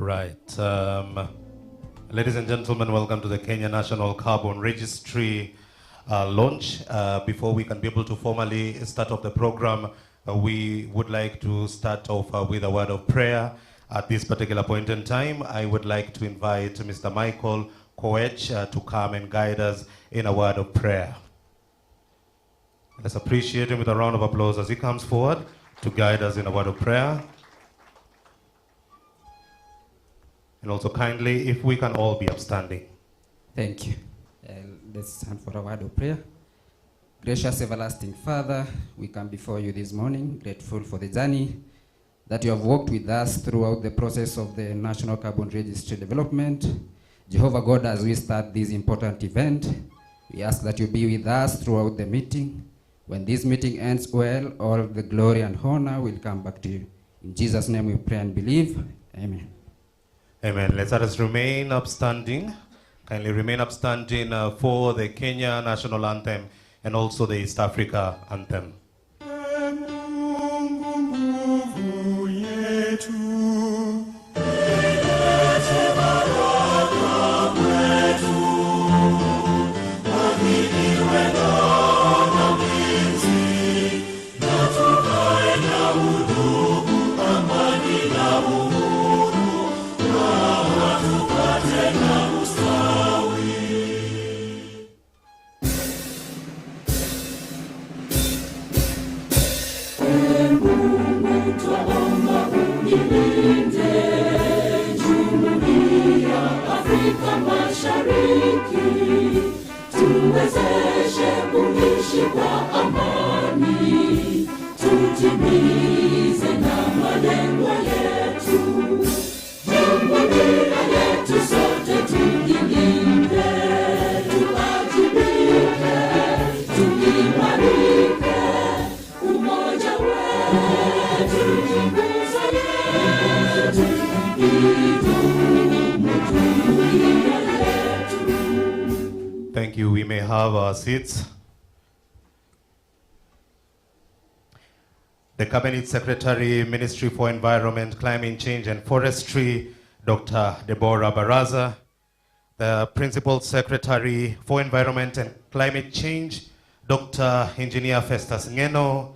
Right. Ladies and gentlemen, welcome to the Kenya National Carbon Registry launch. Before we can be able to formally start off the program, we would like to start off with a word of prayer. At this particular point in time, I would like to invite Mr. 𝗿𝗿𝗄𝗏 to come and guide us in a word of prayer. Let's appreciate him with a round of applause as he comes forward to guide us in a word of prayer. And also kindly, if we can all be upstanding. Thank you. Let's stand for a word of prayer. Gracious everlasting Father, we come before you this morning, grateful for the journey that you have walked with us throughout the process of the National Carbon Registry development. Jehovah God, as we start this important event, we ask that you be with us throughout the meeting. When this meeting ends well, all the glory and honor will come back to you. In Jesus' name we pray and believe. Amen. Amen. Let us remain upstanding. Kindly remain upstanding for the Kenya National Anthem and also the East Africa Anthem. Tuwezeshe kuishi kwa amani, tutimize na malengo yetu. Jumuiya yetu sote tujilinde, tuwajibike, tuimarike, umoja wetu ni nguzo yetu, idumu jumuiya yetu. Thank you. We may have our seats. The Cabinet Secretary, Ministry for Environment, Climate Change and Forestry, Dr. 𝗿𝗶𝗶𝗶𝗏. The Principal Secretary for Environment and Climate Change, Dr. Engineer Festus Ngeno.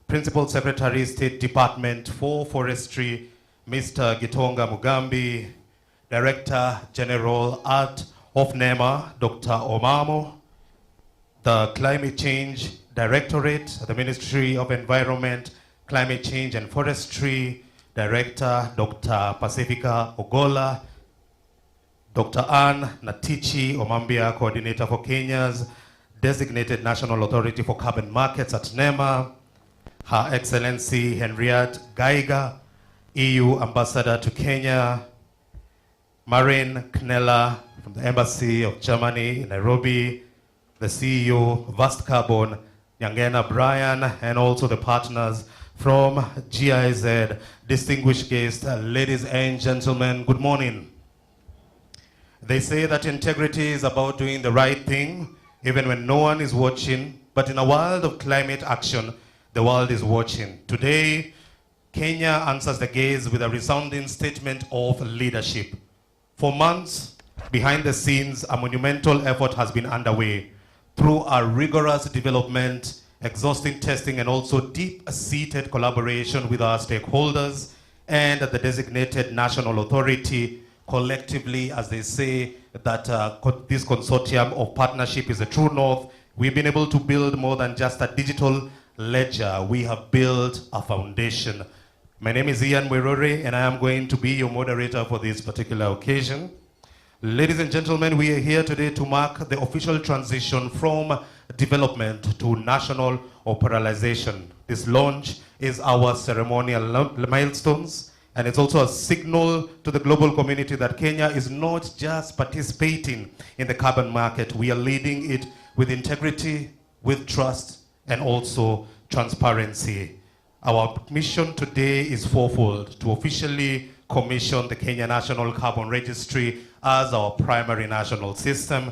Principal Secretary, State Department for Forestry, Mr. 𝗂𝗿𝗶𝗵𝗺𝗏. Director General of NEMA, Dr. 𝗿𝗏𝗵𝗺𝗁. The Climate Change Directorate, the Ministry of Environment, Climate Change and Forestry, Director Dr. 𝗂𝗿𝗶𝗵𝗺𝗁 Ogolla. Dr. 𝗁𝗏𝗃𝗍𝗃, Coordinator for Kenya's Designated National Authority for Carbon Markets at NEMA. Her Excellency 𝗁𝗿𝗃𝗍𝗃, EU Ambassador to Kenya. Marin Kneller from the Embassy of Germany in Nairobi, the CEO, Verst Carbon, Nyangena Brian, and also the partners from GIZ, distinguished guests, ladies and gentlemen, good morning. They say that integrity is about doing the right thing, even when no one is watching, but in a world of climate action, the world is watching. Today, Kenya answers the gaze with a resounding statement of leadership. For months, behind the scenes, a monumental effort has been underway through a rigorous development, exhaustive testing, and also deep-seated collaboration with our stakeholders and the designated national authority. Collectively, as they say, that this consortium of partnership is a true north. We've been able to build more than just a digital ledger. We have built a foundation. My name is 𝗂𝗏𝗿𝗏𝗏𝗏, and I am going to be your moderator for this particular occasion. Ladies and gentlemen, we are here today to mark the official transition from development to national operationalization. This launch is our ceremonial milestones, and it's also a signal to the global community that Kenya is not just participating in the carbon market. We are leading it with integrity, with trust, and also transparency. Our mission today is fourfold: to officially commission the Kenya National Carbon Registry as our primary national system.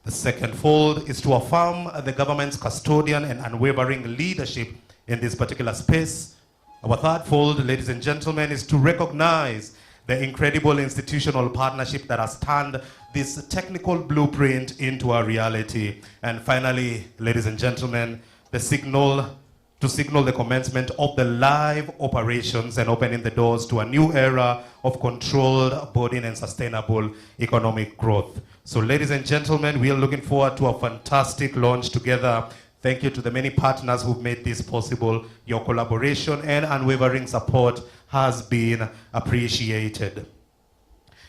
The second fold is to affirm the government's custodian and unwavering leadership in this particular space. Our third fold, ladies and gentlemen, is to recognize the incredible institutional partnership that has turned this technical blueprint into a reality. And finally, ladies and gentlemen, to signal the commencement of the live operations and opening the doors to a new era of controlled, burden, and sustainable economic growth. So ladies and gentlemen, we are looking forward to a fantastic launch together. Thank you to the many partners who've made this possible. Your collaboration and unwavering support has been appreciated.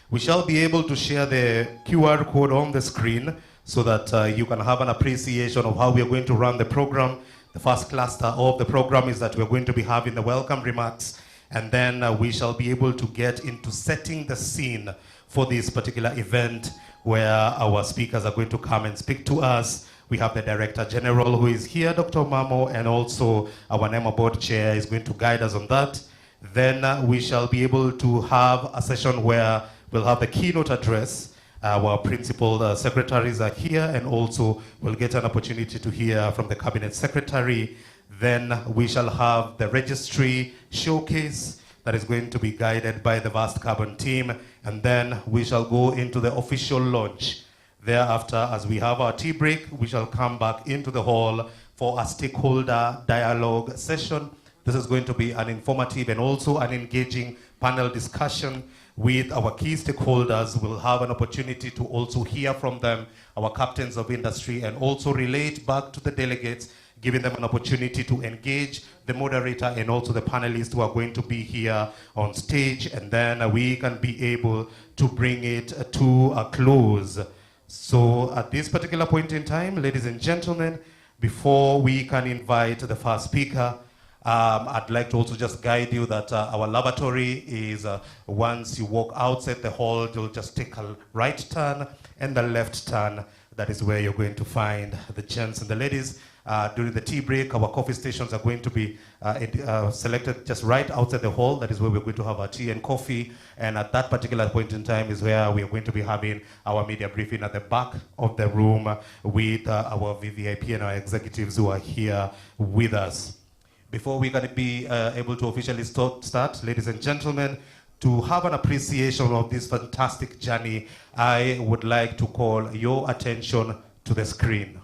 We shall be able to share the QR code on the screen so that you can have an appreciation of how we are going to run the program. The first cluster of the program is that we're going to be having the welcome remarks, and then we shall be able to get into setting the scene for this particular event where our speakers are going to come and speak to us. We have the Director General who is here, Dr. Mamo, and also our NEMA board chair is going to guide us on that. Then we shall be able to have a session where we'll have the keynote address. Our principal secretaries are here, and also we'll get an opportunity to hear from the Cabinet Secretary. Then we shall have the registry showcase that is going to be guided by the Verst Carbon team, and then we shall go into the official launch. Thereafter, as we have our tea break, we shall come back into the hall for a stakeholder dialogue session. This is going to be an informative and also an engaging panel discussion with our key stakeholders. We'll have an opportunity to also hear from them, our captains of industry, and also relate back to the delegates, giving them an opportunity to engage the moderator and also the panelists who are going to be here on stage, and then we can be able to bring it to a close. So at this particular point in time, ladies and gentlemen, before we can invite the first speaker, I'd like to also just guide you that our lavatory is once you walk outside the hall, you'll just take a right turn and the left turn. That is where you're going to find the gents and the ladies. During the tea break, our coffee stations are going to be selected just right outside the hall. That is where we're going to have our tea and coffee. And at that particular point in time is where we are going to be having our media briefing at the back of the room with our VVIP and our executives who are here with us. Before we can be able to officially start, ladies and gentlemen, to have an appreciation of this fantastic journey, I would like to call your attention to the screen.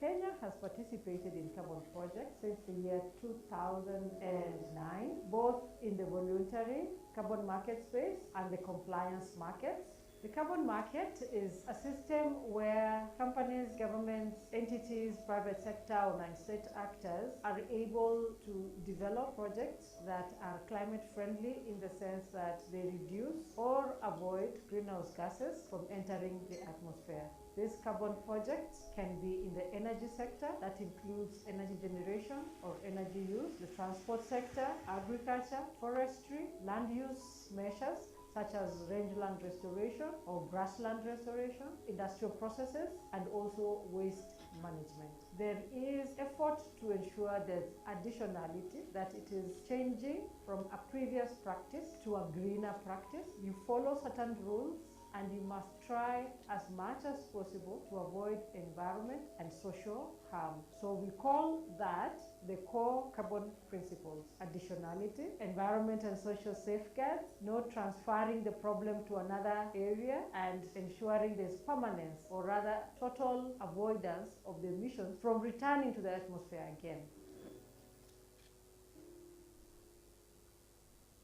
Kenya has participated in carbon projects since the year 2009, both in the voluntary carbon market space and the compliance markets. The carbon market is a system where companies, governments, entities, private sector, or non-state actors are able to develop projects that are climate friendly in the sense that they reduce or avoid greenhouse gases from entering the atmosphere. These carbon projects can be in the energy sector, that includes energy generation or energy use, the transport sector, agriculture, forestry, land use measures, such as rangeland restoration or grassland restoration, industrial processes, and also waste management. There is effort to ensure there's additionality, that it is changing from a previous practice to a greener practice. You follow certain rules, and you must try as much as possible to avoid environment and social harm. So we call that the core carbon principles: additionality, environment and social safeguards, not transferring the problem to another area, and ensuring there's permanence, or rather total avoidance of the emissions from returning to the atmosphere again.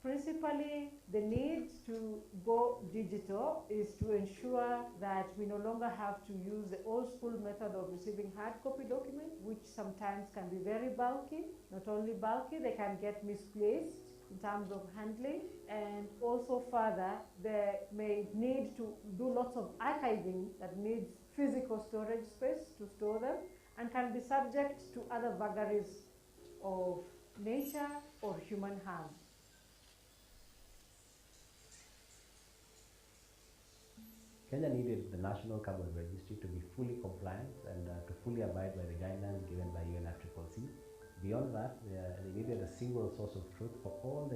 Principally, the need to go digital is to ensure that we no longer have to use the old school method of receiving hard copy documents, which sometimes can be very bulky. Not only bulky, they can get misplaced in terms of handling, and also further, they may need to do lots of archiving that needs physical storage space to store them, and can be subject to other vagaries of nature or human harm. Kenya needed the National Carbon Registry to be fully compliant and to fully abide by the guidelines given by UNFCCC. Beyond that, they needed a single source of truth for all the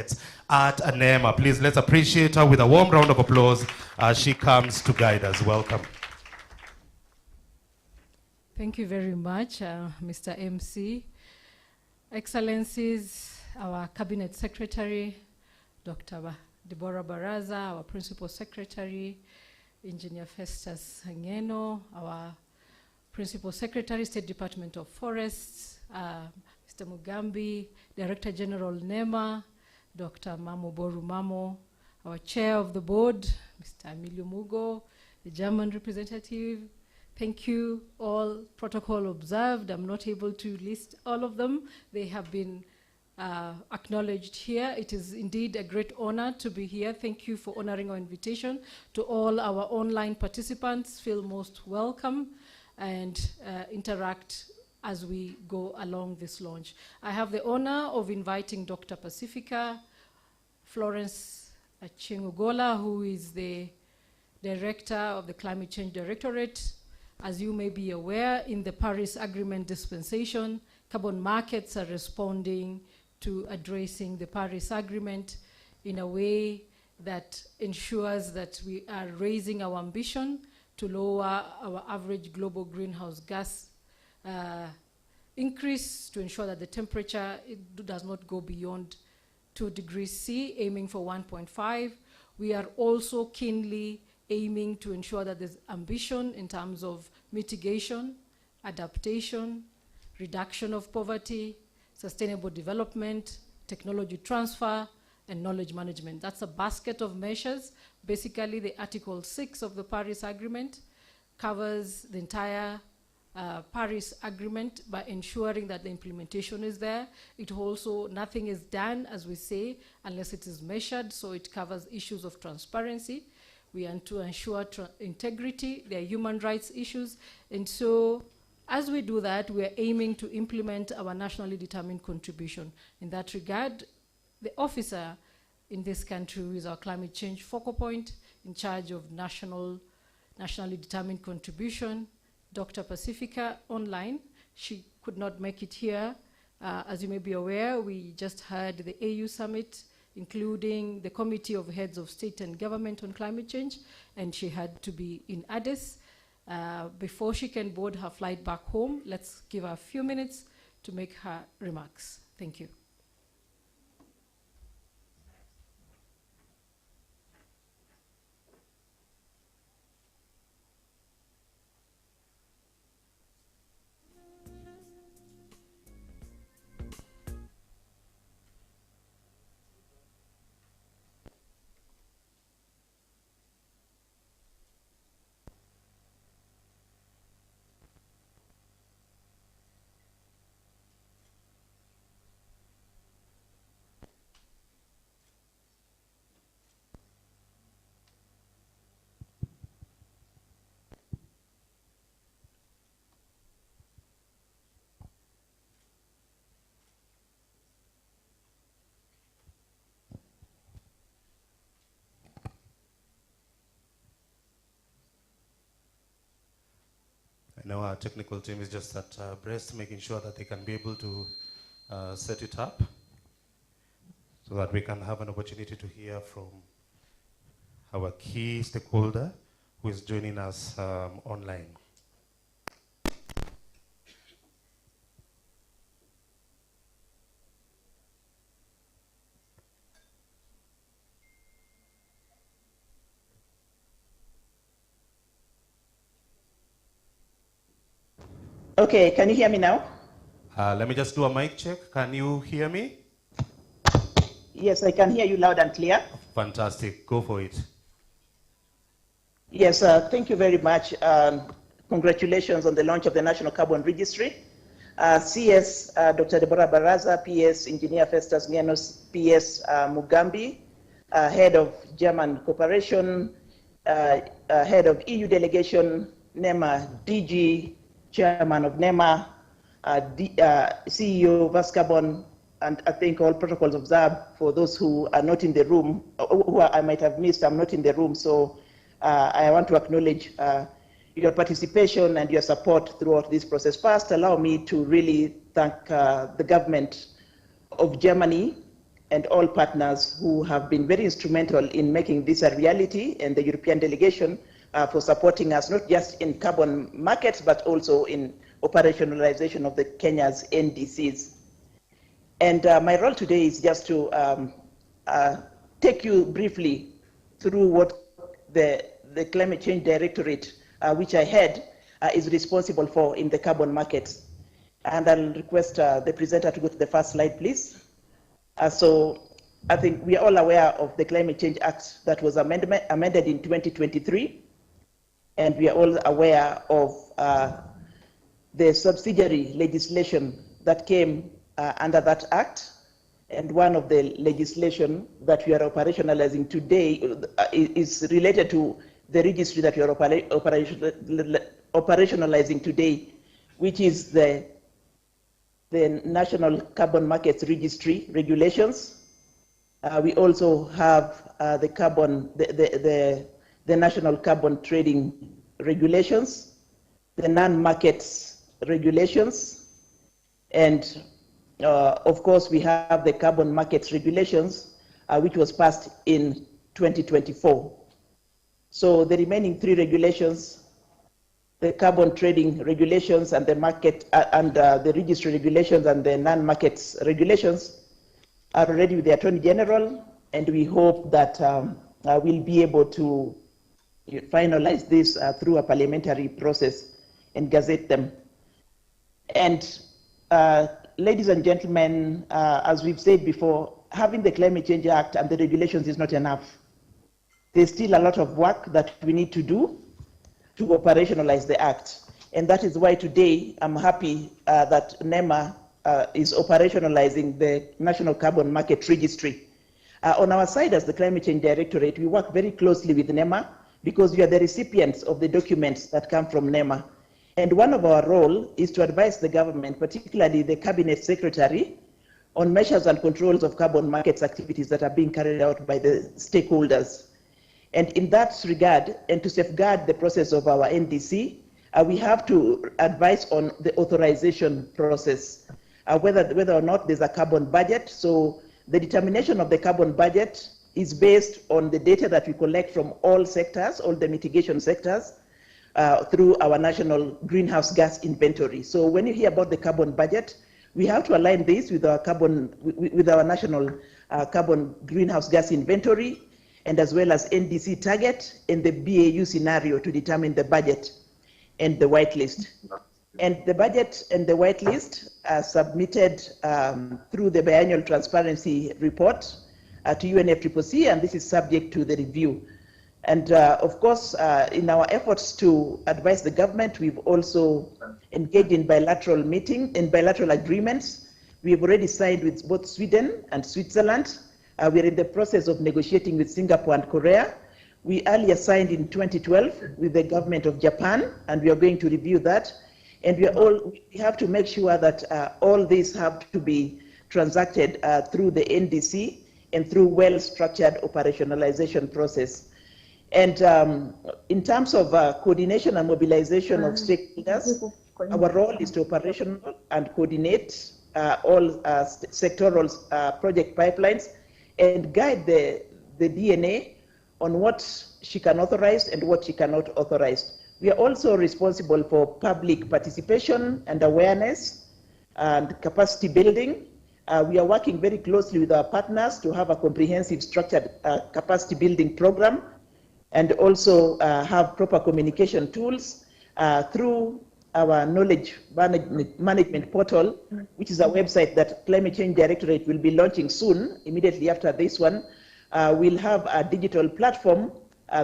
markets at NEMA. Please, let's appreciate her with a warm round of applause as she comes to guide us. Welcome. Thank you very much, Mr. MC. Excellencies, our Cabinet Secretary, Dr. 𝗿𝗶𝗺𝗏, our Principal Secretary, Engineer Festus Ngeno, our Principal Secretary, State Department of Forests, Mr. Mugambi, Director General NEMA, Dr. 𝗂𝗿𝗶𝗵𝗀𝗁𝗍𝗔, our Chair of the Board, Mr. 𝘂𝗵𝗶𝗀𝗀𝗍𝗔, the German representative. Thank you, all protocol observed. I'm not able to list all of them. They have been acknowledged here. It is indeed a great honor to be here. Thank you for honoring our invitation. To all our online participants, feel most welcome and interact as we go along this launch. I have the honor of inviting Dr. Pacifica Florence Eching'Ogola, who is the Director of the Climate Change Directorate. As you may be aware, in the Paris Agreement dispensation, carbon markets are responding to addressing the Paris Agreement in a way that ensures that we are raising our ambition to lower our average global greenhouse gas increase, to ensure that the temperature does not go beyond 2 degrees C, aiming for 1.5. We are also keenly aiming to ensure that there's ambition in terms of mitigation, adaptation, reduction of poverty, sustainable development, technology transfer, and knowledge management. That's a basket of measures. Basically, the Article 6 of the Paris Agreement covers the entire Paris Agreement by ensuring that the implementation is there. It also, nothing is done, as we say, unless it is measured, so it covers issues of transparency. We want to ensure integrity, there are human rights issues, and so as we do that, we are aiming to implement our nationally determined contribution. In that regard, the officer in this country is our climate change focal point in charge of national nationally determined contribution, Dr. Pacifica online. She could not make it here. As you may be aware, we just had the AU Summit, including the Committee of Heads of State and Government on Climate Change, and she had to be in Addis. Before she can board her flight back home, let's give her a few minutes to make her remarks. Thank you. I know our technical team is just at Brest, making sure that they can be able to set it up so that we can have an opportunity to hear from our key stakeholder who is joining us online. Okay, can you hear me now? Let me just do a mic check. Can you hear me? Yes, I can hear you loud and clear. Fantastic. Go for it. Yes, thank you very much. Congratulations on the launch of the National Carbon Registry. CS, Dr. 𝗿𝗶𝗵𝗶𝘀𝗶, PS, Engineer Festus Ngenos, PS Mugambi, Head of German Cooperation, Head of EU Delegation, NEMA DG, Chairman of NEMA, CEO Verst Carbon, and I think all protocols observed for those who are not in the room, who I might have missed. I'm not in the room, so I want to acknowledge your participation and your support throughout this process. First, allow me to really thank the government of Germany and all partners who have been very instrumental in making this a reality, and the European delegation for supporting us, not just in carbon markets, but also in operationalization of the Kenya's NDCs. And my role today is just to take you briefly through what the Climate Change Directorate, which I head, is responsible for in the carbon markets. And I'll request the presenter to go to the first slide, please. So I think we are all aware of the Climate Change Act that was amended in 2023. And we are all aware of the subsidiary legislation that came under that act. And one of the legislation that we are operationalizing today is related to the registry that we are operationalizing today, which is the National Carbon Markets Registry regulations. We also have the National Carbon Trading Regulations, the non-markets regulations, and of course we have the Carbon Markets Regulations, which was passed in 2024. So the remaining three regulations, the Carbon Trading Regulations and the market and the Registry Regulations and the non-markets regulations, are already with the Attorney General, and we hope that we'll be able to finalize this through a parliamentary process and gazette them. And ladies and gentlemen, as we've said before, having the Climate Change Act and the regulations is not enough. There's still a lot of work that we need to do to operationalize the act. And that is why today I'm happy that NEMA is operationalizing the National Carbon Market Registry. On our side as the Climate Change Directorate, we work very closely with NEMA because we are the recipients of the documents that come from NEMA. And one of our roles is to advise the government, particularly the Cabinet Secretary, on measures and controls of carbon markets activities that are being carried out by the stakeholders. And in that regard, and to safeguard the process of our NDC, we have to advise on the authorization process, whether or not there's a carbon budget. So the determination of the carbon budget is based on the data that we collect from all sectors, all the mitigation sectors, through our national greenhouse gas inventory. So when you hear about the carbon budget, we have to align this with our national carbon greenhouse gas inventory, and as well as NDC target and the BAU scenario to determine the budget and the whitelist. And the budget and the whitelist are submitted through the biannual transparency report to UNFCCC, and this is subject to the review. And of course, in our efforts to advise the government, we've also engaged in bilateral agreements. We've already signed with both Sweden and Switzerland. We're in the process of negotiating with Singapore and Korea. We earlier signed in 2012 with the government of Japan, and we are going to review that. And we have to make sure that all these have to be transacted through the NDC and through well-structured operationalization process. And in terms of coordination and mobilization of stakeholders, our role is to operational and coordinate all sectoral project pipelines and guide the DNA on what she can authorize and what she cannot authorize. We are also responsible for public participation and awareness and capacity building. We are working very closely with our partners to have a comprehensive structured capacity building program, and also have proper communication tools through our knowledge management portal, which is a website that Climate Change Directorate will be launching soon, immediately after this one. We'll have a digital platform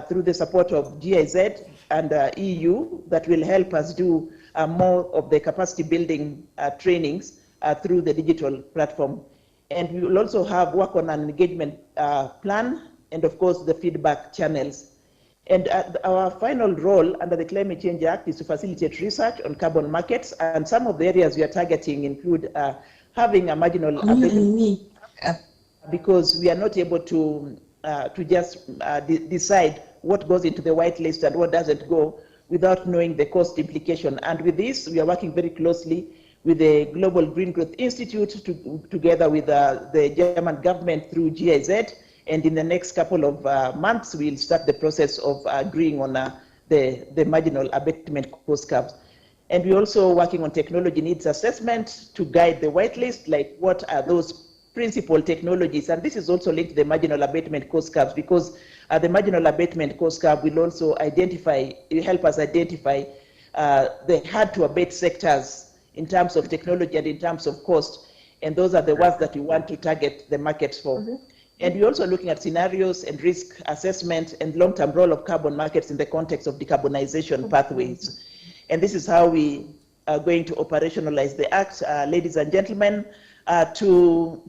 through the support of GIZ and EU that will help us do more of the capacity building trainings through the digital platform. And we will also have work on an engagement plan, and of course the feedback channels. And our final role under the Climate Change Act is to facilitate research on carbon markets, and some of the areas we are targeting include having a marginal abatement, because we are not able to just decide what goes into the whitelist and what doesn't go without knowing the cost implication. And with this, we are working very closely with the Global Green Growth Institute together with the German government through GIZ. And in the next couple of months, we'll start the process of agreeing on the marginal abatement cost curves. And we're also working on technology needs assessment to guide the whitelist, like what are those principal technologies. And this is also linked to the marginal abatement cost curves, because the marginal abatement cost curve will also help us identify the hard to abate sectors in terms of technology and in terms of cost. And those are the ones that we want to target the markets for. And we're also looking at scenarios and risk assessment and long-term role of carbon markets in the context of decarbonization pathways. And this is how we are going to operationalize the Act. Ladies and gentlemen, to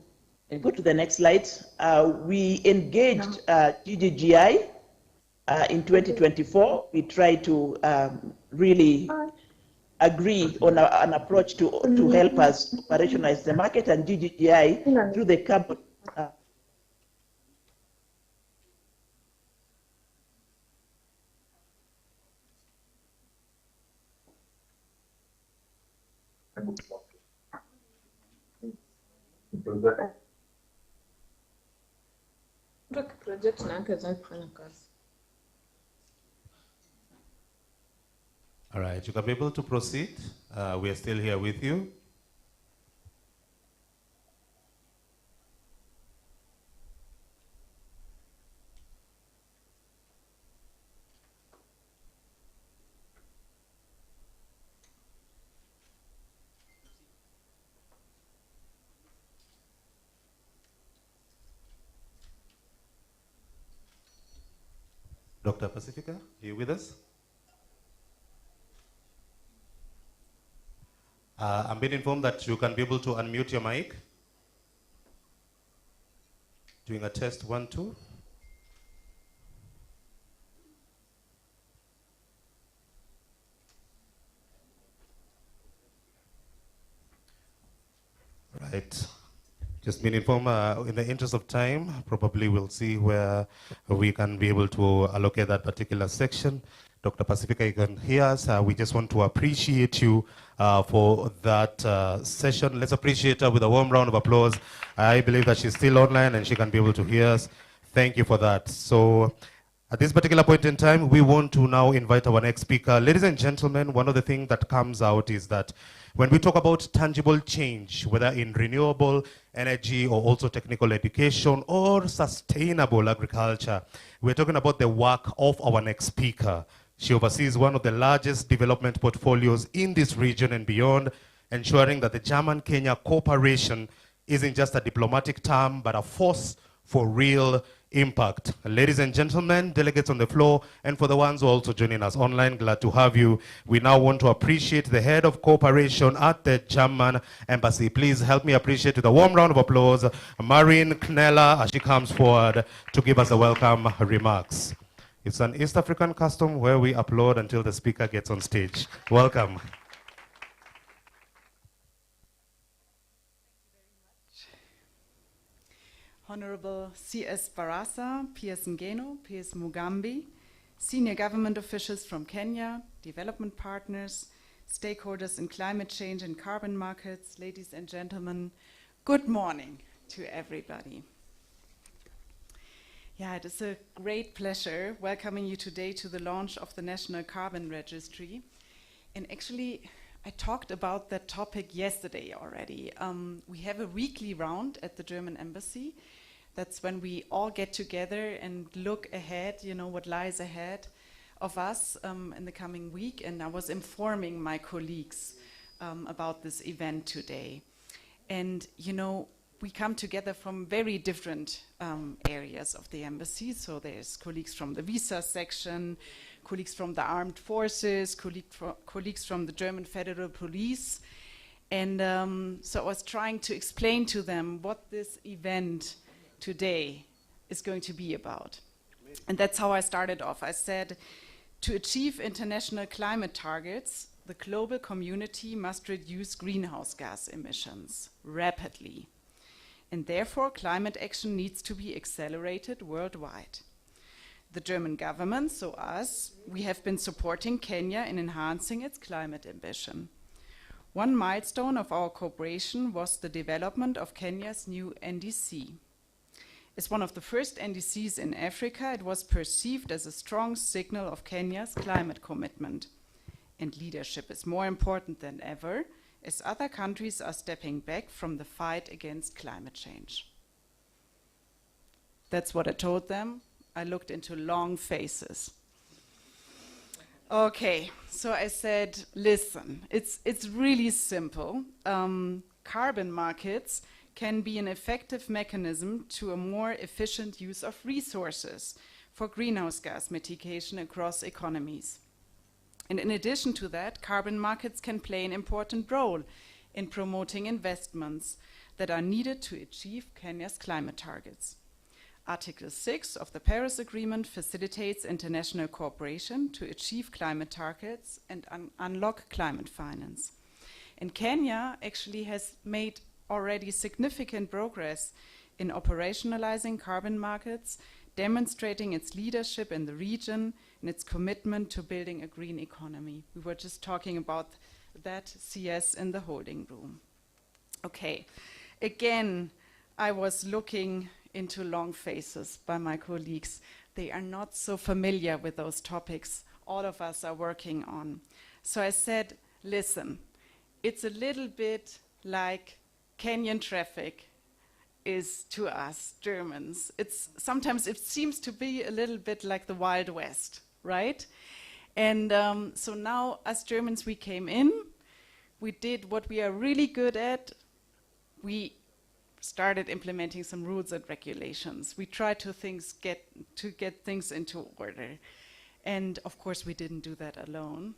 go to the next slide, we engaged GGGI in 2024. We tried to really agree on an approach to help us operationalize the market, and GGGI through the carbon project nake za kufanya kazi. All right, you can be able to proceed. We are still here with you. Dr. Pacifica, are you with us? I'm being informed that you can be able to unmute your mic. Doing a test, 1, 2. Right. just been informed. In the interest of time, probably we'll see where we can be able to allocate that particular section. Dr. Pacifica, you can hear us. We just want to appreciate you for that session. Let's appreciate her with a warm round of applause. I believe that she's still online and she can be able to hear us. Thank you for that. So at this particular point in time, we want to now invite our next speaker. Ladies and gentlemen, one of the things that comes out is that when we talk about tangible change, whether in renewable energy or also technical education or sustainable agriculture, we're talking about the work of our next speaker. She oversees one of the largest development portfolios in this region and beyond, ensuring that the German-Kenya cooperation isn't just a diplomatic term, but a force for real impact. Ladies and gentlemen, delegates on the floor, and for the ones who are also joining us online, glad to have you. We now want to appreciate the head of cooperation at the German Embassy. Please help me appreciate with a warm round of applause, Marine Knella, as she comes forward to give us a welcome remarks. It's an East African custom where we applaud until the speaker gets on stage. Welcome. Honorable C.S. Barasa, P.S. Ngeno, P.S. Mugambi, senior government officials from Kenya, development partners, stakeholders in climate change and carbon markets, ladies and gentlemen, good morning to everybody. Yeah, it is a great pleasure welcoming you today to the launch of the National Carbon Registry. And actually, I talked about that topic yesterday already. We have a weekly round at the German Embassy. That's when we all get together and look ahead, you know, what lies ahead of us in the coming week. And I was informing my colleagues about this event today. And, you know, we come together from very different areas of the embassy. So there's colleagues from the visa section, colleagues from the armed forces, colleagues from the German Federal Police. And so I was trying to explain to them what this event today is going to be about. And that's how I started off. I said, to achieve international climate targets, the global community must reduce greenhouse gas emissions rapidly. And therefore, climate action needs to be accelerated worldwide. The German government, so us, we have been supporting Kenya in enhancing its climate ambition. One milestone of our cooperation was the development of Kenya's new NDC. As one of the first NDCs in Africa, it was perceived as a strong signal of Kenya's climate commitment. And leadership is more important than ever, as other countries are stepping back from the fight against climate change. That's what I told them. I looked into long faces. Okay, so I said, listen, it's really simple. Carbon markets can be an effective mechanism to a more efficient use of resources for greenhouse gas mitigation across economies. And in addition to that, carbon markets can play an important role in promoting investments that are needed to achieve Kenya's climate targets. Article 6 of the Paris Agreement facilitates international cooperation to achieve climate targets and unlock climate finance. And Kenya actually has made already significant progress in operationalizing carbon markets, demonstrating its leadership in the region and its commitment to building a green economy. We were just talking about that CS in the holding room. Okay, again, I was looking into long faces by my colleagues. They are not so familiar with those topics all of us are working on. So I said, listen, it's a little bit like Kenyan traffic is to us Germans. Sometimes it seems to be a little bit like the Wild West, right? And so now as Germans we came in, we did what we are really good at. We started implementing some rules and regulations. We tried to get things into order. And of course we didn't do that alone.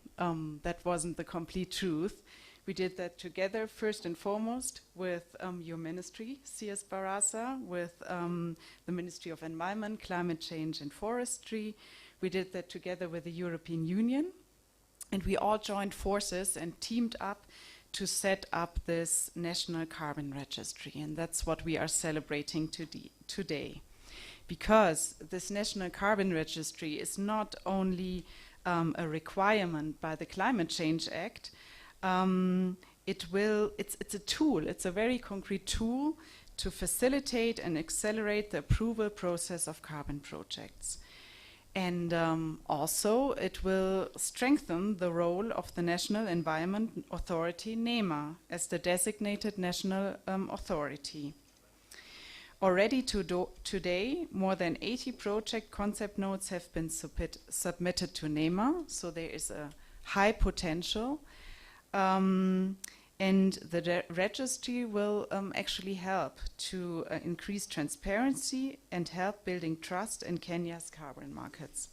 That wasn't the complete truth. We did that together, first and foremost, with your ministry, CS Barasa, with the Ministry of Environment, Climate Change and Forestry. We did that together with the European Union. And we all joined forces and teamed up to set up this National Carbon Registry, and that's what we are celebrating today. Because this National Carbon Registry is not only a requirement by the Climate Change Act, it's a tool, it's a very concrete tool to facilitate and accelerate the approval process of carbon projects. And also it will strengthen the role of the National Environment Authority, NEMA, as the designated national authority. Already today, more than 80 project concept notes have been submitted to NEMA, so there is a high potential. And the registry will actually help to increase transparency and help building trust in Kenya's carbon markets.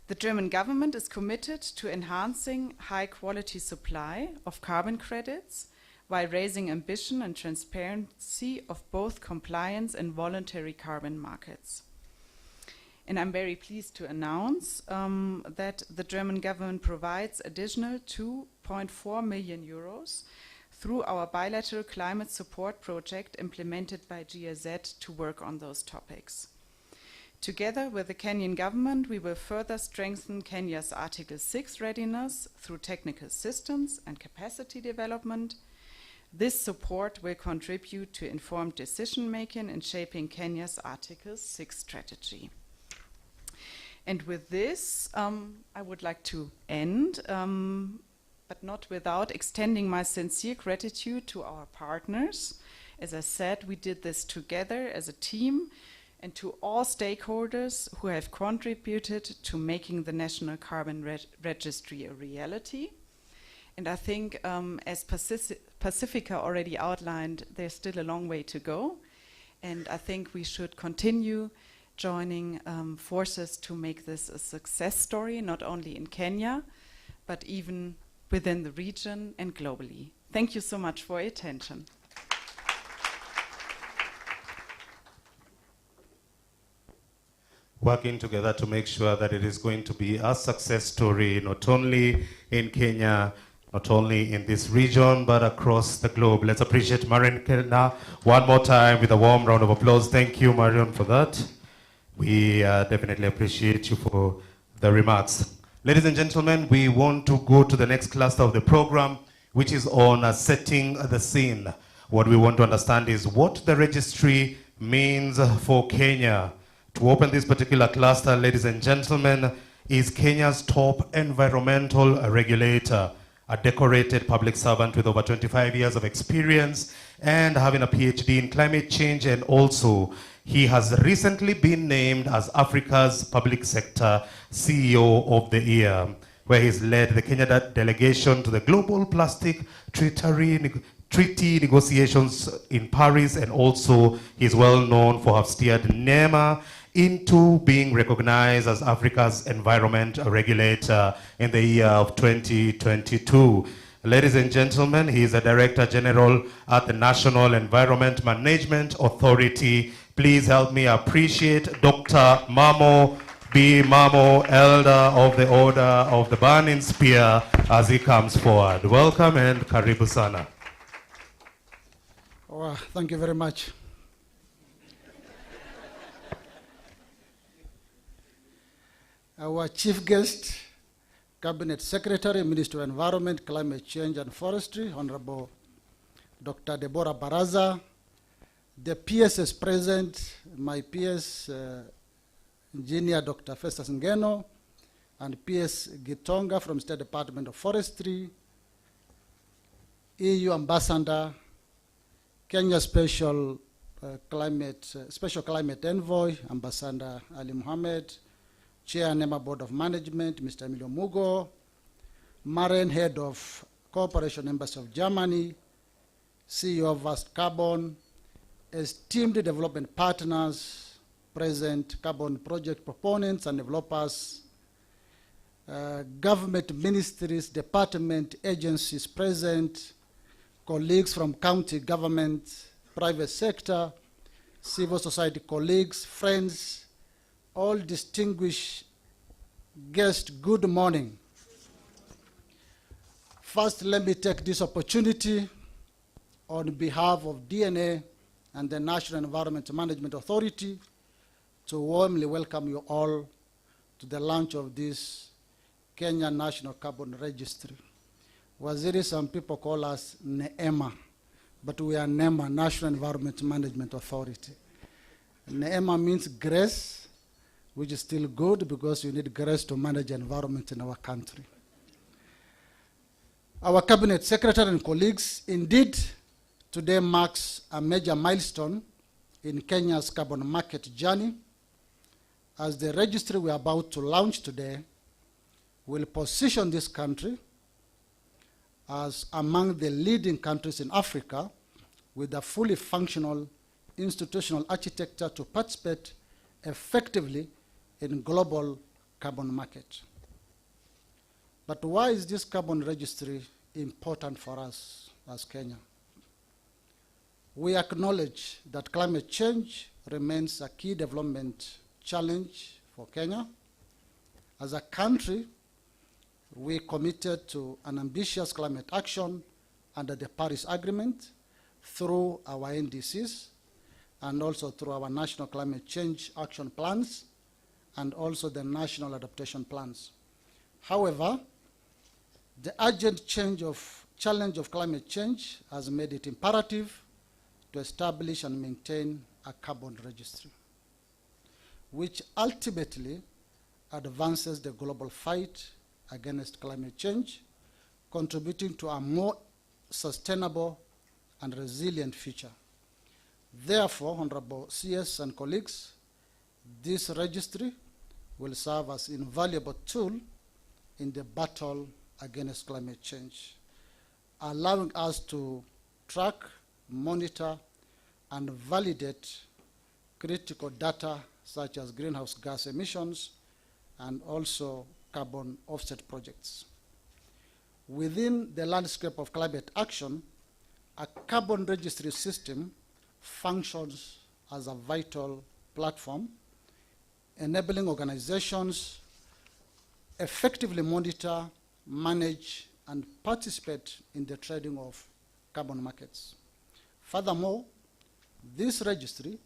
The German government is committed to enhancing high quality supply of carbon credits while raising ambition and transparency of both compliance and voluntary carbon markets. And I'm very pleased to announce that the German government provides additional 2.4 million euros through our bilateral climate support project implemented by GIZ to work on those topics. Together with the Kenyan government, we will further strengthen Kenya's Article 6 readiness through technical assistance and capacity development. This support will contribute to informed decision-making in shaping Kenya's Article 6 strategy. And with this, I would like to end, but not without extending my sincere gratitude to our partners. As I said, we did this together as a team, and to all stakeholders who have contributed to making the National Carbon Registry a reality. And I think, as Pacifica already outlined, there's still a long way to go. And I think we should continue joining forces to make this a success story, not only in Kenya, but even within the region and globally. Thank you so much for your attention. Working together to make sure that it is going to be a success story, not only in Kenya, not only in this region, but across the globe. Let's appreciate Marion Kena one more time with a warm round of applause. Thank you, Marion, for that. We definitely appreciate you for the remarks. Ladies and gentlemen, we want to go to the next cluster of the program, which is on setting the scene. What we want to understand is what the registry means for Kenya. To open this particular cluster, ladies and gentlemen, is Kenya's top environmental regulator, a decorated public servant with over 25 years of experience and having a PhD in climate change, and also he has recently been named as Africa's Public Sector CEO of the Year, where he's led the Kenya delegation to the Global Plastic Treaty negotiations in Paris, and also he's well known for have steered NEMA into being recognized as Africa's environment regulator in the year of 2022. Ladies and gentlemen, he is a Director General at the National Environment Management Authority. Please help me appreciate Dr. 𝗿𝗶𝗺𝗁𝗁, Elder of the Order of the Burning Spear, as he comes forward. Welcome and karibu sana. Oh, thank you very much. Our chief guest, Cabinet Secretary, Minister of Environment, Climate Change and Forestry, Honorable Dr. 𝗿𝗶𝗵𝗏. The PS is present, my PS, Engineer Dr. Festus Ngeno, and PS Gitonga from State Department of Forestry, EU Ambassador, Kenya Special Climate Envoy, Ambassador Ali Mohammed, Chair NEMA Board of Management, Mr. Emilio Mugo, Marion Head of Cooperation Embassy of Germany, CEO of Verst Carbon, esteemed development partners, present carbon project proponents and developers, government ministries, department agencies present, colleagues from county government, private sector, civil society colleagues, friends, all distinguished guests, good morning. First, let me take this opportunity on behalf of DNA and the National Environment Management Authority to warmly welcome you all to the launch of this Kenya National Carbon Registry. Waziri, some people call us NEMA, but we are NEMA, National Environment Management Authority. NEMA means grace, which is still good because you need grace to manage environment in our country. Our Cabinet Secretary and colleagues, indeed, today marks a major milestone in Kenya's carbon market journey, as the registry we are about to launch today will position this country as among the leading countries in Africa with a fully functional institutional architecture to participate effectively in global carbon market. But why is this carbon registry important for us as Kenya? We acknowledge that climate change remains a key development challenge for Kenya. As a country, we committed to an ambitious climate action under the Paris Agreement through our NDCs and also through our national climate change action plans and also the national adaptation plans. However, the urgent challenge of climate change has made it imperative to establish and maintain a carbon registry, which ultimately advances the global fight against climate change, contributing to a more sustainable and resilient future. Therefore, Honorable CS and colleagues, this registry will serve as an invaluable tool in the battle against climate change, allowing us to track, monitor, and validate critical data such as greenhouse gas emissions and also carbon offset projects. Within the landscape of climate action, a carbon registry system functions as a vital platform, enabling organizations effectively monitor, manage, and participate in the trading of carbon markets. Furthermore, this registry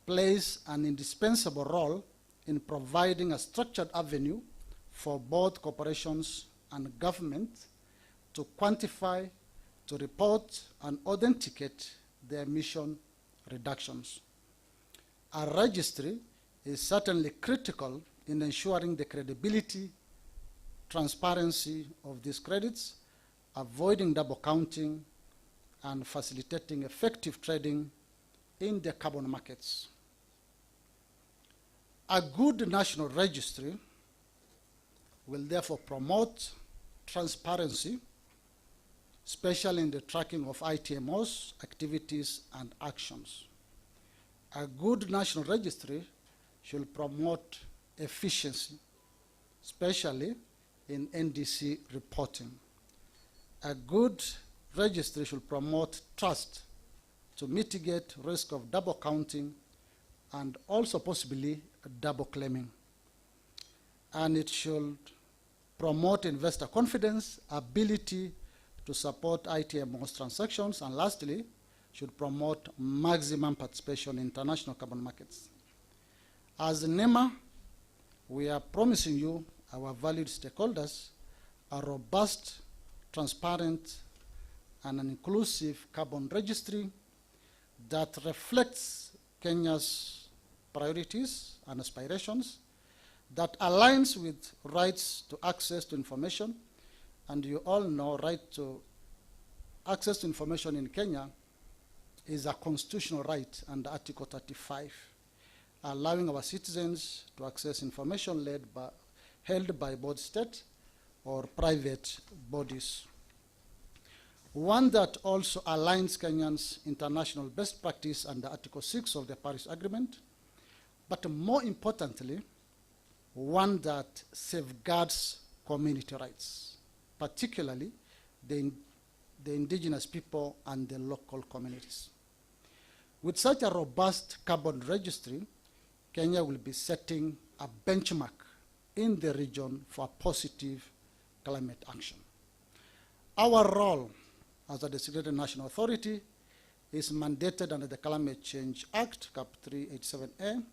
plays an indispensable role in providing a structured avenue for both corporations and government to quantify, to report, and authenticate their emission reductions. A registry is certainly critical in ensuring the credibility, transparency of these credits, avoiding double counting, and facilitating effective trading in the carbon markets. A good national registry will therefore promote transparency, especially in the tracking of ITMO's activities and actions. A good national registry should promote efficiency, especially in NDC reporting. A good registry should promote trust to mitigate risk of double counting and also possibly double claiming. And it should promote investor confidence, ability to support ITMO's transactions, and lastly, should promote maximum participation in international carbon markets. As NEMA, we are promising you, our valued stakeholders, a robust, transparent, and an inclusive carbon registry that reflects Kenya's priorities and aspirations, that aligns with rights to access to information. And you all know right to access to information in Kenya is a constitutional right under Article 35, allowing our citizens to access information held by both state or private bodies. One that also aligns Kenyans' international best practice under Article 6 of the Paris Agreement, but more importantly, one that safeguards community rights, particularly the indigenous people and the local communities. With such a robust carbon registry, Kenya will be setting a benchmark in the region for positive climate action. Our role as a designated national authority is mandated under the Climate Change Act, Cap 387A,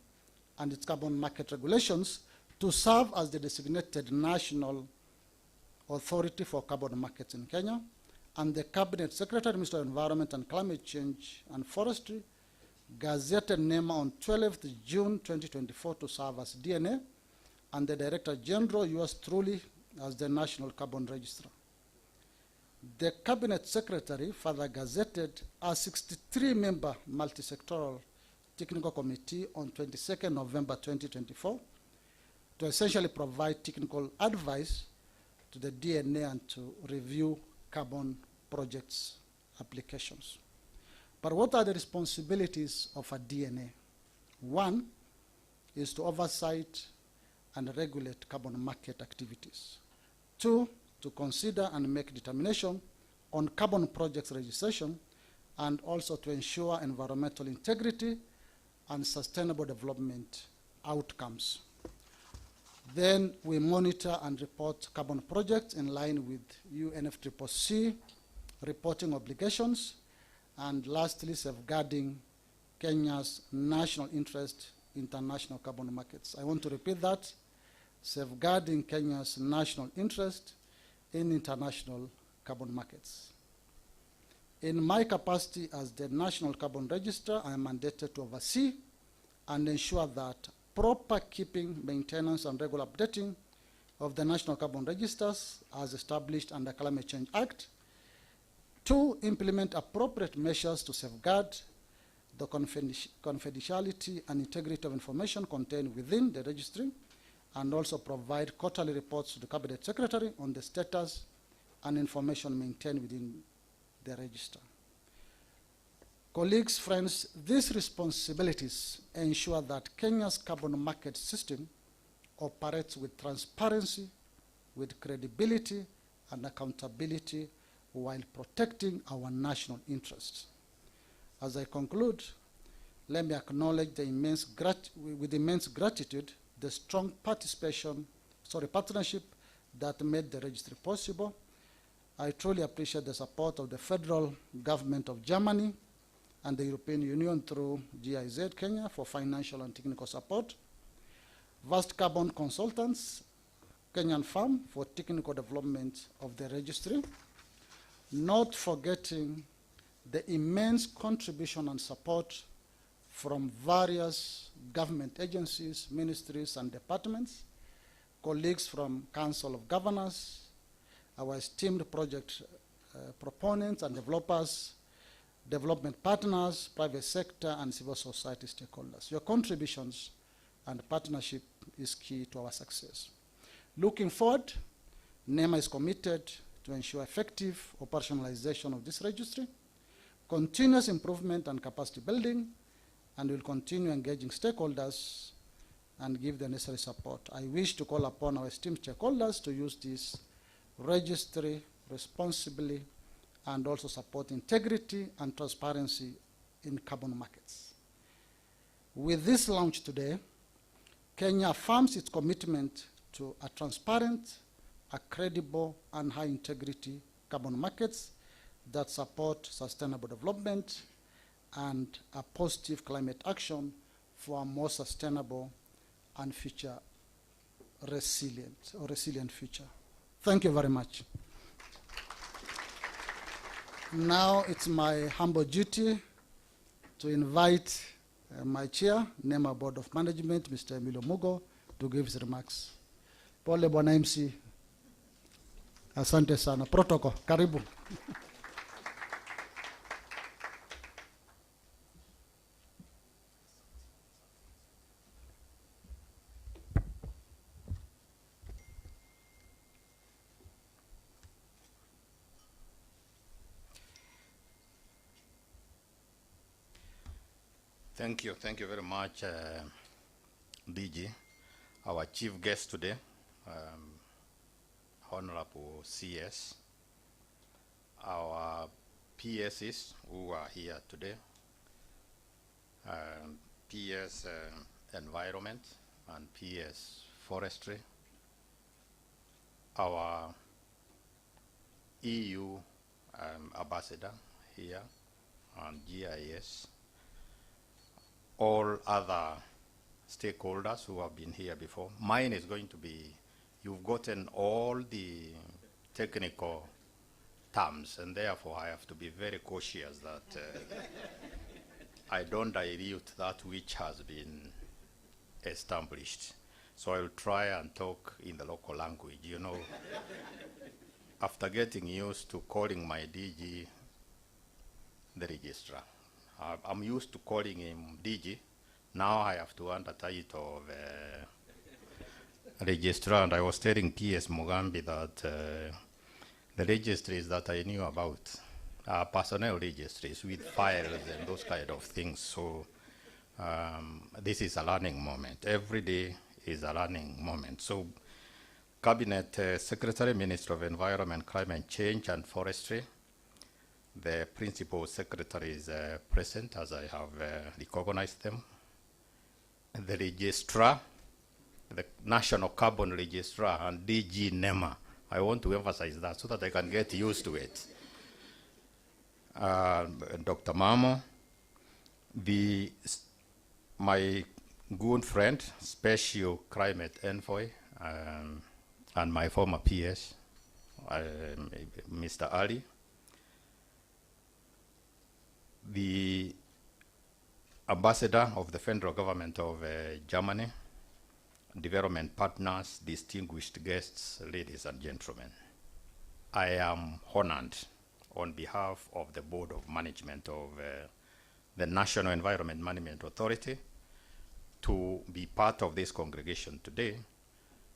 and its carbon market regulations to serve as the designated national authority for carbon markets in Kenya, and the Cabinet Secretary, Minister of Environment and Climate Change and Forestry, gazetted NEMA on 12th June 2024 to serve as DNA, and the Director General, yours truly, as the National Carbon Registrar. The Cabinet Secretary further gazetted a 63-member multi-sectoral technical committee on 22nd November 2024 to essentially provide technical advice to the DNA and to review carbon projects applications. But what are the responsibilities of a DNA? One is to oversight and regulate carbon market activities. Two, to consider and make determination on carbon projects registration, and also to ensure environmental integrity and sustainable development outcomes. Then we monitor and report carbon projects in line with UNFCCC reporting obligations, and lastly, safeguarding Kenya's national interest in international carbon markets. I want to repeat that, safeguarding Kenya's national interest in international carbon markets. In my capacity as the National Carbon Registrar, I am mandated to oversee and ensure that proper keeping, maintenance, and regular updating of the National Carbon Registers as established under Climate Change Act. To implement appropriate measures to safeguard the confidentiality and integrity of information contained within the registry, and also provide quarterly reports to the Cabinet Secretary on the status and information maintained within the register. Colleagues, friends, these responsibilities ensure that Kenya's carbon market system operates with transparency, with credibility and accountability, while protecting our national interests. As I conclude, let me acknowledge with immense gratitude the strong partnership that made the registry possible. I truly appreciate the support of the federal government of Germany and the European Union through GIZ Kenya for financial and technical support, Verst Carbon consultants, Kenyan firm for technical development of the registry, not forgetting the immense contribution and support from various government agencies, ministries, and departments, colleagues from Council of Governors, our esteemed project proponents and developers, development partners, private sector, and civil society stakeholders. Your contributions and partnership is key to our success. Looking forward, NEMA is committed to ensure effective operationalization of this registry, continuous improvement and capacity building, and will continue engaging stakeholders and give the necessary support. I wish to call upon our esteemed stakeholders to use this registry responsibly and also support integrity and transparency in carbon markets. With this launch today, Kenya affirms its commitment to a transparent, a credible, and high integrity carbon markets that support sustainable development and a positive climate action for a more sustainable and future resilient future. Thank you very much. Now it's my humble duty to invite my chair, NEMA Board of Management, Mr. 𝗿𝗶𝗶𝗀𝗏, to give his remarks. Pole Bwana MC. Asante sana. Protocol, karibu. Thank you very much, DG. Our chief guest today, Honorable CS, our PSs who are here today, PS Environment and PS Forestry, our EU ambassador here, and GIS, all other stakeholders who have been here before. Mine is going to be, you've gotten all the technical terms, and therefore I have to be very cautious that I don't dilute that which has been established. So I'll try and talk in the local language. You know, after getting used to calling my DG the registrar, I'm used to calling him DG. Now I have to earn the title of registrar, and I was telling PS Mugambi that the registries that I knew about are personnel registries with files and those kind of things. So this is a learning moment. Every day is a learning moment. So Cabinet Secretary, Minister of Environment, Climate Change and Forestry, the principal secretary is present, as I have recognized them. The registrar, the National Carbon Registrar, and DG NEMA. I want to emphasize that so that I can get used to it. Dr. Mamo, my good friend, Special Climate Envoy, and my former PS, Mr. Ali, the Ambassador of the Federal Government of Germany, development partners, distinguished guests, ladies and gentlemen. I am honored on behalf of the Board of Management of the National Environment Management Authority to be part of this congregation today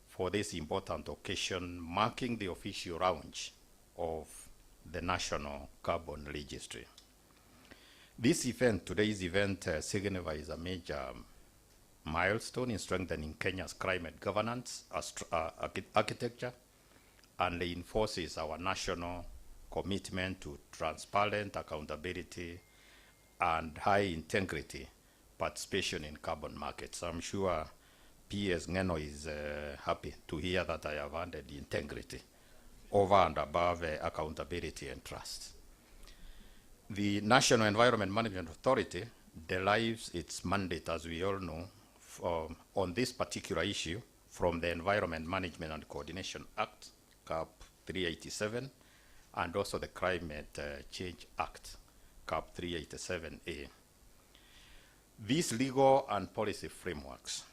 for this important occasion marking the official launch of the National Carbon Registry. This event, today's event, signifies a major milestone in strengthening Kenya's climate governance architecture and reinforces our national commitment to transparent accountability and high integrity participation in carbon markets. I'm sure PS Ngeno is happy to hear that I have added integrity over and above accountability and trust. The National Environment Management Authority derives its mandate, as we all know, on this particular issue from the Environment Management and Coordination Act, CAP 387, and also the Climate Change Act, CAP 387A. These legal and policy frameworks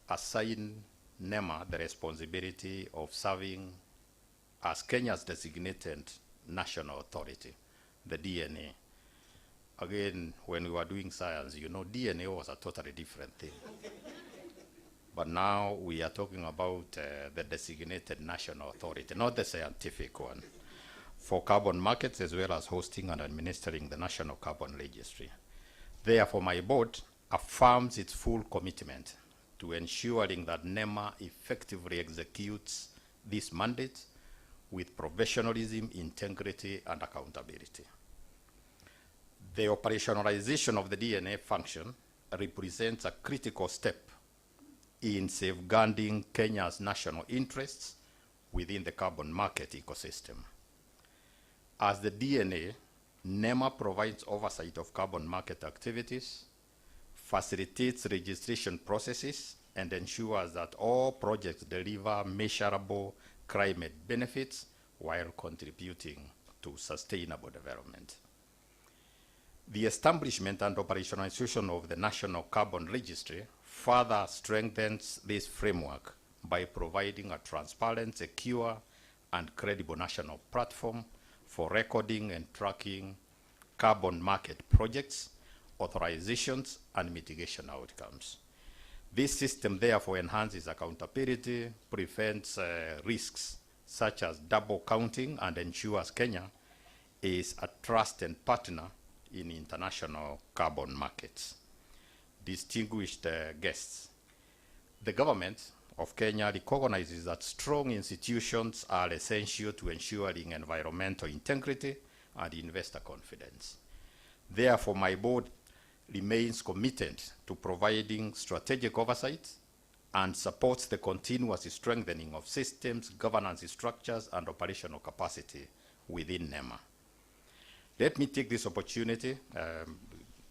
assign NEMA the responsibility of serving as Kenya's designated national authority, the DNA. Again, when we were doing science, you know, DNA was a totally different thing. But now we are talking about the designated national authority, not the scientific one, for carbon markets as well as hosting and administering the National Carbon Registry. Therefore, my board affirms its full commitment to ensuring that NEMA effectively executes this mandate with professionalism, integrity, and accountability. The operationalization of the DNA function represents a critical step in safeguarding Kenya's national interests within the carbon market ecosystem. As the DNA, NEMA provides oversight of carbon market activities, facilitates registration processes, and ensures that all projects deliver measurable climate benefits while contributing to sustainable development. The establishment and operationalization of the National Carbon Registry further strengthens this framework by providing a transparent, secure, and credible national platform for recording and tracking carbon market projects, authorizations, and mitigation outcomes. This system therefore enhances accountability, prevents risks such as double counting, and ensures Kenya is a trusted partner in international carbon markets. Distinguished guests, the government of Kenya recognizes that strong institutions are essential to ensuring environmental integrity and investor confidence. Therefore, my board remains committed to providing strategic oversight and supports the continuous strengthening of systems, governance structures, and operational capacity within NEMA. Let me take this opportunity,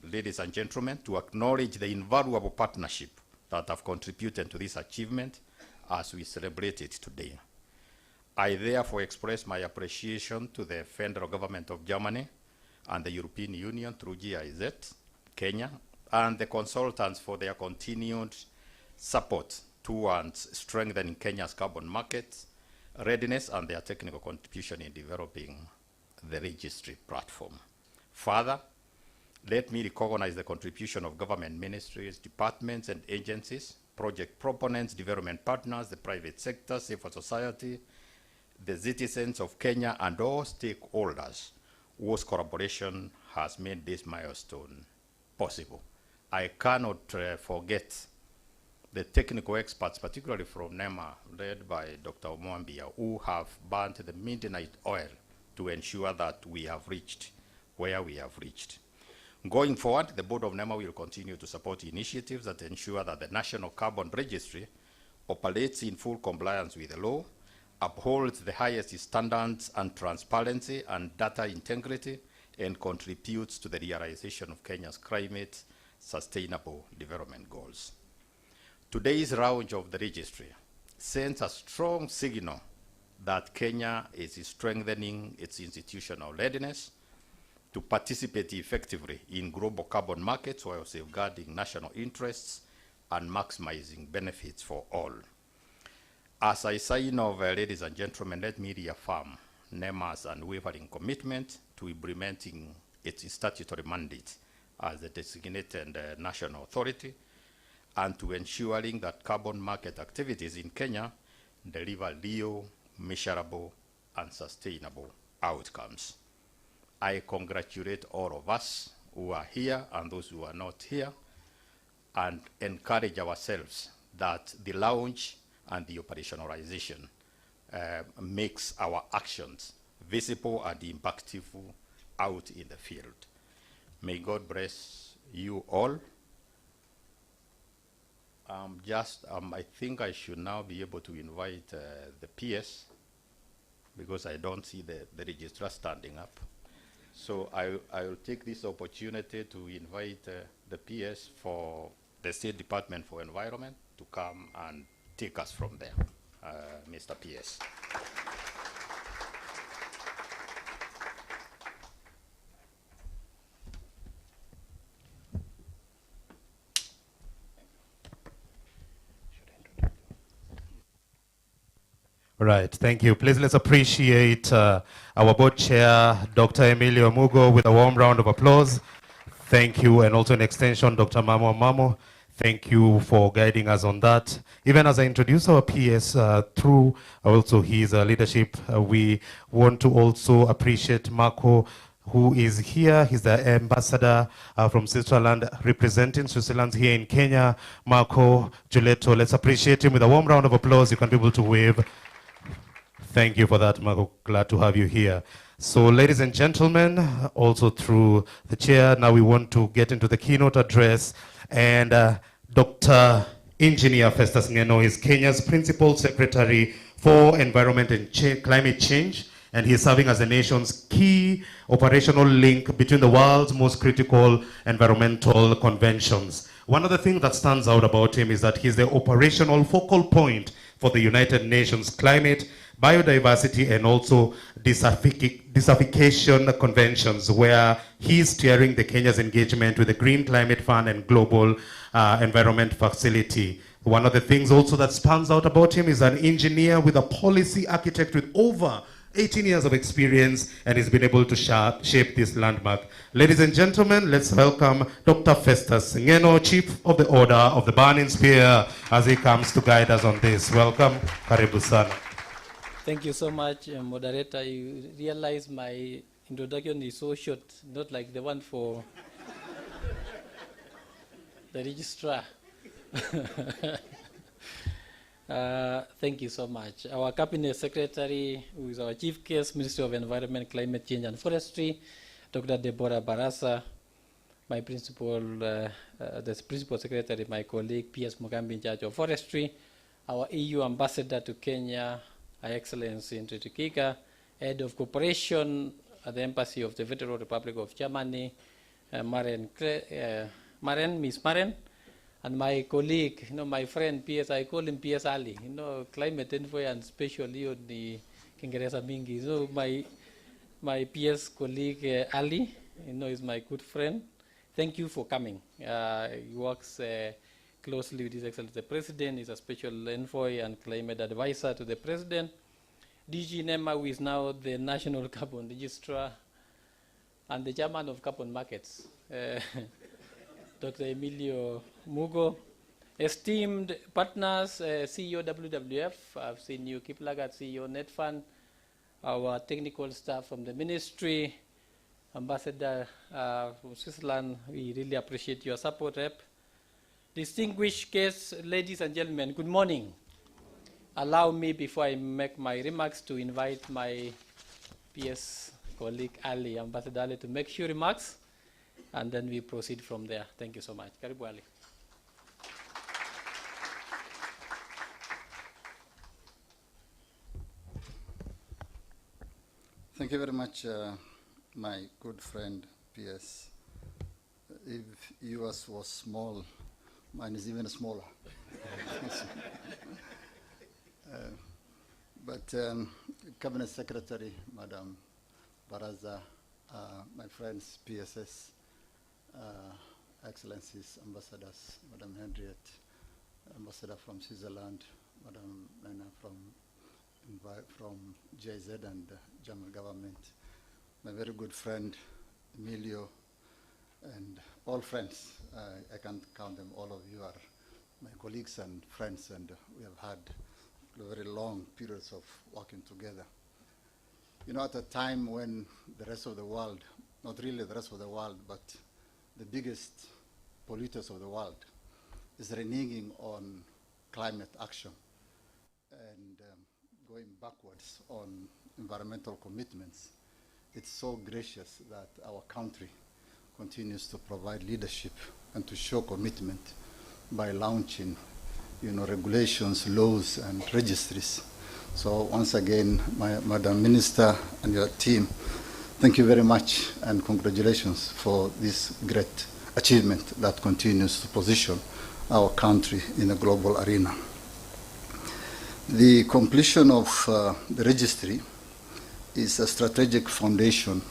ladies and gentlemen, to acknowledge the invaluable partnership that have contributed to this achievement as we celebrate it today. I therefore express my appreciation to the federal government of Germany and the European Union through GIZ, Kenya, and the consultants for their continued support towards strengthening Kenya's carbon market readiness and their technical contribution in developing the registry platform. Further, let me recognize the contribution of government ministries, departments and agencies, project proponents, development partners, the private sector, civil society, the citizens of Kenya, and all stakeholders whose collaboration has made this milestone possible. I cannot forget the technical experts, particularly from NEMA, led by Dr. 𝗿𝗶𝗺𝗁𝗶𝘶, who have burnt the midnight oil to ensure that we have reached where we have reached. Going forward, the board of NEMA will continue to support initiatives that ensure that the National Carbon Registry operates in full compliance with the law, upholds the highest standards and transparency and data integrity, and contributes to the realization of Kenya's climate sustainable development goals. Today's launch of the registry sends a strong signal that Kenya is strengthening its institutional readiness to participate effectively in global carbon markets while safeguarding national interests and maximizing benefits for all. As I sign off, ladies and gentlemen, let me reaffirm NEMA's unwavering commitment to implementing its statutory mandate as a designated national authority and to ensuring that carbon market activities in Kenya deliver real, measurable, and sustainable outcomes. I congratulate all of us who are here and those who are not here, and encourage ourselves that the launch and the operationalization makes our actions visible and impactful out in the field. May God bless you all. I think I should now be able to invite the PS, because I don't see the registrar standing up. So I will take this opportunity to invite the PS for the State Department for Environment to come and take us from there. Mr. PS. Right, thank you. Please let's appreciate our board chair, Dr. 𝗿𝗵𝗆𝗿𝗔, with a warm round of applause. Thank you, and also an extension, Dr. Mamo Mamo. Thank you for guiding us on that. Even as I introduce our PS through also his leadership, we want to also appreciate Marco, who is here. He's the ambassador from Switzerland, representing Switzerland here in Kenya. Marco Giuletto, let's appreciate him with a warm round of applause. You can be able to wave. Thank you for that, Marco. Glad to have you here. So, ladies and gentlemen, also through the chair, now we want to get into the keynote address. And Dr. Engineer Festus Ng'eno is Kenya's Principal Secretary for Environment and Climate Change, and he is serving as the nation's key operational link between the world's most critical environmental conventions. One of the things that stands out about him is that he's the operational focal point for the United Nations Climate, Biodiversity, and also desertification conventions, where he's steering the Kenya's engagement with the Green Climate Fund and Global Environment Facility. One of the things also that stands out about him is an engineer with a policy architect with over 18 years of experience, and he's been able to shape this landmark. Ladies and gentlemen, let's welcome Dr. Festus Ng'eno, Chief of the Order of the Burning Spear, as he comes to guide us on this. Welcome. Karibu sana. Thank you so much, moderator. You realize my introduction is so short, not like the one for the registrar. Thank you so much. Our Cabinet Secretary, who is our Chief Case, Ministry of Environment, Climate Change and Forestry, Dr. 𝗿𝗏𝗏𝗏𝗏 Baraza, my the Principal Secretary, my colleague, PS Mugambi, in charge of Forestry, our EU Ambassador to Kenya, Her Excellency Ntwiti Kiika, Head of Cooperation at the Embassy of the Federal Republic of Germany, Miss Maren, and my colleague, my friend PS, I call him PS Ali, climate envoy and specially on the Kiingereza mingi. So my PS colleague Ali, is my good friend. Thank you for coming. He works closely with His Excellency the President. He's a special envoy and climate advisor to the President. DG NEMA, who is now the National Carbon Registrar and the Chairman of Carbon Markets, Dr. Emilio Mugo. Esteemed partners, CEO WWF, I've seen you, Kiplagat, CEO NetFund, our technical staff from the ministry, Ambassador from Switzerland, we really appreciate your support, Rep. Distinguished guests, ladies and gentlemen, good morning. Allow me, before I make my remarks, to invite my PS colleague Ali, Ambassador Ali, to make few remarks, and then we proceed from there. Thank you so much. Karibu Ali. Thank you very much, my good friend PS. If yours was small, mine is even smaller. Cabinet Secretary, Madam Baraza, my friends, PSS, Excellencies, Ambassadors, Madam Henriette, Ambassador from Switzerland, Madam Nana from GIZ and the German government, my very good friend Emilio, and all friends. I can't count them. All of you are my colleagues and friends, and we have had very long periods of working together. At a time when the rest of the world, not really the rest of the world, but the biggest polluters of the world is reneging on climate action and going backwards on environmental commitments, it's so gracious that our country continues to provide leadership and to show commitment by launching regulations, laws, and registries. So once again, Madam Minister and your team, thank you very much and congratulations for this great achievement that continues to position our country in a global arena. The completion of the registry is a strategic foundation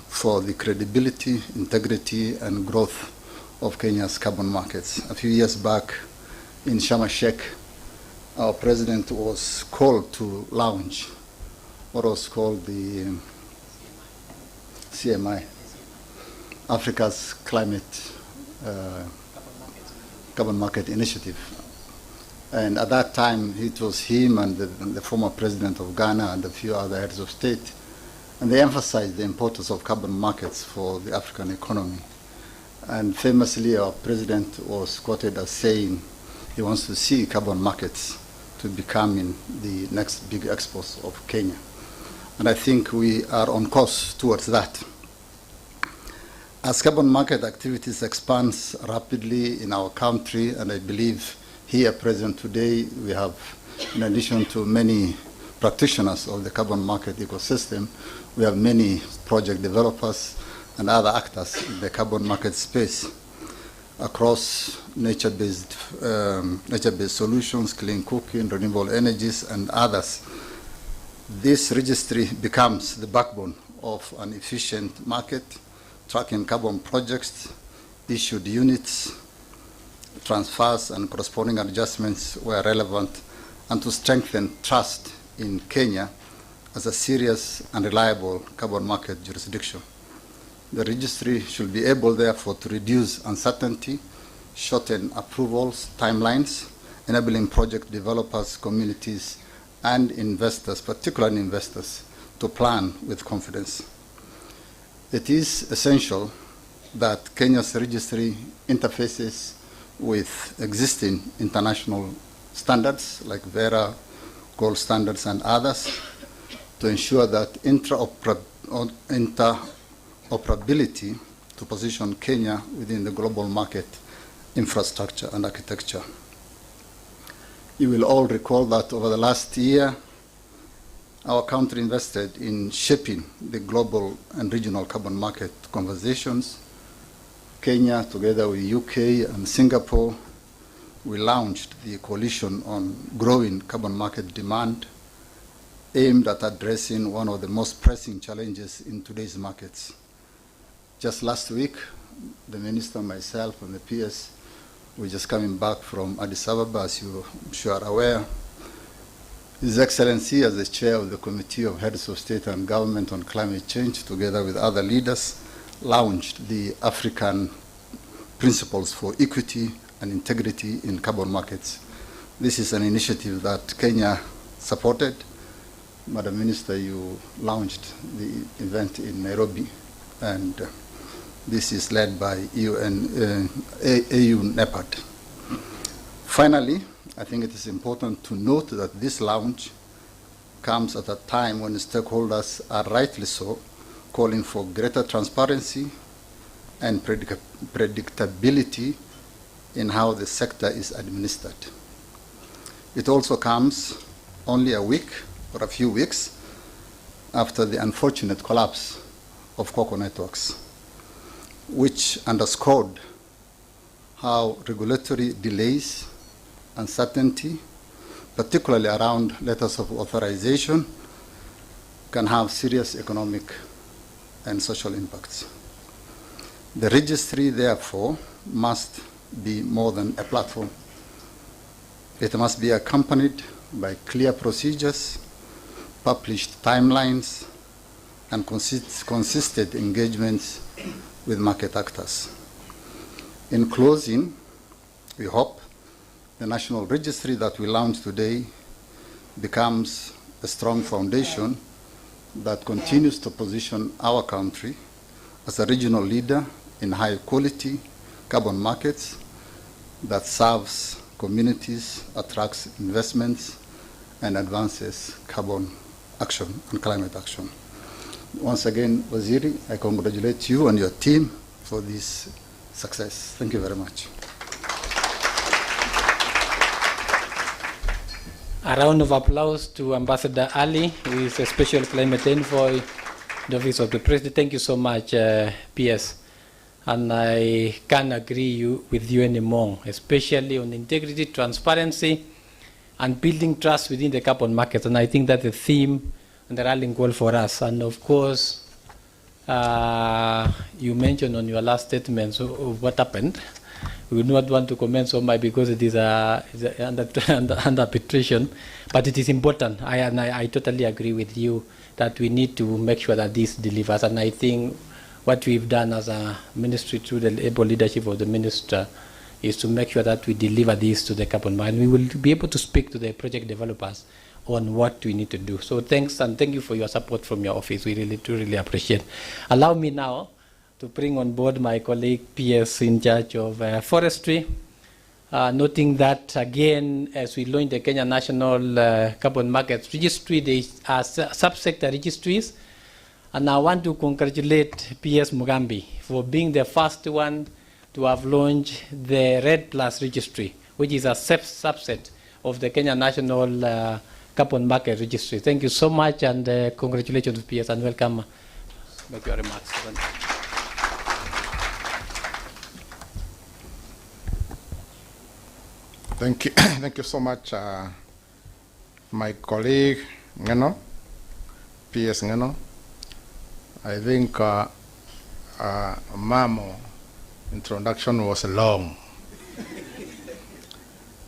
for the credibility, integrity, and growth of Kenya's carbon markets. A few years back in Sharm el-Sheikh, our president was called to launch what was called the CMI, Africa's Climate Carbon Market Initiative. And at that time, it was him and the former president of Ghana and a few other heads of state, and they emphasized the importance of carbon markets for the African economy. And famously, our president was quoted as saying he wants to see carbon markets to becoming the next big exports of Kenya. And I think we are on course towards that. As carbon market activities expands rapidly in our country, and I believe here present today, we have, in addition to many practitioners of the carbon market ecosystem, we have many project developers and other actors in the carbon market space across nature-based solutions, clean cooking, renewable energies, and others. This registry becomes the backbone of an efficient market, tracking carbon projects, issued units, transfers, and corresponding adjustments where relevant, and to strengthen trust in Kenya as a serious and reliable carbon market jurisdiction. The registry should be able, therefore, to reduce uncertainty, shorten approvals, timelines, enabling project developers, communities, and investors, particularly investors, to plan with confidence. It is essential that Kenya's registry interfaces with existing international standards like Verra, gold standards, and others to ensure that interoperability to position Kenya within the global market infrastructure and architecture. You will all recall that over the last year, our country invested in shaping the global and regional carbon market conversations. Kenya, together with UK and Singapore, we launched the Coalition on Growing Carbon Market Demand, aimed at addressing one of the most pressing challenges in today's markets. Just last week, the Minister, myself, and the PS were just coming back from Addis Ababa, as you I'm sure are aware. His Excellency, as the Chair of the Committee of Heads of State and Government on Climate Change, together with other leaders, launched the African Principles for Equity and Integrity in Carbon Markets. This is an initiative that Kenya supported. Madam Minister, you launched the event in Nairobi, and this is led by NEPAD. Finally, I think it is important to note that this launch comes at a time when stakeholders are rightly so calling for greater transparency and predictability in how the sector is administered. It also comes only a week or a few weeks after the unfortunate collapse of cocoa networks, which underscored how regulatory delays, uncertainty, particularly around letters of authorization, can have serious economic and social impacts. The registry, therefore, must be more than a platform. It must be accompanied by clear procedures, published timelines, and consistent engagements with market actors. In closing, we hope the National Registry that we launched today becomes a strong foundation that continues to position our country as a regional leader in high-quality carbon markets that serves communities, attracts investments, and advances carbon action and climate action. Once again, Waziri, I congratulate you and your team for this success. Thank you very much. A round of applause to Ambassador Ali, who is a special climate envoy, the Office of the President. Thank you so much, PS. And I can't agree with you anymore, especially on integrity, transparency, and building trust within the carbon market. And I think that's a theme and the rallying call for us. And of course, you mentioned on your last statement of what happened. We would not want to comment so much because it is under arbitration, but it is important. I totally agree with you that we need to make sure that this delivers. And I think what we've done as a ministry through the able leadership of the minister is to make sure that we deliver this to the carbon market. We will be able to speak to the project developers on what we need to do. So thanks, and thank you for your support from your office. We really appreciate. Allow me now to bring on board my colleague PS in charge of forestry, noting that again, as we launch the Kenya National Carbon Market Registry, there are subsector registries, and I want to congratulate PS Mugambi for being the first one to have launched the Red Plus Registry, which is a subset of the Kenya National Carbon Market Registry. Thank you so much, and congratulations to PS, and welcome. Make your remarks. Thank you. Thank you so much, my colleague Ngeno, PS Ngeno. I think Mamo introduction was long.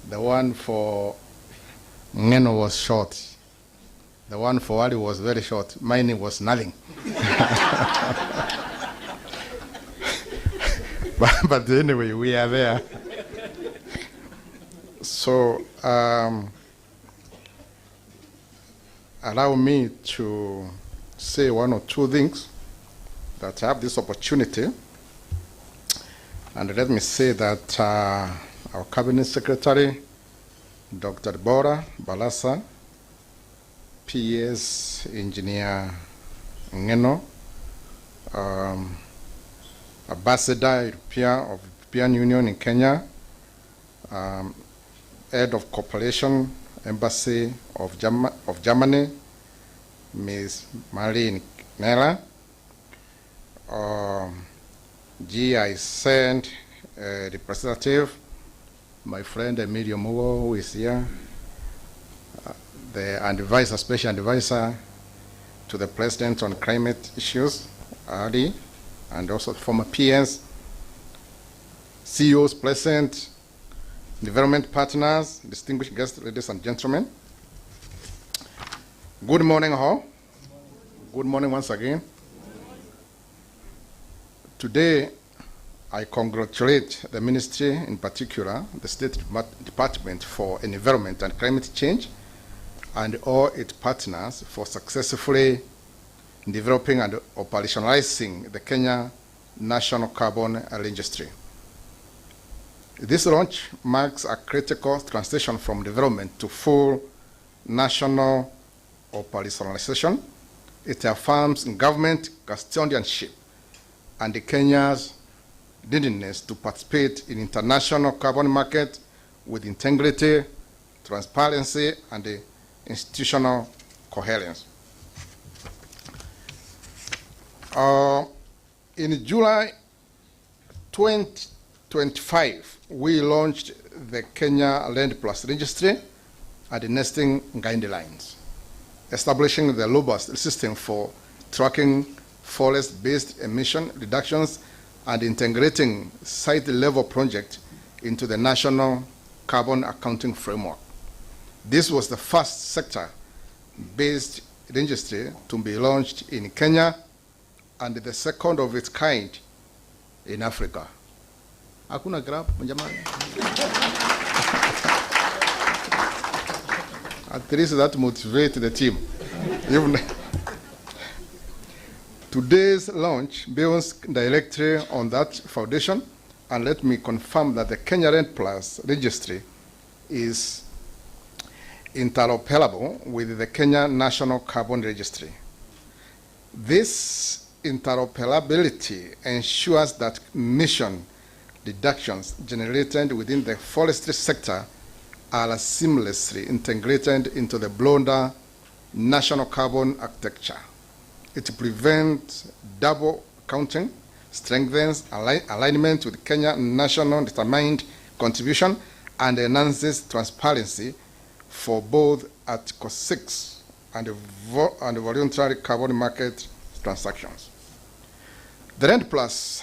The one for Ngeno was short. The one for Ali was very short. Mine was nothing. but anyway, we are there. So allow me to say one or two things that I have this opportunity. And let me say that our Cabinet Secretary, Dr. 𝗿𝗶𝗵𝗁𝗏, PS Engineer Ngeno, Ambassador of European Union in Kenya, Head of Cooperation Embassy of Germany, Ms. Marlene Nella. I sent a representative, my friend Emilio Mugo, who is here, the advisor, special advisor to the President on climate issues, Ali, and also the former PS, CEOs present, development partners, distinguished guests, ladies and gentlemen. Good morning, all. Good morning once again. Today, I congratulate the Ministry, in particular, the State Department for Environment and Climate Change, and all its partners for successfully developing and operationalizing the Kenya National Carbon Registry. This launch marks a critical transition from development to full national operationalization. It affirms government custodianship and Kenya's readiness to participate in international carbon market with integrity, transparency, and institutional coherence. In July 2025, we launched the Kenya Land Plus Registry and the nesting guidelines, establishing the robust system for tracking forest-based emission reductions and integrating site-level projects into the national carbon accounting framework. This was the first sector-based registry to be launched in Kenya and the second of its kind in Africa. Hakuna graph, jamani. At least that motivates the team. Today's launch builds directly on that foundation, and let me confirm that the Kenya Land Plus Registry is interoperable with the Kenya National Carbon Registry. This interoperability ensures that emission reductions generated within the forestry sector are seamlessly integrated into the broader national carbon architecture. It prevents double counting, strengthens alignment with Kenya national determined contribution, and enhances transparency for both Article 6 and voluntary carbon market transactions. The Land Plus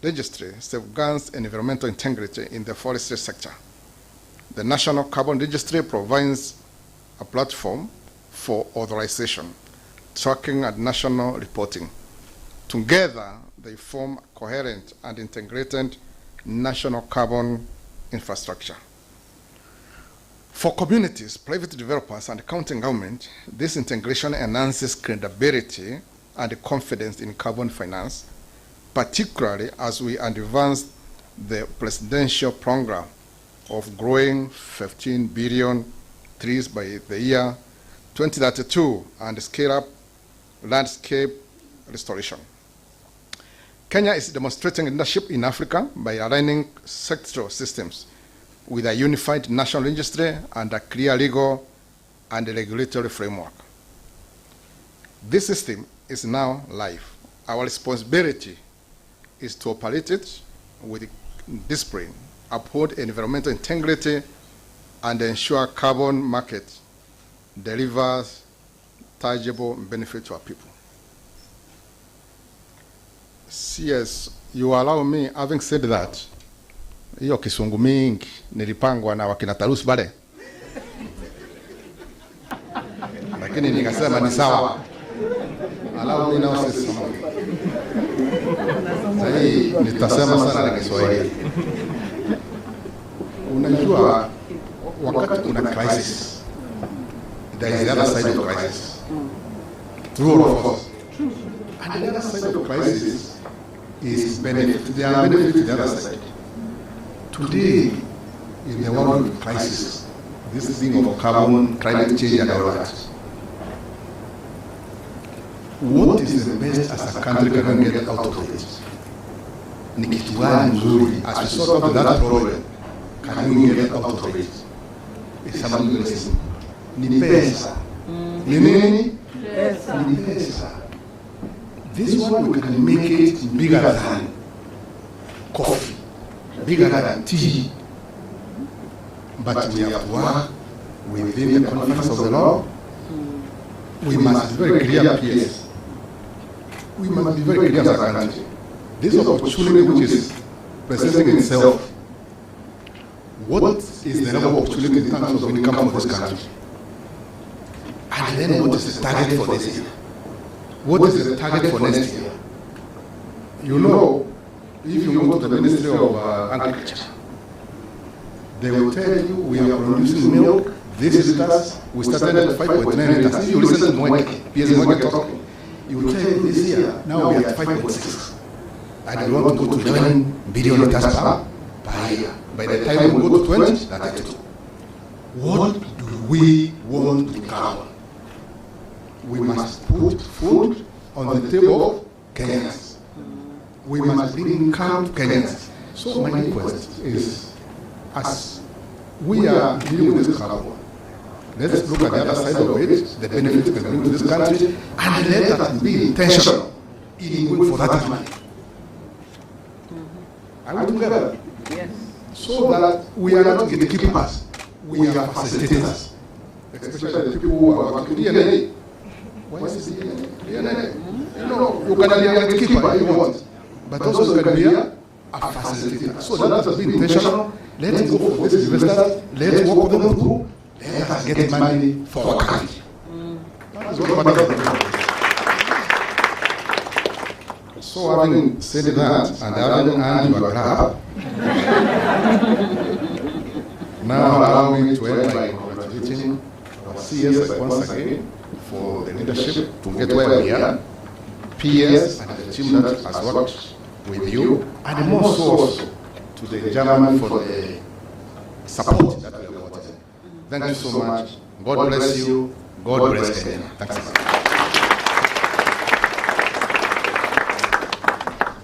Registry safeguards environmental integrity in the forestry sector. The National Carbon Registry provides a platform for authorization, tracking, and national reporting. Together, they form a coherent and integrated national carbon infrastructure. For communities, private developers, and county government, this integration enhances credibility and confidence in carbon finance, particularly as we advance the presidential program of growing 15 billion trees by the year 2032 and scale up landscape restoration. Kenya is demonstrating leadership in Africa by aligning sectoral systems with a unified national registry and a clear legal and regulatory framework. This system is now live. Our responsibility is to operate it with discipline, uphold environmental integrity, and ensure carbon market delivers tangible benefit to our people. CS, you allow me, having said that, hiyo kisungu mingi nilipangwa na wakina Tarus bale, lakini nikasema ni sawa. Allow me now to say something. Sahii nitasema sana na Kiswahili. Unajua, wakati kuna crisis, there is the other side of crisis. True or false? And the other side of crisis is benefit. There are benefits to the other side. Today, in the world of crisis, this thing of carbon, climate change, and all that, what is the best as a country can get out of it? Ni kitu gani nzuri as we sort out that problem, can we get out of it? It's something very simple. Ni pesa. Ni nini? Yes, sir. Yes, sir. This one we can make it bigger than coffee, bigger than tea. But we have to work within the confines of the law. We must be very clear, PS. We must be very clear as a country. This opportunity which is presenting itself, what is the level of opportunity in terms of income for this country? And then what is the target for this year? What is the target for next year? You know, if you go to the Ministry of Agriculture, they will tell you we are producing milk, this liters, we started at 5.9 liters. If you listen to Mweke, PS Mweke talking, you will tell you this year, now we are at 5.6. And we want to go to 11 billion liters per year. By the time we go to 20, that's it. What do we want to cover? We must put food on the table of Kenyans. We must bring income to Kenyans. So my request is, as we are dealing with this carbon, let's look at the other side of it, the benefits it can bring to this country, and let us be intentional in going for that money. Are we together? Yes. So that we are not gatekeepers, we are facilitators. Especially the people who are working DNA. What is DNA? DNA. You know, you can be a gatekeeper if you want, but also you can be a facilitator. So let us be intentional. Let's go for these investors. Let's work them through. Let us get money for our country. That is what matters. So having said that, and having earned your grab, now allow me to end by congratulating our CS once again for the leadership to get where we are, PS and the team that has worked with you, and more so also to the German for the support that we have gotten. Thank you so much. God bless you. God bless Kenya. Thanks a lot.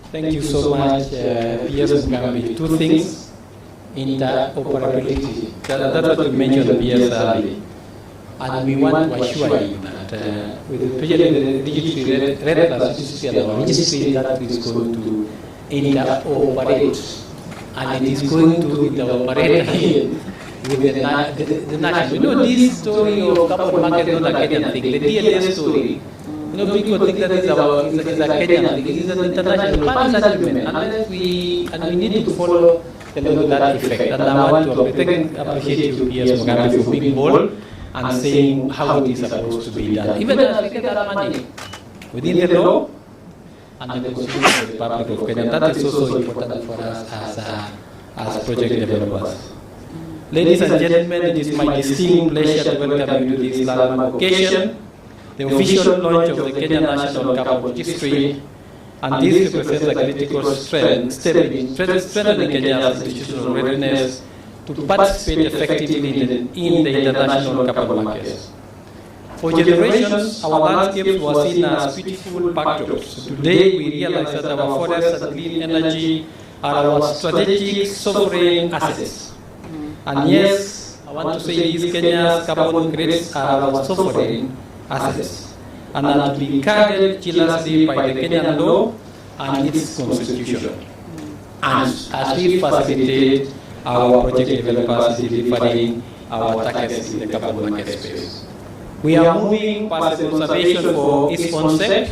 Thank you so much, PS Mugambi. Two things: interoperability. That's what you mentioned, PS earlier. And we want to assure you that with especially the registry, Red Plus registry, and our registry that is going to interoperate, and it is going to interoperate with the national. You know, this story of carbon market is not a Kenyan thing. The DLS story. You know, people think that is a Kenyan thing. It is an international Paris agreement, and we need to follow the law to that effect. And I want to appreciate you, PS Mugambi, for being bold and saying how it is supposed to be done. Even as we get that money within the law and the Constitution of the Republic of Kenya, that is also important for us as project developers. Ladies and gentlemen, it is my distinct pleasure to welcome you to this landmark occasion, the official launch of the Kenya National Carbon Registry, and this represents a critical step in strengthening Kenya's institutional readiness to participate effectively in the international carbon markets. For generations, our landscapes were seen as beautiful backdrops. Today, we realize that our forests and clean energy are our strategic sovereign assets. And yes, I want to say these Kenya's carbon credits are our sovereign assets and are to be guarded jealously by the Kenyan law and its constitution. And as we facilitate our project developers delivering our targets in the carbon market space. We are moving past the conservation for its concept,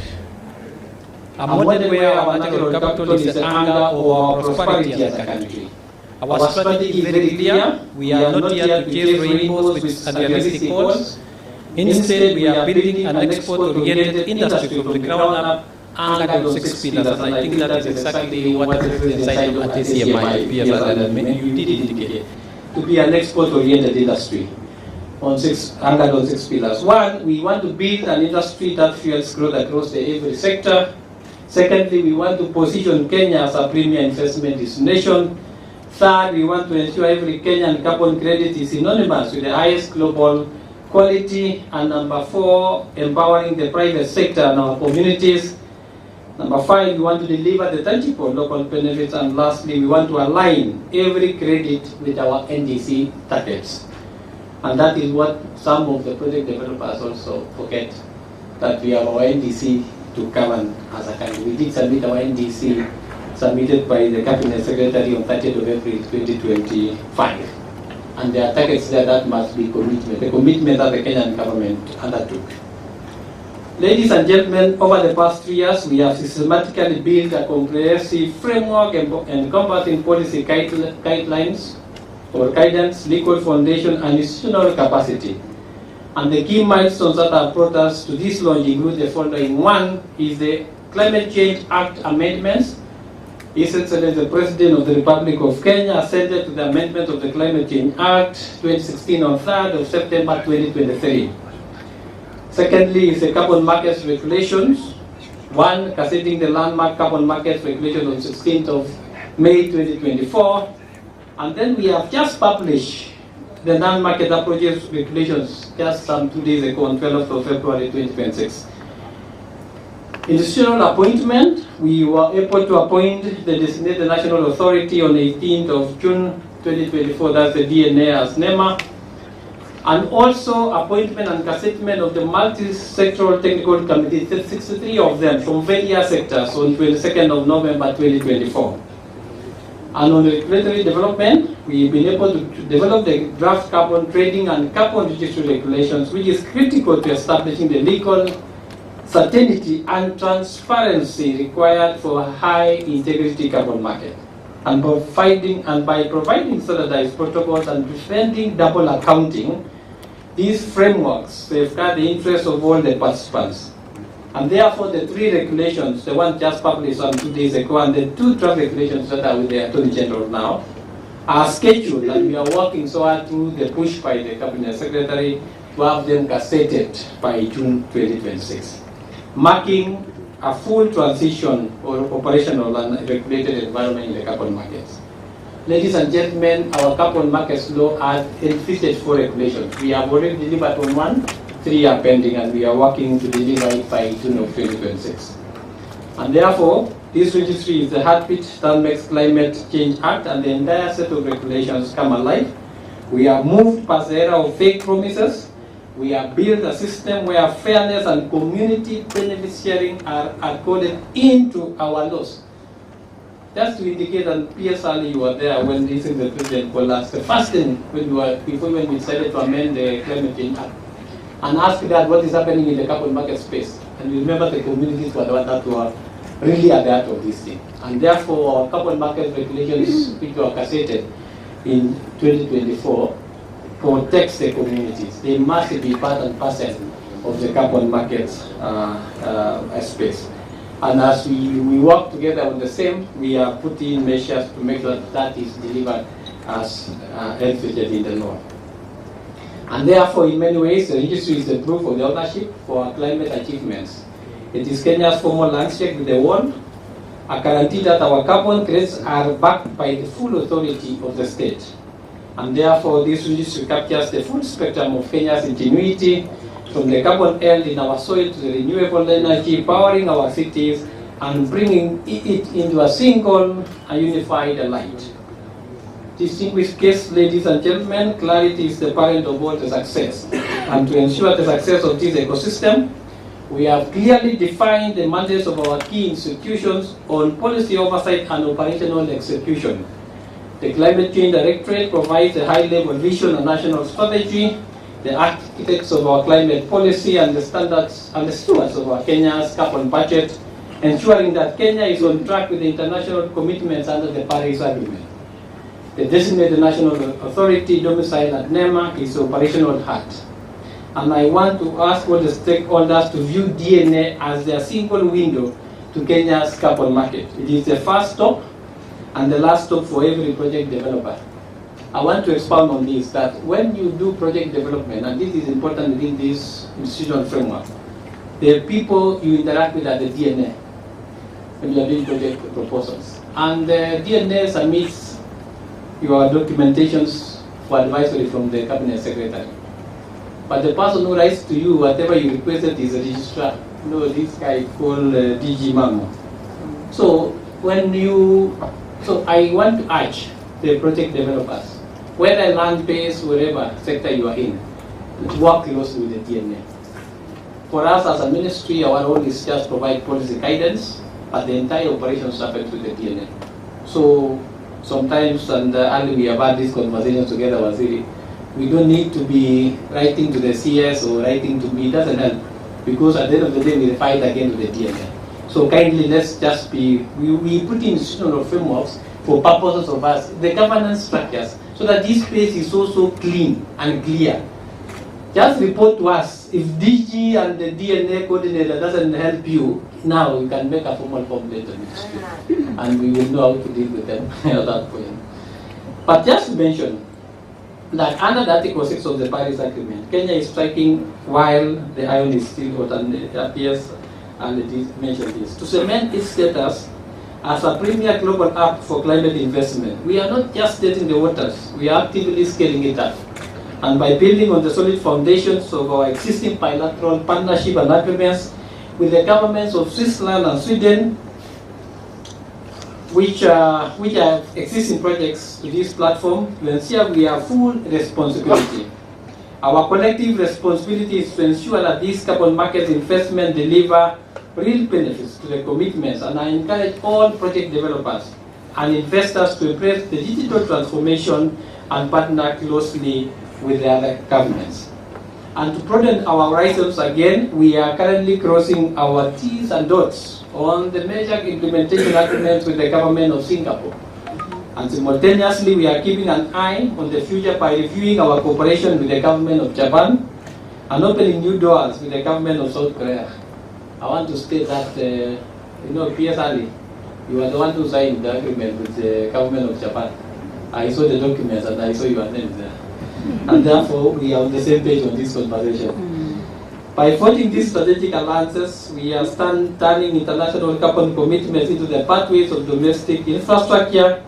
a model where our natural capital is the anchor of our prosperity as a country. Our strategy is very clear. We are not here to chase rainbows with unrealistic goals. Instead, we are building an export-oriented industry from the ground up, anchored on 6 pillars. And I think that is exactly what the President cited at ACMI, PS, you did indicate. To be an export-oriented industry, anchored on 6 pillars. One, we want to build an industry that fuels growth across every sector. Secondly, we want to position Kenya as a premier investment destination. Third, we want to ensure every Kenyan carbon credit is synonymous with the highest global quality. And number 4, empowering the private sector and our communities. Number 5, we want to deliver the tangible local benefits. And lastly, we want to align every credit with our NDC targets. And that is what some of the project developers also forget. that we have our NDC to come as a country. We did submit our NDC, submitted by the Cabinet Secretary on 30th of April 2025. And there are targets there that must be commitment, the commitment that the Kenyan government undertook. Ladies and gentlemen, over the past 3 years, we have systematically built a comprehensive framework encompassing policy guidelines or guidance, legal foundation, and institutional capacity. And the key milestones that have brought us to this launch include the following. One is the Climate Change Act amendments. His Excellency the President of the Republic of Kenya assented to the amendment of the Climate Change Act 2016 on 3rd of September 2023. Secondly is the carbon markets regulations. One, cascading the landmark carbon markets regulation on 16th of May 2024. And then we have just published the non-market approaches regulations just some 2 days ago on 12th of February 2026. Institutional appointment, we were able to appoint the designated national authority on 18th of June 2024, that's the DNA as NEMA. And also appointment and cassetment of the multi-sectoral technical committee, 63 of them from various sectors on 22nd of November 2024. And on regulatory development, we've been able to develop the draft carbon trading and carbon registry regulations, which is critical to establishing the legal certainty and transparency required for a high integrity carbon market. And by providing standardized protocols and preventing double accounting, these frameworks safeguard the interests of all the participants. And therefore, the 3 regulations, the one just published some 2 days ago, and the 2 draft regulations that are with the Attorney General now, are scheduled, and we are working so hard through the push by the Cabinet Secretary to have them gazetted by June 2026, marking a full transition or operational and regulated environment in the carbon markets. Ladies and gentlemen, our carbon markets law has envisaged 4 regulations. We have already delivered on 1, 3 are pending, and we are working to deliver it by June of 2026. And therefore, this registry is the heartbeat that makes Climate Change Act and the entire set of regulations come alive. We have moved past the era of fake promises. We have built a system where fairness and community benefit sharing are coded into our laws. Just to indicate, and PSR, you were there when this is the President called us, the first thing before we decided to amend the Climate Change Act, and ask that what is happening in the carbon market space. And you remember the communities were the ones that were really at the heart of this thing. And therefore, our carbon market regulations, which were cassetted in 2024, protects the communities. They must be part and parcel of the carbon market space. And as we work together on the same, we are putting measures to make sure that is delivered as envisaged in the law. And therefore, in many ways, the registry is the proof of the ownership for our climate achievements. It is Kenya's formal handshake with the world, a guarantee that our carbon credits are backed by the full authority of the state. And therefore, this registry captures the full spectrum of Kenya's ingenuity, from the carbon held in our soil to the renewable energy powering our cities and bringing it into a single and unified light. Distinguished guests, ladies and gentlemen, clarity is the parent of all the success. And to ensure the success of this ecosystem, we have clearly defined the mandates of our key institutions on policy oversight and operational execution. The Climate Change Directorate provides a high-level vision and national strategy. The architects of our climate policy and the standards and the stewards of our Kenya's carbon budget, ensuring that Kenya is on track with the international commitments under the Paris Agreement. The designated national authority domiciled at NEMA is operational heart. And I want to ask all the stakeholders to view DNA as their single window to Kenya's carbon market. It is the first stop and the last stop for every project developer. I want to expound on this, that when you do project development, and this is important within this institutional framework, the people you interact with are the DNA when you are doing project proposals. And the DNA submits your documentations for advisory from the Cabinet Secretary. But the person who writes to you, whatever you requested, is a registrar. You know, this guy called DG Mamo. So I want to urge the project developers, whether land-based, wherever sector you are in, work closely with the DNA. For us as a ministry, our role is just provide policy guidance, but the entire operation happens with the DNA. So sometimes, and earlier we have had this conversation together, Waziri, we don't need to be writing to the CS or writing to me, it doesn't help, because at the end of the day we fight again with the DNA. So kindly let's just be, we put in institutional frameworks for purposes of us, the governance structures, so that this space is also clean and clear. Just report to us. If DG and the DNA coordinator doesn't help you, now you can make a formal complaint to the ministry, and we will know how to deal with them at that point. But just to mention that under the Article 6 of the Paris Agreement, Kenya is striking while the iron is still hot, and it appears, and it is mentioned this, to cement its status as a premier global hub for climate investment. We are not just testing the waters, we are actively scaling it up. And by building on the solid foundations of our existing bilateral partnership and agreements with the governments of Switzerland and Sweden, which are existing projects to this platform, to ensure we have full responsibility. Our collective responsibility is to ensure that these carbon market investments deliver real benefits to the commitments, and I encourage all project developers and investors to embrace the digital transformation and partner closely with the other governments. And to broaden our horizons again, we are currently crossing our T's and dots on the major implementation agreements with the government of Singapore. And simultaneously, we are keeping an eye on the future by reviewing our cooperation with the government of Japan and opening new doors with the government of South Korea. I want to state that, PSRE, you are the one who signed the agreement with the government of Japan. I saw the documents and I saw your name there. And therefore, we are on the same page on this conversation. By forging these strategic alliances, we are turning international carbon commitments into the pathways of domestic infrastructure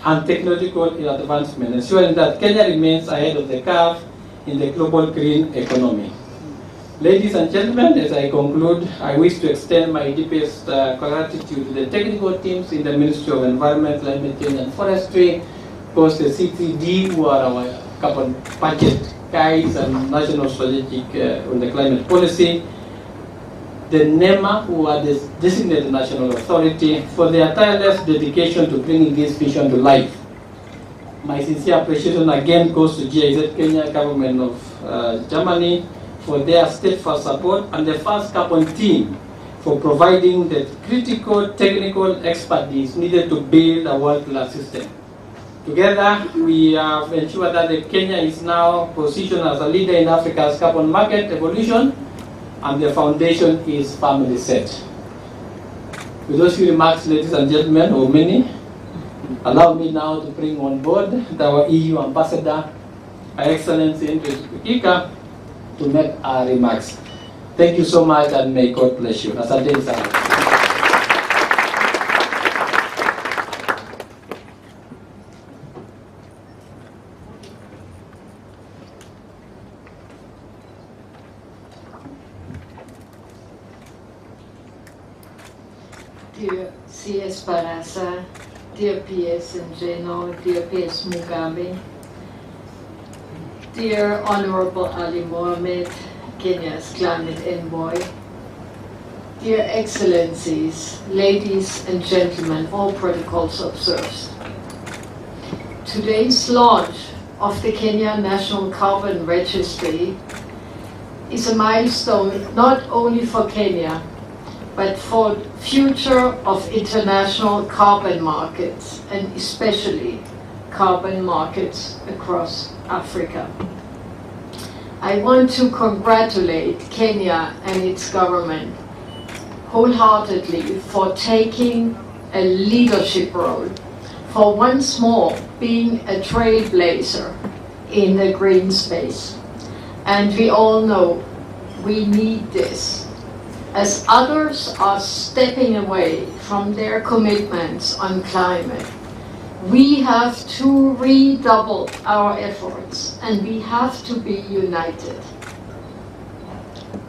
and technological advancement, ensuring that Kenya remains ahead of the curve in the global green economy. Ladies and gentlemen, as I conclude, I wish to extend my deepest gratitude to the technical teams in the Ministry of Environment, Climate Change and Forestry, of course the CTD, who are our carbon budget guys and national strategic on the climate policy, the NEMA, who are the designated national authority, for their tireless dedication to bringing this vision to life. My sincere appreciation again goes to GIZ Kenya, government of Germany, for their steadfast support, and the Verst Carbon team for providing the critical technical expertise needed to build a world-class system. Together, we have ensured that Kenya is now positioned as a leader in Africa's carbon market evolution, and the foundation is firmly set. With those few remarks, ladies and gentlemen, or many, allow me now to bring on board our EU ambassador, Her Excellency 𝗿𝗂𝗄𝗏, to make our remarks. Thank you so much, and may God bless you. Asante sana. Dear CS Barasa, dear PS Njeno, dear PS Mugabe, dear Honorable Ali Mohammed, Kenya's climate envoy, dear Excellencies, ladies and gentlemen, all protocols observed. Today's launch of the Kenya National Carbon Registry is a milestone not only for Kenya, but for the future of international carbon markets, and especially carbon markets across Africa. I want to congratulate Kenya and its government wholeheartedly for taking a leadership role, for once more being a trailblazer in the green space. And we all know we need this. As others are stepping away from their commitments on climate, we have to redouble our efforts, and we have to be united.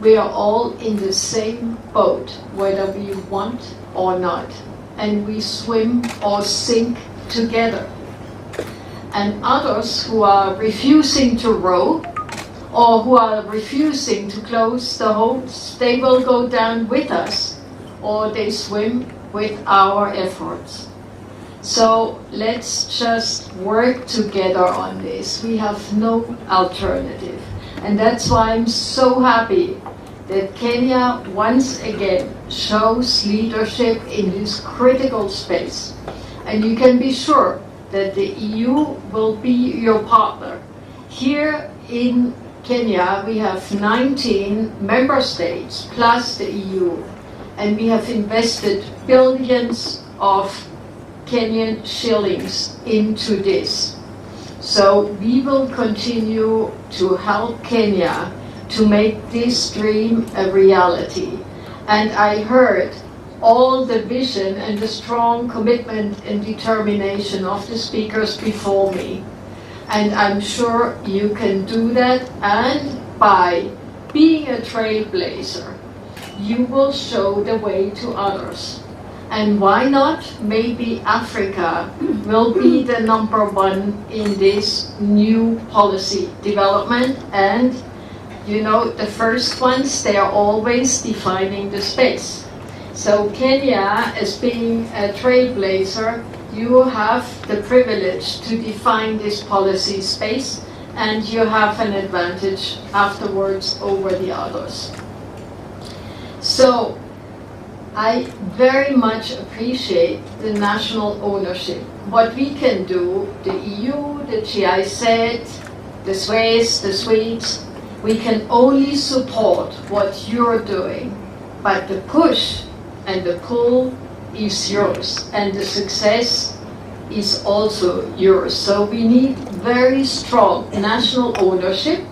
We are all in the same boat, whether we want or not, and we swim or sink together. And others who are refusing to row or who are refusing to close the holes, they will go down with us, or they swim with our efforts. So let's just work together on this. We have no alternative. And that's why I'm so happy that Kenya once again shows leadership in this critical space. And you can be sure that the EU will be your partner. Here in Kenya, we have 19 member states plus the EU, and we have invested billions of Kenyan shillings into this. So we will continue to help Kenya to make this dream a reality. And I heard all the vision and the strong commitment and determination of the speakers before me. And I'm sure you can do that, and by being a trailblazer, you will show the way to others. And why not? Maybe Africa will be the #1 in this new policy development. And you know, the first ones, they are always defining the space. So Kenya, as being a trailblazer, you have the privilege to define this policy space, and you have an advantage afterwards over the others. So I very much appreciate the national ownership. What we can do, the EU, the GIZ, the Swiss, the Swedes, we can only support what you're doing, but the push and the pull is yours, and the success is also yours. So we need very strong national ownership.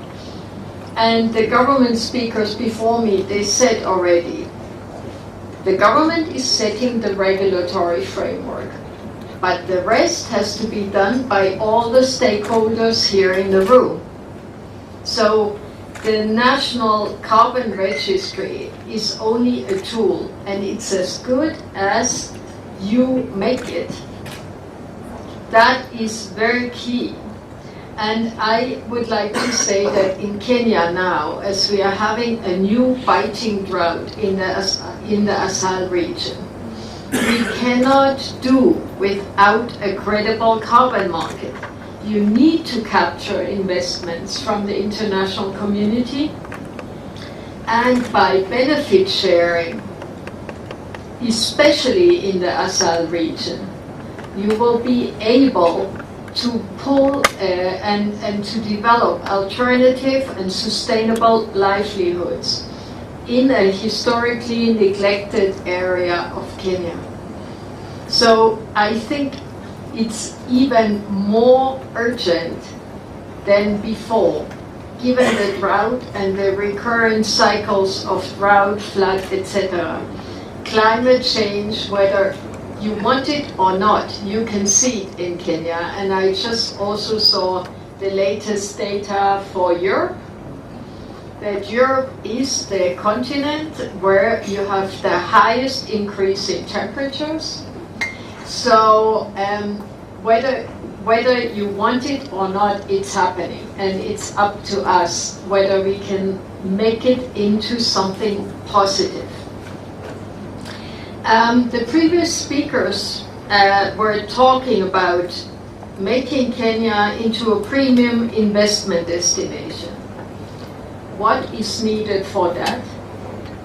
And the government speakers before me, they said already, the government is setting the regulatory framework, but the rest has to be done by all the stakeholders here in the room. So the National Carbon Registry is only a tool, and it's as good as you make it. That is very key. And I would like to say that in Kenya now, as we are having a new biting drought in the 𝗂𝗏 region, we cannot do without a credible carbon market. You need to capture investments from the international community, and by benefit sharing, especially in the 𝗂𝗏 region, you will be able to pull and to develop alternative and sustainable livelihoods in a historically neglected area of Kenya. So I think it's even more urgent than before, given the drought and the recurrent cycles of drought, flood, etc. Climate change, whether you want it or not, you can see it in Kenya. And I just also saw the latest data for Europe, that Europe is the continent where you have the highest increase in temperatures. So whether you want it or not, it's happening, and it's up to us whether we can make it into something positive. The previous speakers were talking about making Kenya into a premium investment destination. What is needed for that?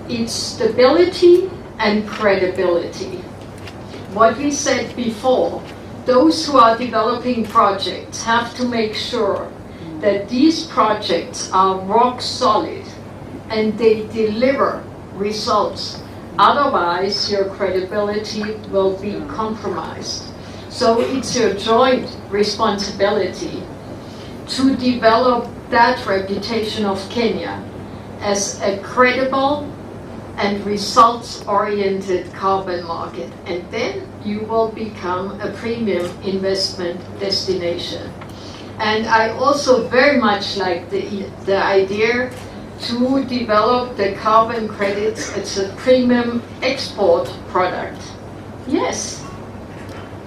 It's stability and credibility. What we said before, those who are developing projects have to make sure that these projects are rock solid and they deliver results. Otherwise, your credibility will be compromised. So it's your joint responsibility to develop that reputation of Kenya as a credible and results-oriented carbon market. And then you will become a premium investment destination. And I also very much like the idea to develop the carbon credits as a premium export product. Yes,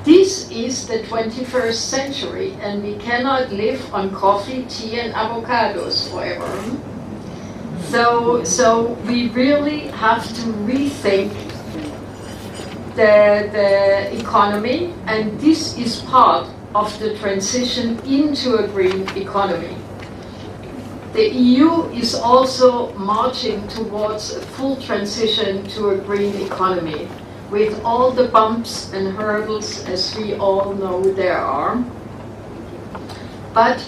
This is the 21st century, and we cannot live on coffee, tea, and avocados forever. So we really have to rethink the economy, and this is part of the transition into a green economy. The EU is also marching towards a full transition to a green economy, with all the bumps and hurdles, as we all know there are. But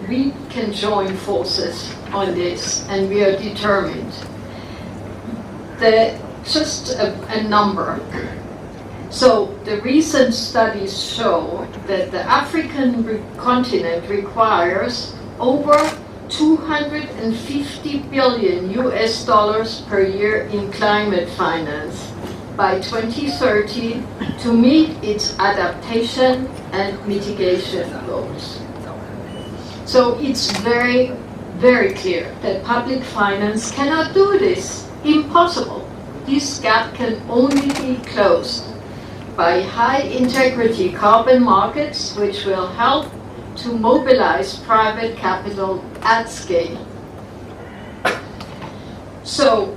we can join forces on this, and we are determined. Just a number. So the recent studies show that the African continent requires over 250 billion US dollars per year in climate finance by 2030 to meet its adaptation and mitigation goals. So it's very, very clear that public finance cannot do this. Impossible. This gap can only be closed by high-integrity carbon markets, which will help to mobilize private capital at scale. So,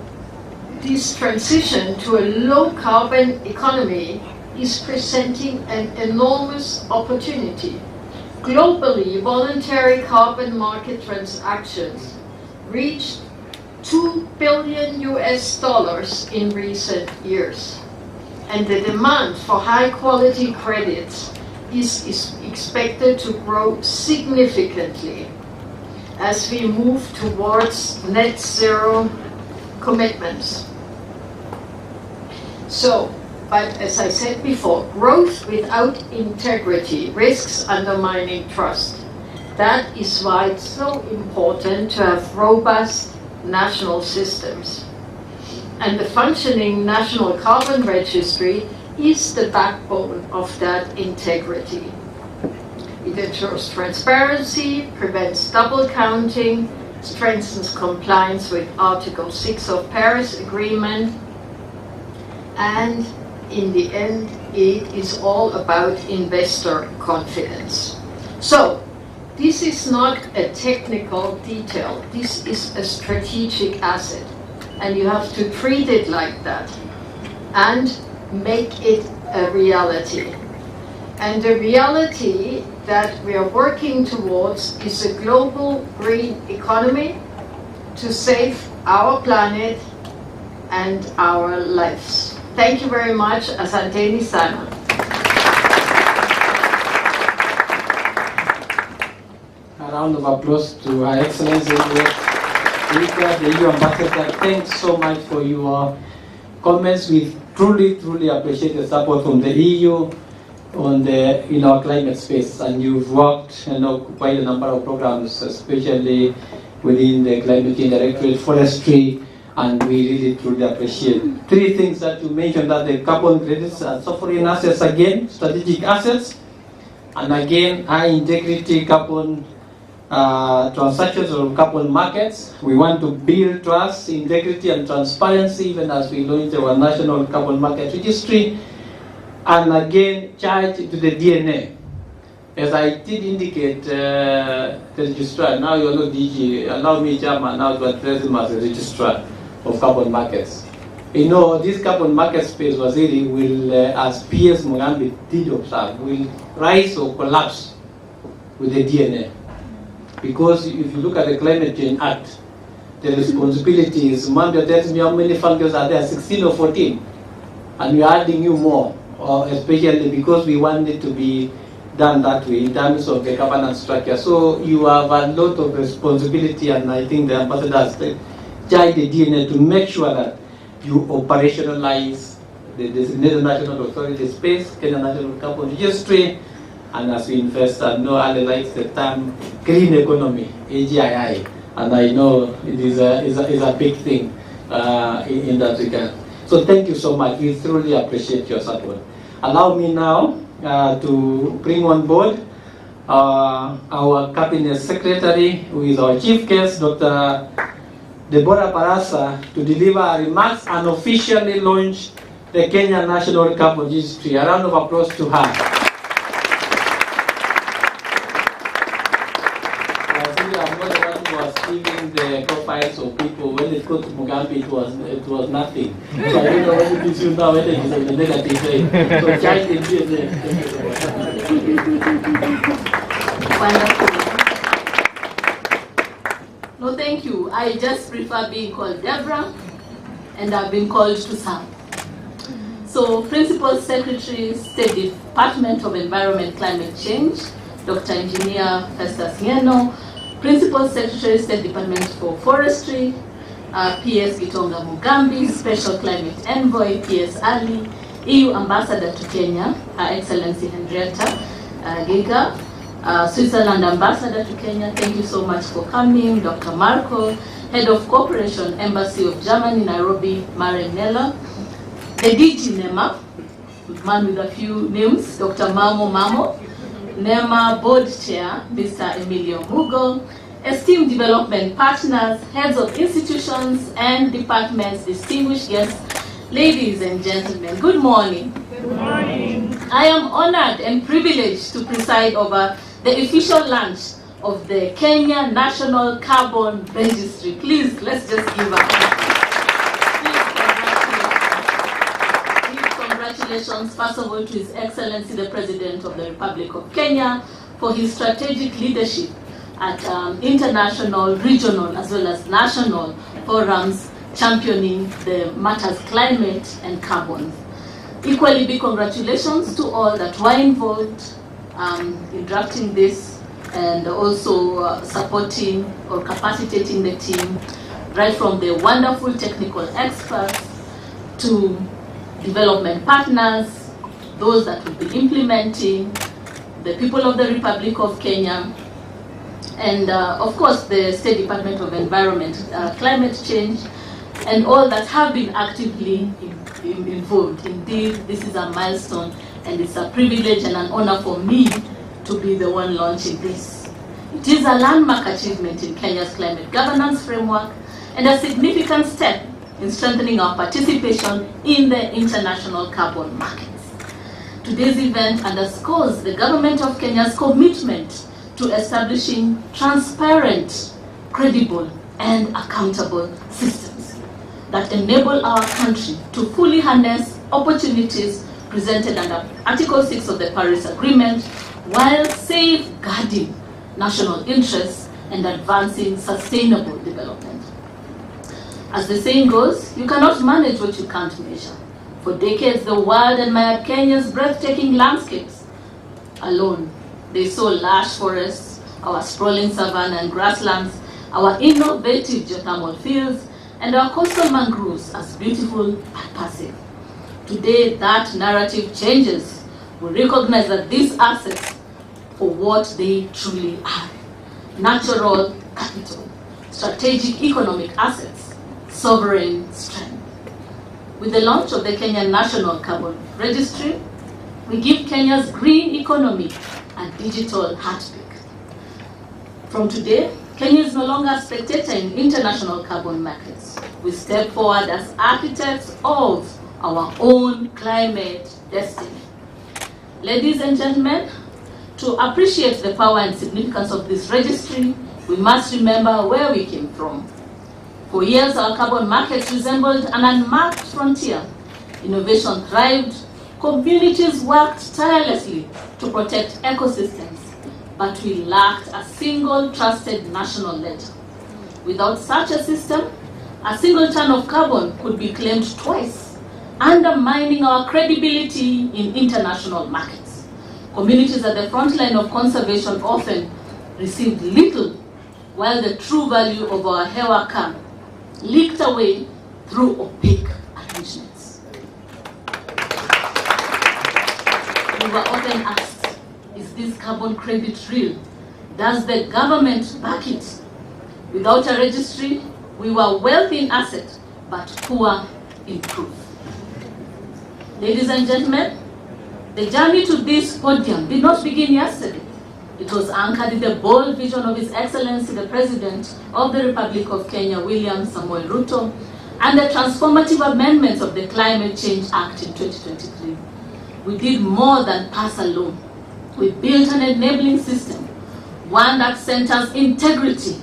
this transition to a low-carbon economy is presenting an enormous opportunity. Globally, voluntary carbon market transactions reached $2 billion US in recent years. And the demand for high-quality credits is expected to grow significantly as we move towards net zero commitments. So, but as I said before, growth without integrity risks undermining trust. That is why it's so important to have robust national systems. And the functioning National Carbon Registry is the backbone of that integrity. It ensures transparency, prevents double counting, strengthens compliance with Article 6 of Paris Agreement, and in the end, it is all about investor confidence. So, this is not a technical detail, this is a strategic asset. And you have to treat it like that and make it a reality. And the reality that we are working towards is a global green economy to save our planet and our lives. Thank you very much. Asanteni sana. A round of applause to Her Excellency the EU Ambassador. Thanks so much for your comments. We truly appreciate the support from the EU in our climate space, and you've worked quite a number of programs, especially within the Climate Change Directorate, Forestry, and we really truly appreciate. Three things that you mentioned: that the carbon credits are sovereign assets, again, strategic assets, and again, high integrity carbon transactions or carbon markets. We want to build trust, integrity, and transparency even as we launch our National Carbon Market Registry. And again, charge to the DNA. As I did indicate, the registrar, now you're not DG, allow me, Chairman, now to address him as a registrar of carbon markets. You know, this carbon market space, Waziri, will, as PS Mugambi did observe, will rise or collapse with the DNA. Because if you look at the Climate Change Act, the responsibility is, Mambia tells me how many functions are there, 16 or 14. And we are adding you more, especially because we want it to be done that way in terms of the governance structure. So you have a lot of responsibility, and I think the ambassador has charged the DNA to make sure that you operationalize the designated national authority space, Kenya National Carbon Registry, and as we invest, I know Ali likes the term green economy, AGII, and I know it is a big thing in that regard. So thank you so much. We truly appreciate your support. Allow me now to bring on board our Cabinet Secretary, who is our Chief Guest, Dr. 𝗿𝗶𝗶𝘁𝗲 Barasa, to deliver her remarks and officially launch the Kenya National Carbon Registry. A round of applause to her. eyes of people. When it got to Mugambi, it was nothing. So I don't know when it is you now, whether it is on the negative side. So child in here. Wonderful. No, thank you. I just prefer being called Deborah, and I've been called to serve. So, Principal Secretary, State Department of Environment Climate Change, Dr. Engineer Verst Carbon, Principal Secretary, State Department for Forestry, PS 𝗿𝗶𝗶𝗫𝗄𝗏, Special Climate Envoy, PS Ali, EU Ambassador to Kenya, Her Excellency Henrietta Giga, Switzerland Ambassador to Kenya, thank you so much for coming, Dr. Marco, Head of Cooperation, Embassy of Germany, Nairobi, Maren Nella, the DG NEMA, man with a few names, Dr. Mamo, NEMA Board Chair, Mr. Emilio Mugo, esteemed development partners, heads of institutions and departments, distinguished guests, ladies and gentlemen, good morning. Good morning. I am honored and privileged to preside over the official launch of the Kenya National Carbon Registry. Please, let's just give up. Congratulations, first of all, to His Excellency the President of the Republic of Kenya for his strategic leadership at international, regional, as well as national forums championing the matters climate and carbon. Equally big congratulations to all that were involved in drafting this and also supporting or capacitating the team, right from the wonderful technical experts to development partners, those that will be implementing, the people of the Republic of Kenya, and of course the State Department of Environment, Climate Change, and all that have been actively involved. Indeed, this is a milestone, and it's a privilege and an honor for me to be the one launching this. It is a landmark achievement in Kenya's climate governance framework and a significant step in strengthening our participation in the international carbon markets. Today's event underscores the government of Kenya's commitment to establishing transparent, credible, and accountable systems that enable our country to fully harness opportunities presented under Article 6 of the Paris Agreement while safeguarding national interests and advancing sustainable development. As the saying goes, you cannot manage what you can't measure. For decades, the world admired Kenya's breathtaking landscapes alone. They saw lush forests, our sprawling savanna and grasslands, our innovative geothermal fields, and our coastal mangroves as beautiful but passive. Today, that narrative changes. We recognize that these assets for what they truly are: natural capital, strategic economic assets, sovereign strength. With the launch of the Kenya National Carbon Registry, we give Kenya's green economy a digital heartbeat. From today, Kenya is no longer a spectator in international carbon markets. We step forward as architects of our own climate destiny. Ladies and gentlemen, to appreciate the power and significance of this registry, we must remember where we came from. For years, our carbon markets resembled an unmapped frontier. Innovation thrived, communities worked tirelessly to protect ecosystems, but we lacked a single trusted national ledger. Without such a system, a single ton of carbon could be claimed twice, undermining our credibility in international markets. Communities at the front line of conservation often received little, while the true value of our 𝗿𝗏𝗃𝗏 leaked away through opaque arrangements. We were often asked, is this carbon credit real? Does the government back it? Without a registry, we were wealthy in asset, but poor in proof. Ladies and gentlemen, the journey to this podium did not begin yesterday. It was anchored in the bold vision of His Excellency the President of the Republic of Kenya, William Samoei Ruto, and the transformative amendments of the Climate Change Act in 2023. We did more than pass a law. We built an enabling system, one that centers integrity,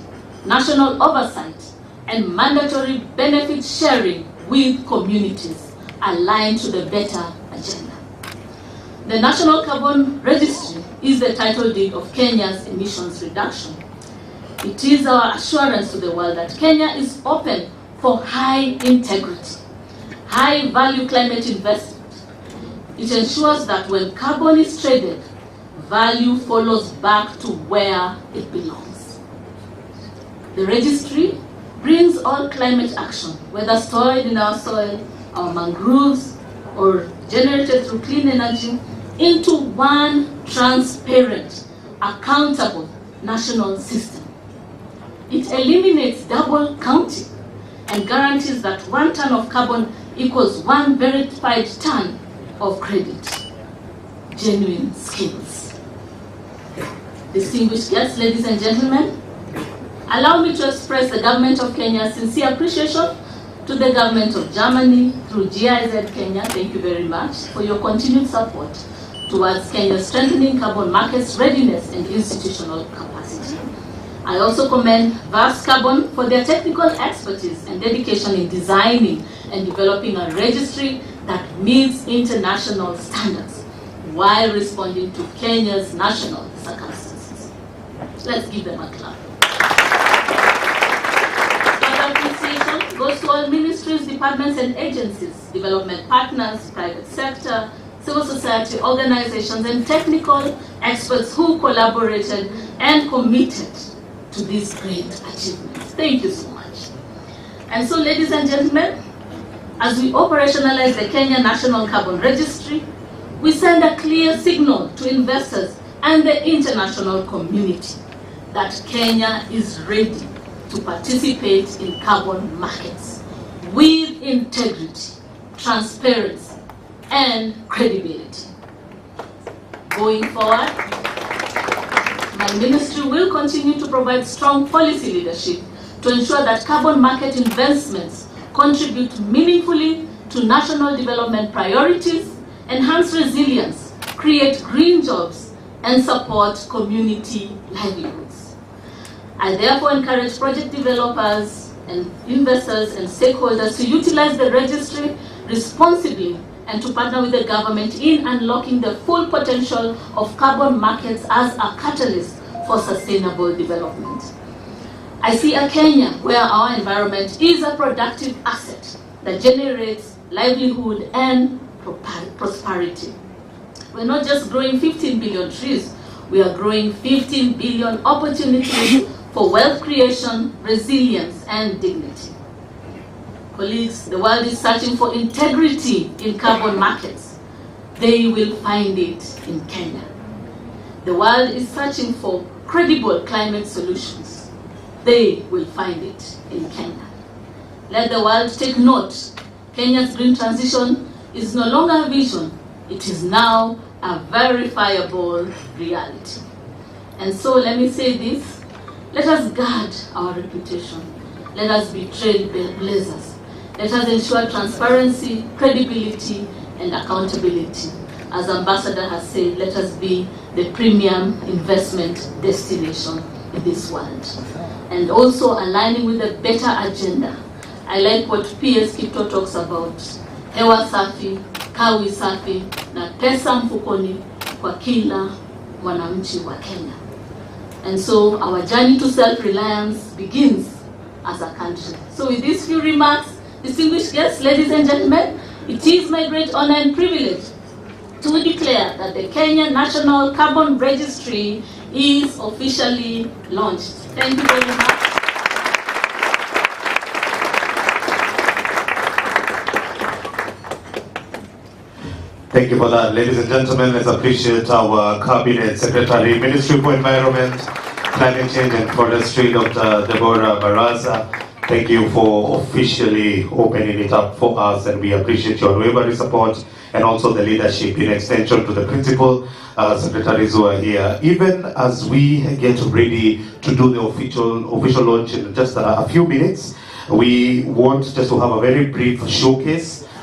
national oversight, and mandatory benefit sharing with communities aligned to the better agenda. The National Carbon Registry is the title deed of Kenya's emissions reduction. It is our assurance to the world that Kenya is open for high integrity, high value climate investment. It ensures that when carbon is traded, value follows back to where it belongs. The registry brings all climate action, whether stored in our soil, our mangroves, or generated through clean energy, into one transparent, accountable national system. It eliminates double counting and guarantees that 1 ton of carbon equals 1 verified ton of credit. Genuine skills. Distinguished guests, ladies and gentlemen, allow me to express the government of Kenya's sincere appreciation to the government of Germany through GIZ Kenya. Thank you very much for your continued support towards Kenya's strengthening carbon markets readiness and institutional capacity. I also commend Verst Carbon for their technical expertise and dedication in designing and developing a registry that meets international standards while responding to Kenya's national circumstances. Let's give them a clap. Further appreciation goes to all ministries, departments, and agencies, development partners, private sector, civil society organizations, and technical experts who collaborated and committed to this great achievement. Thank you so much. And so, ladies and gentlemen, as we operationalize the Kenya National Carbon Registry, we send a clear signal to investors and the international community that Kenya is ready to participate in carbon markets with integrity, transparency, and credibility. Going forward, my ministry will continue to provide strong policy leadership to ensure that carbon market investments contribute meaningfully to national development priorities, enhance resilience, create green jobs, and support community livelihoods. I therefore encourage project developers and investors and stakeholders to utilize the registry responsibly and to partner with the government in unlocking the full potential of carbon markets as a catalyst for sustainable development. I see a Kenya where our environment is a productive asset that generates livelihood and prosperity. We're not just growing 15 billion trees, we are growing 15 billion opportunities for wealth creation, resilience, and dignity. Colleagues, the world is searching for integrity in carbon markets. They will find it in Kenya. The world is searching for credible climate solutions. They will find it in Kenya. Let the world take note. Kenya's green transition is no longer a vision. It is now a verifiable reality. And so let me say this. Let us guard our reputation. Let us be trailblazers. Let us ensure transparency, credibility, and accountability. As Ambassador has said, let us be the premium investment destination in this world. And also aligning with the better agenda. I like what PS Kipto talks about. Hewa safi, kawi safi, na pesa mfukoni kwa kila mwananchi wa Kenya. And so our journey to self-reliance begins as a country. So with these few remarks, distinguished guests, ladies and gentlemen, it is my great honor and privilege to declare that the Kenya National Carbon Registry is officially launched. Thank you very much. Thank you for that, ladies and gentlemen. Let's appreciate our Cabinet Secretary, Ministry for Environment, Climate Change and Forestry, Dr. 𝗿𝗶𝗏𝗏𝗏. Thank you for officially opening it up for us, and we appreciate your unwavering support and also the leadership in extension to the principal secretaries who are here. Even as we get ready to do the official launch in just a few minutes, we want just to have a very brief showcase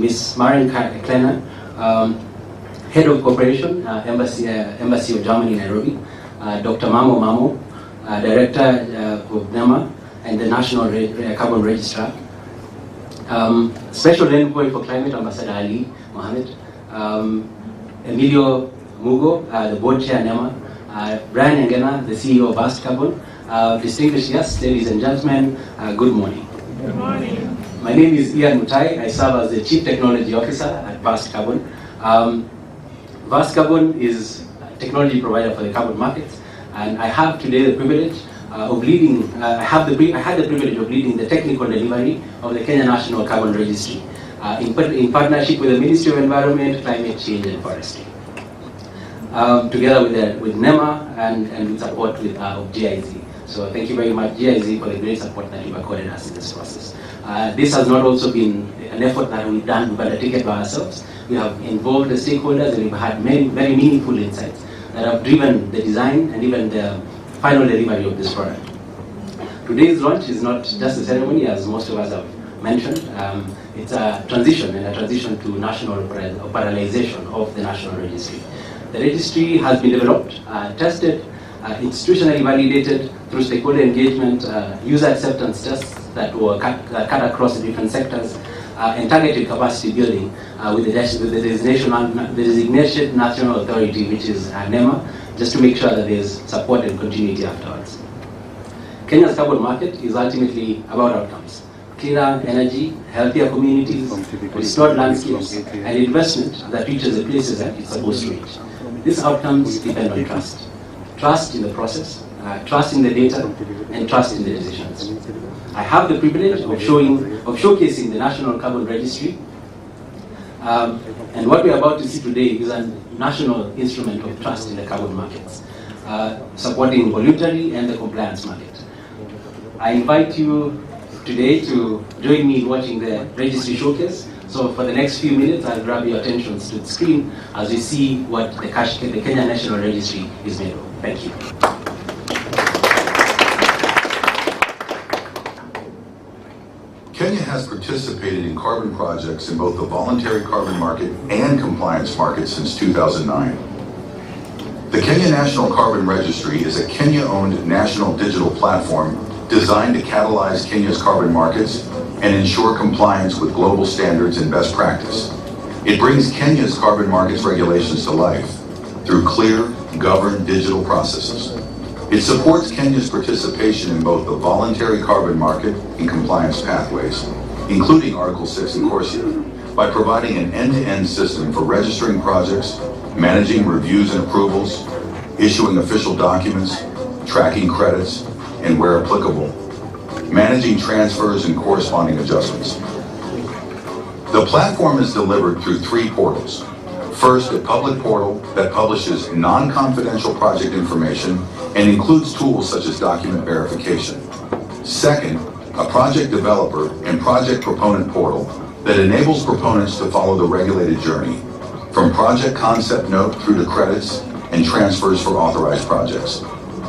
Ms. Marion Kleiner, Head of Cooperation, Embassy of Germany, Nairobi, Dr. Mamo, Director of NEMA and the National Carbon Registrar, Special Envoy for Climate, Ambassador Ali Mohammed, Emilio Mugo, the Board Chair, NEMA, Brian Ngena, the CEO of Verst Carbon, distinguished guests, ladies and gentlemen, good morning. Good morning. My name is 𝗿𝗲𝗏𝗏𝗏. I serve as the Chief Technology Officer at Verst Carbon. Verst Carbon is a technology provider for the carbon markets, and I have today the privilege of leading. I had the privilege of leading the technical delivery of the Kenya National Carbon Registry in partnership with the Ministry of Environment, Climate Change and Forestry, together with NEMA and with support of GIZ. So thank you very much, GIZ, for the great support that you've accorded us in this process. This has not also been an effort that we've undertaken by ourselves. We have involved the stakeholders, and we've had many very meaningful insights that have driven the design and even the final delivery of this product. Today's launch is not just a ceremony, as most of us have mentioned. It's a transition to national operationalization of the National Registry. The registry has been developed, tested, institutionally validated through stakeholder engagement, user acceptance tests that were cut across the different sectors, and targeted capacity building with the designated national authority, which is NEMA, just to make sure that there's support and continuity afterwards. Kenya's carbon market is ultimately about outcomes: cleaner energy, healthier communities, restored landscapes, and investment that reaches the places that it's supposed to reach. These outcomes depend on trust. Trust in the process, trust in the data, and trust in the decisions. I have the privilege of showcasing the National Carbon Registry, and what we are about to see today is a national instrument of trust in the carbon markets, supporting voluntary and the compliance market. I invite you today to join me in watching the registry showcase. So for the next few minutes, I'll grab your attentions to the screen as we see what the Kenya National Registry is made of. Thank you. Kenya has participated in carbon projects in both the voluntary carbon market and compliance market since 2009. The Kenya National Carbon Registry is a Kenya-owned national digital platform designed to catalyze Kenya's carbon markets and ensure compliance with global standards and best practice. It brings Kenya's carbon markets regulations to life through clear, governed digital processes. It supports Kenya's participation in both the voluntary carbon market and compliance pathways, including Article 6 and 𝗿𝗄𝗄𝗏, by providing an end-to-end system for registering projects, managing reviews and approvals, issuing official documents, tracking credits, and where applicable, managing transfers and corresponding adjustments. The platform is delivered through 3 portals. First, a public portal that publishes non-confidential project information and includes tools such as document verification. Second, a project developer and project proponent portal that enables proponents to follow the regulated journey, from project concept note through to credits and transfers for authorized projects.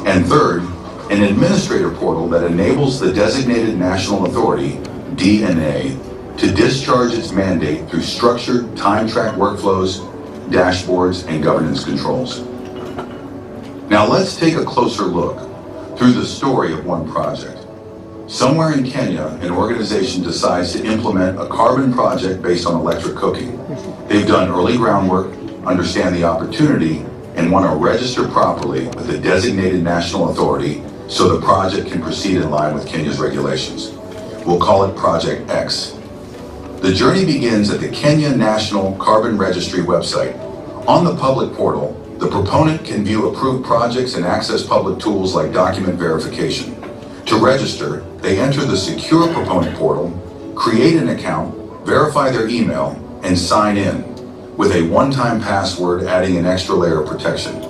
And third, an administrator portal that enables the designated national authority, DNA, to discharge its mandate through structured, time-tracked workflows, dashboards, and governance controls. Now let's take a closer look through the story of one project. Somewhere in Kenya, an organization decides to implement a carbon project based on electric cooking. They've done early groundwork, understand the opportunity, and want to register properly with the designated national authority so the project can proceed in line with Kenya's regulations. We'll call it Project X. The journey begins at the Kenya National Carbon Registry website. On the public portal, the proponent can view approved projects and access public tools like document verification. To register, they enter the secure proponent portal, create an account, verify their email, and sign in, with a one-time password adding an extra layer of protection.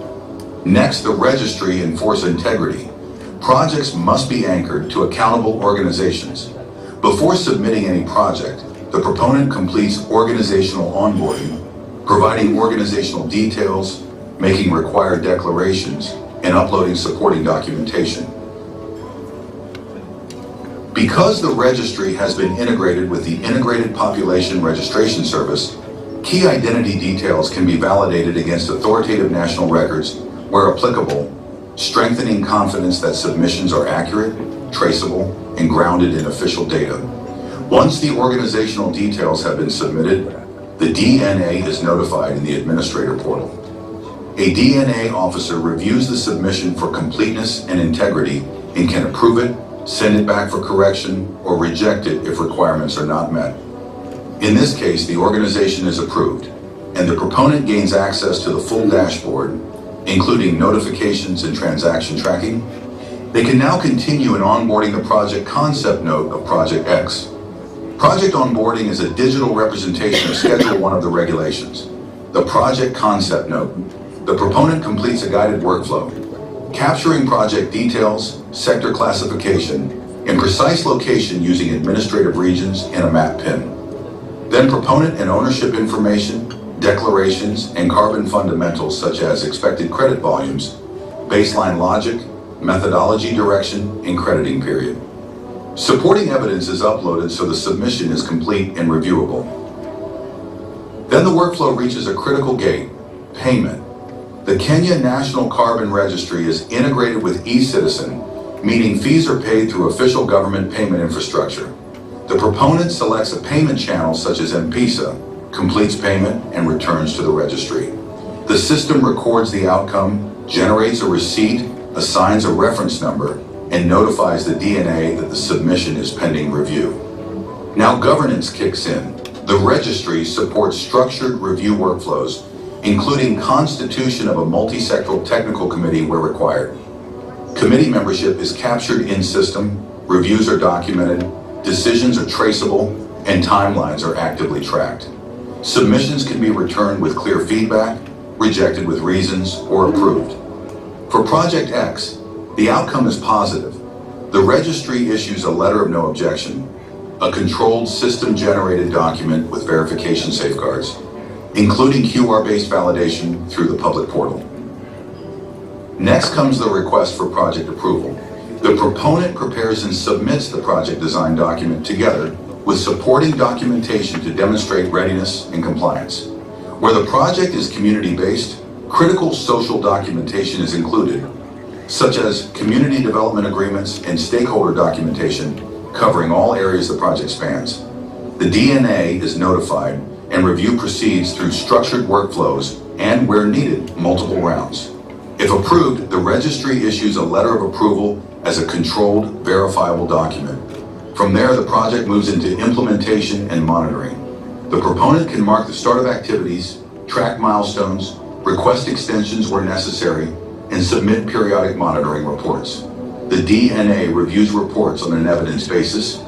Next, the registry enforces integrity. Projects must be anchored to accountable organizations. Before submitting any project, the proponent completes organizational onboarding, providing organizational details, making required declarations, and uploading supporting documentation. Because the registry has been integrated with the Integrated Population Registration Service, key identity details can be validated against authoritative national records where applicable, strengthening confidence that submissions are accurate, traceable, and grounded in official data. Once the organizational details have been submitted, the DNA is notified in the administrator portal. A DNA officer reviews the submission for completeness and integrity and can approve it, send it back for correction, or reject it if requirements are not met. In this case, the organization is approved, and the proponent gains access to the full dashboard, including notifications and transaction tracking. They can now continue in onboarding the project concept note of Project X. Project onboarding is a digital representation of Schedule 1 of the regulations. The project concept note. The proponent completes a guided workflow, capturing project details, sector classification, and precise location using administrative regions and a map pin. Then proponent and ownership information, declarations, and carbon fundamentals such as expected credit volumes, baseline logic, methodology direction, and crediting period. Supporting evidence is uploaded so the submission is complete and reviewable. Then the workflow reaches a critical gate, payment. The Kenya National Carbon Registry is integrated with eCitizen, meaning fees are paid through official government payment infrastructure. The proponent selects a payment channel such as M-Pesa, completes payment, and returns to the registry. The system records the outcome, generates a receipt, assigns a reference number, and notifies the DNA that the submission is pending review. Now governance kicks in. The registry supports structured review workflows, including constitution of a multi-sectoral technical committee where required. Committee membership is captured in system, reviews are documented, decisions are traceable, and timelines are actively tracked. Submissions can be returned with clear feedback, rejected with reasons, or approved. For Project X, the outcome is positive. The registry issues a letter of no objection, a controlled system-generated document with verification safeguards, including QR-based validation through the public portal. Next comes the request for project approval. The proponent prepares and submits the project design document together with supporting documentation to demonstrate readiness and compliance. Where the project is community-based, critical social documentation is included, such as community development agreements and stakeholder documentation covering all areas the project spans. The DNA is notified and review proceeds through structured workflows and, where needed, multiple rounds. If approved, the registry issues a letter of approval as a controlled, verifiable document. From there, the project moves into implementation and monitoring. The proponent can mark the start of activities, track milestones, request extensions where necessary, and submit periodic monitoring reports. The DNA reviews reports on an evidence basis,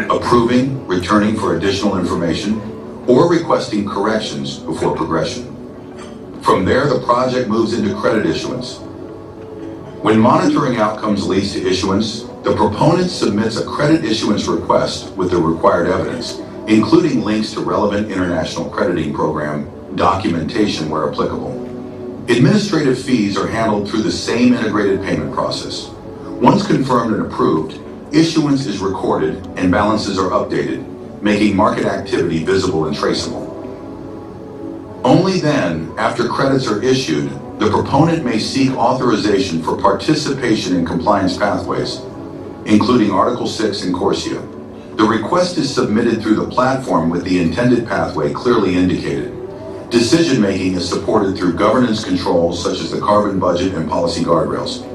approving, returning for additional information, or requesting corrections before progression. From there, the project moves into credit issuance. When monitoring outcomes leads to issuance, the proponent submits a credit issuance request with the required evidence, including links to relevant international crediting program documentation where applicable. Administrative fees are handled through the same integrated payment process. Once confirmed and approved, issuance is recorded and balances are updated, making market activity visible and traceable. Only then, after credits are issued, the proponent may seek authorization for participation in compliance pathways, including Article 6 and 𝗿𝗄𝗄𝗃. The request is submitted through the platform with the intended pathway clearly indicated. Decision-making is supported through governance controls such as the carbon budget and policy guardrails.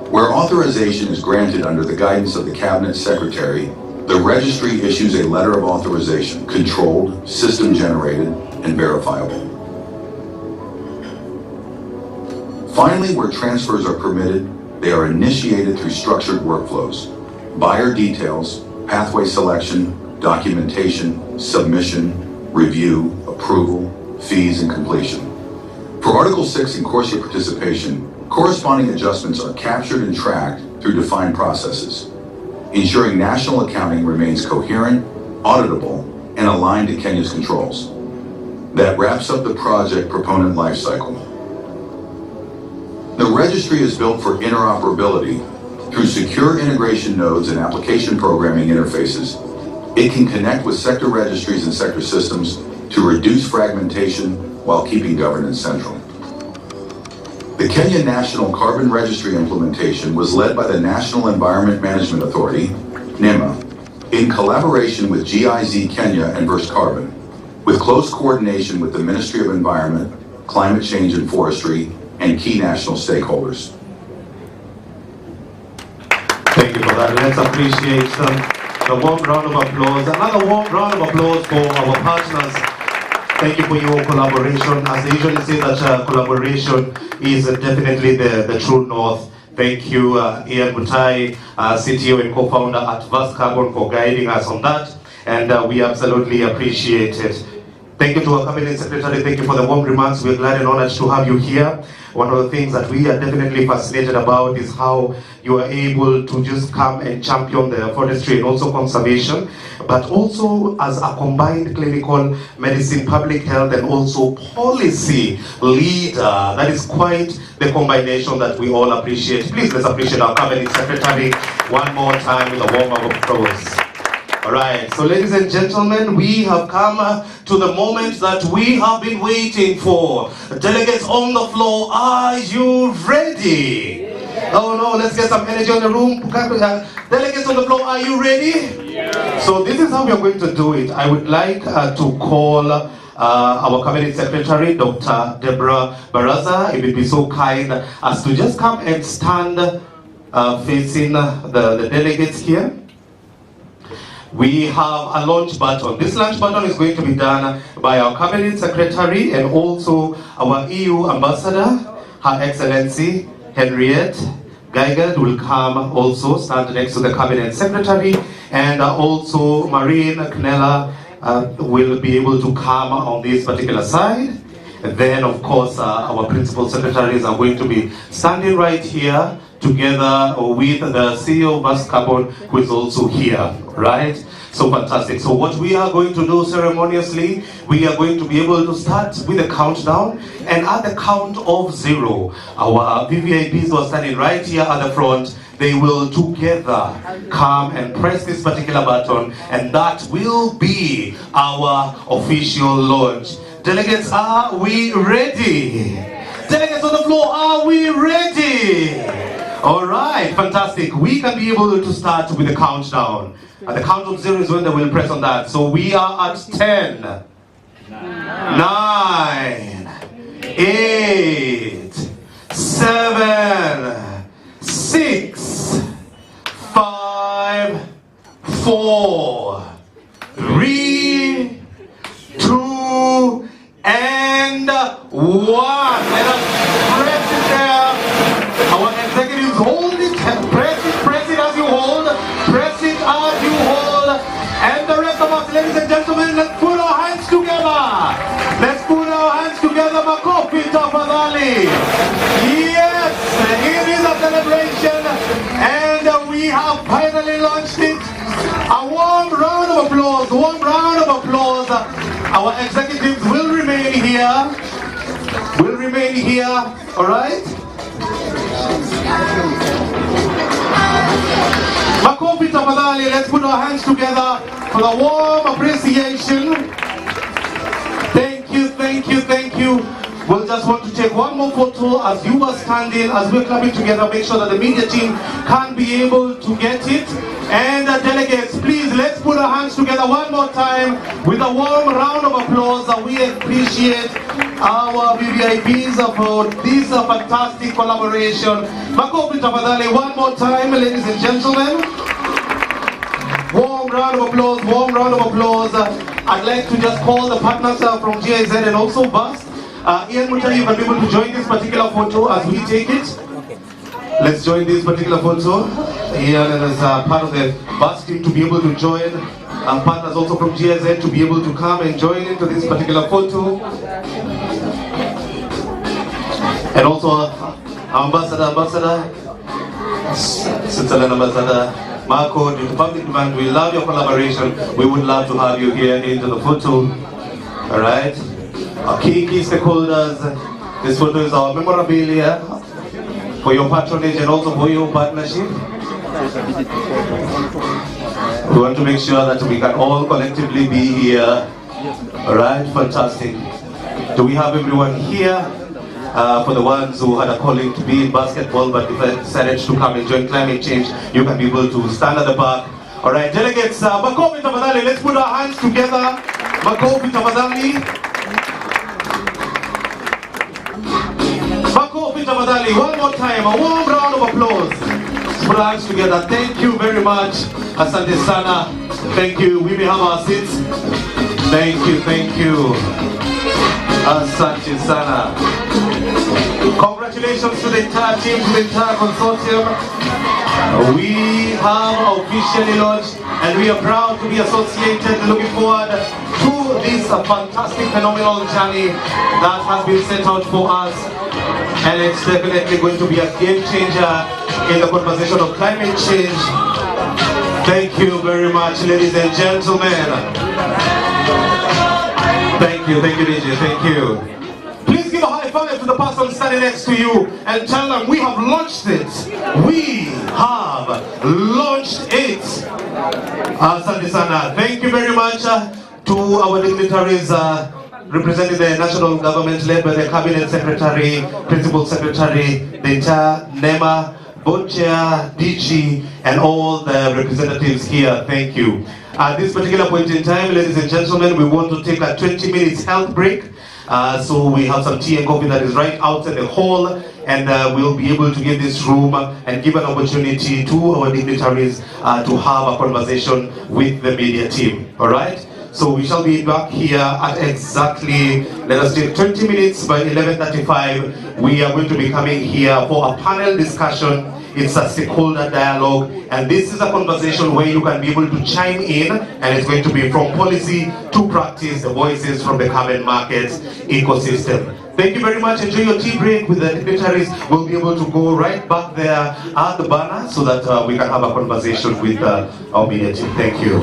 Where authorization is granted under the guidance of the Cabinet Secretary, the Registry issues a letter of authorization, controlled, system-generated, and verifiable. Finally, where transfers are permitted, they are initiated through structured workflows. Buyer details, pathway selection, documentation, submission, review, approval, fees, and completion. For Article 6 and 𝗿𝗄𝗄𝗃 participation, corresponding adjustments are captured and tracked through defined processes, ensuring national accounting remains coherent, auditable, and aligned to Kenya's controls. That wraps up the project proponent lifecycle. The registry is built for interoperability through secure integration nodes and application programming interfaces. It can connect with sector registries and sector systems to reduce fragmentation while keeping governance central. The Kenya National Carbon Registry implementation was led by the National Environment Management Authority, NEMA, in collaboration with GIZ Kenya and Verst Carbon, with close coordination with the Ministry of Environment, Climate Change and Forestry, and key national stakeholders. Thank you for that. Let's appreciate the warm round of applause. Another warm round of applause for our partners. Thank you for your collaboration. As they usually say, that collaboration is definitely the true north. Thank you, 𝗂𝗶𝗺𝗁𝗂𝗃, CTO and co-founder at Verst Carbon, for guiding us on that, and we absolutely appreciate it. Thank you to our Cabinet Secretary. Thank you for the warm remarks. We're glad and honored to have you here. One of the things that we are definitely fascinated about is how you are able to just come and champion the forestry and also conservation, but also as a combined clinical medicine, public health, and also policy leader. That is quite the combination that we all appreciate. Please, let's appreciate our Cabinet Secretary one more time with a warm up of applause. All right, so ladies and gentlemen, we have come to the moment that we have been waiting for. Delegates on the floor, are you ready? Oh no, let's get some energy on the room. Delegates on the floor, are you ready? Yeah. So this is how we are going to do it. I would like to call our Cabinet Secretary, Dr. Deborah Baraza, if you'd be so kind as to just come and stand facing the delegates here. We have a launch button. This launch button is going to be done by our Cabinet Secretary and also our EU Ambassador, Her Excellency Henriette Geigert will come also, stand next to the Cabinet Secretary, and also Marine Knella will be able to come on this particular side. And then, of course, our principal secretaries are going to be standing right here together with the CEO of Verst Carbon, who is also here, right? So fantastic. So what we are going to do ceremoniously, we are going to be able to start with a countdown, and at the count of 0, our VVIPs who are standing right here at the front, they will together come and press this particular button, and that will be our official launch. Delegates, are we ready? Delegates on the floor, are we ready? All right, fantastic. We can be able to start with the countdown. At the count of 0 is when they will press on that. So we are at 10, 9, 8, 7, 6, 5, 4, 3, 2, and 1. Let us press it there. Our executives hold it, press it as you hold, press it as you hold, and the rest of us, ladies and gentlemen, let's put our hands together. Let's put our hands together, 𝗂𝗶𝗶𝗃𝗃. Yes, it is a celebration, and we have finally launched it. A warm round of applause, warm round of applause. Our executives will remain here, all right? Makofi tafadhali, let's put our hands together for the warm appreciation. Thank you, thank you, thank you. We'll just want to take one more photo as you are standing, as we're clapping together. Make sure that the media team can be able to get it. And delegates, please, let's put our hands together one more time with a warm round of applause. We appreciate our VVIPs for this fantastic collaboration. Makofi tafadhali, one more time, ladies and gentlemen. Warm round of applause, warm round of applause. I'd like to just call the partners from GIZ and also Verst. Ian Mutai, you can be able to join this particular photo as we take it. Let's join this particular photo. Ian as part of the Verst team to be able to join. Partners also from GIZ to be able to come and join into this particular photo. And also our ambassador, Switzerland ambassador, Marco, the public demand, we love your collaboration. We would love to have you here into the photo. All right. Our key stakeholders. This photo is our memorabilia for your patronage and also for your partnership. We want to make sure that we can all collectively be here. All right, fantastic. Do we have everyone here? For the ones who had a calling to be in basketball but decided to come and join climate change, you can be able to stand at the back. All right, delegates, Makofi tafadhali, let's put our hands together. Makofi tafadhali. Makofi tafadhali, one more time, a warm round of applause. Let's put our hands together. Thank you very much. Asante sana. Thank you. We may have our seats. Thank you, thank you. Asante sana. Congratulations to the entire team, to the entire consortium. We have officially launched and we are proud to be associated, looking forward to this fantastic, phenomenal journey that has been set out for us. And it's definitely going to be a game changer in the conversation of climate change. Thank you very much, ladies and gentlemen. Thank you, DJ, thank you. Please give a high five to the person standing next to you and tell them we have launched it. We have launched it. Asante sana. Thank you very much to our dignitaries representing the national government led by the Cabinet Secretary, Principal Secretary, the entire NEMA, Board Chair, DG, and all the representatives here. Thank you. At this particular point in time, ladies and gentlemen, we want to take a 20 minutes health break. So we have some tea and coffee that is right outside the hall, and we'll be able to give this room and give an opportunity to our dignitaries to have a conversation with the media team. All right? So we shall be back here at exactly, let us take 20 minutes. By 11:35, we are going to be coming here for a panel discussion. It's a stakeholder dialogue, and this is a conversation where you can be able to chime in, and it's going to be from policy to practice, the voices from the carbon markets ecosystem. Thank you very much. Enjoy your tea break with the dignitaries. We'll be able to go right back there at the banner so that we can have a conversation with our media team. Thank you.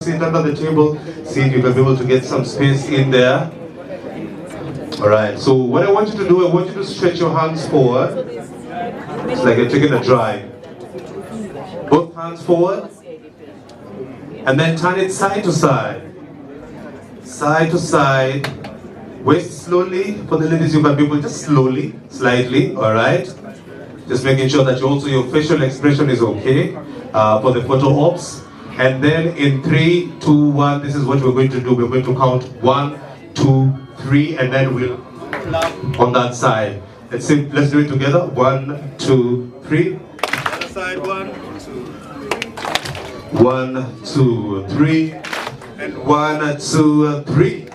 Sit under the table, see if you can be able to get some space in there. All right, so what I want you to do, I want you to stretch your hands forward. It's like you're taking a drive. Both hands forward. And then turn it side to side. Side to side. Waist slowly. For the ladies, you can be able just slowly, slightly, all right? Just making sure that your facial expression is okay for the photo ops. And then in 3, 2, 1, this is what we're going to do. We're going to count 1, 2, 3, and then we'll clap on that side. Let's do it together. 1, 2, 3. Other side, 1, 2, 3, and 1, 2, 3.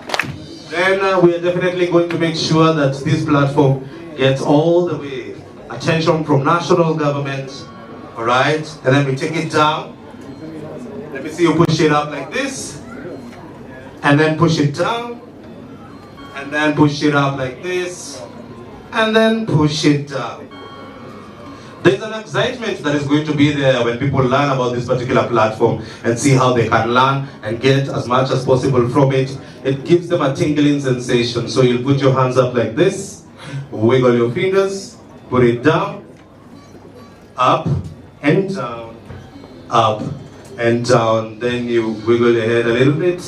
Then we are definitely going to make sure that this platform gets all the way attention from national government. All right, and then we take it down. Let me see you push it up like this, and then push it down, and then push it up like this, and then push it down. There's an excitement that is going to be there when people learn about this particular platform and see how they can learn and get as much as possible from it. It gives them a tingling sensation. So you'll put your hands up like this, wiggle your fingers, put it down, up and down, up and down. Then you wiggle your head a little bit.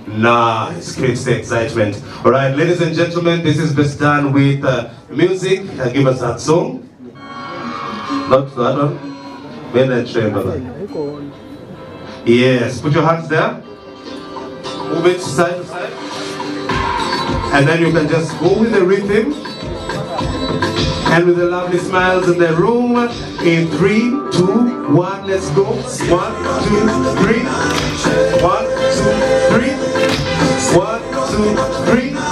Nice, creates the excitement. All right, ladies and gentlemen, this is best done with music. Give us that song. Not that one. Yes, put your hands there. Move it side to side. And then you can just go with the rhythm. And with the lovely smiles in the room. In 3, 2, 1, let's go. 1, 2, 3. 1, 2, 3. 1, 2, 3.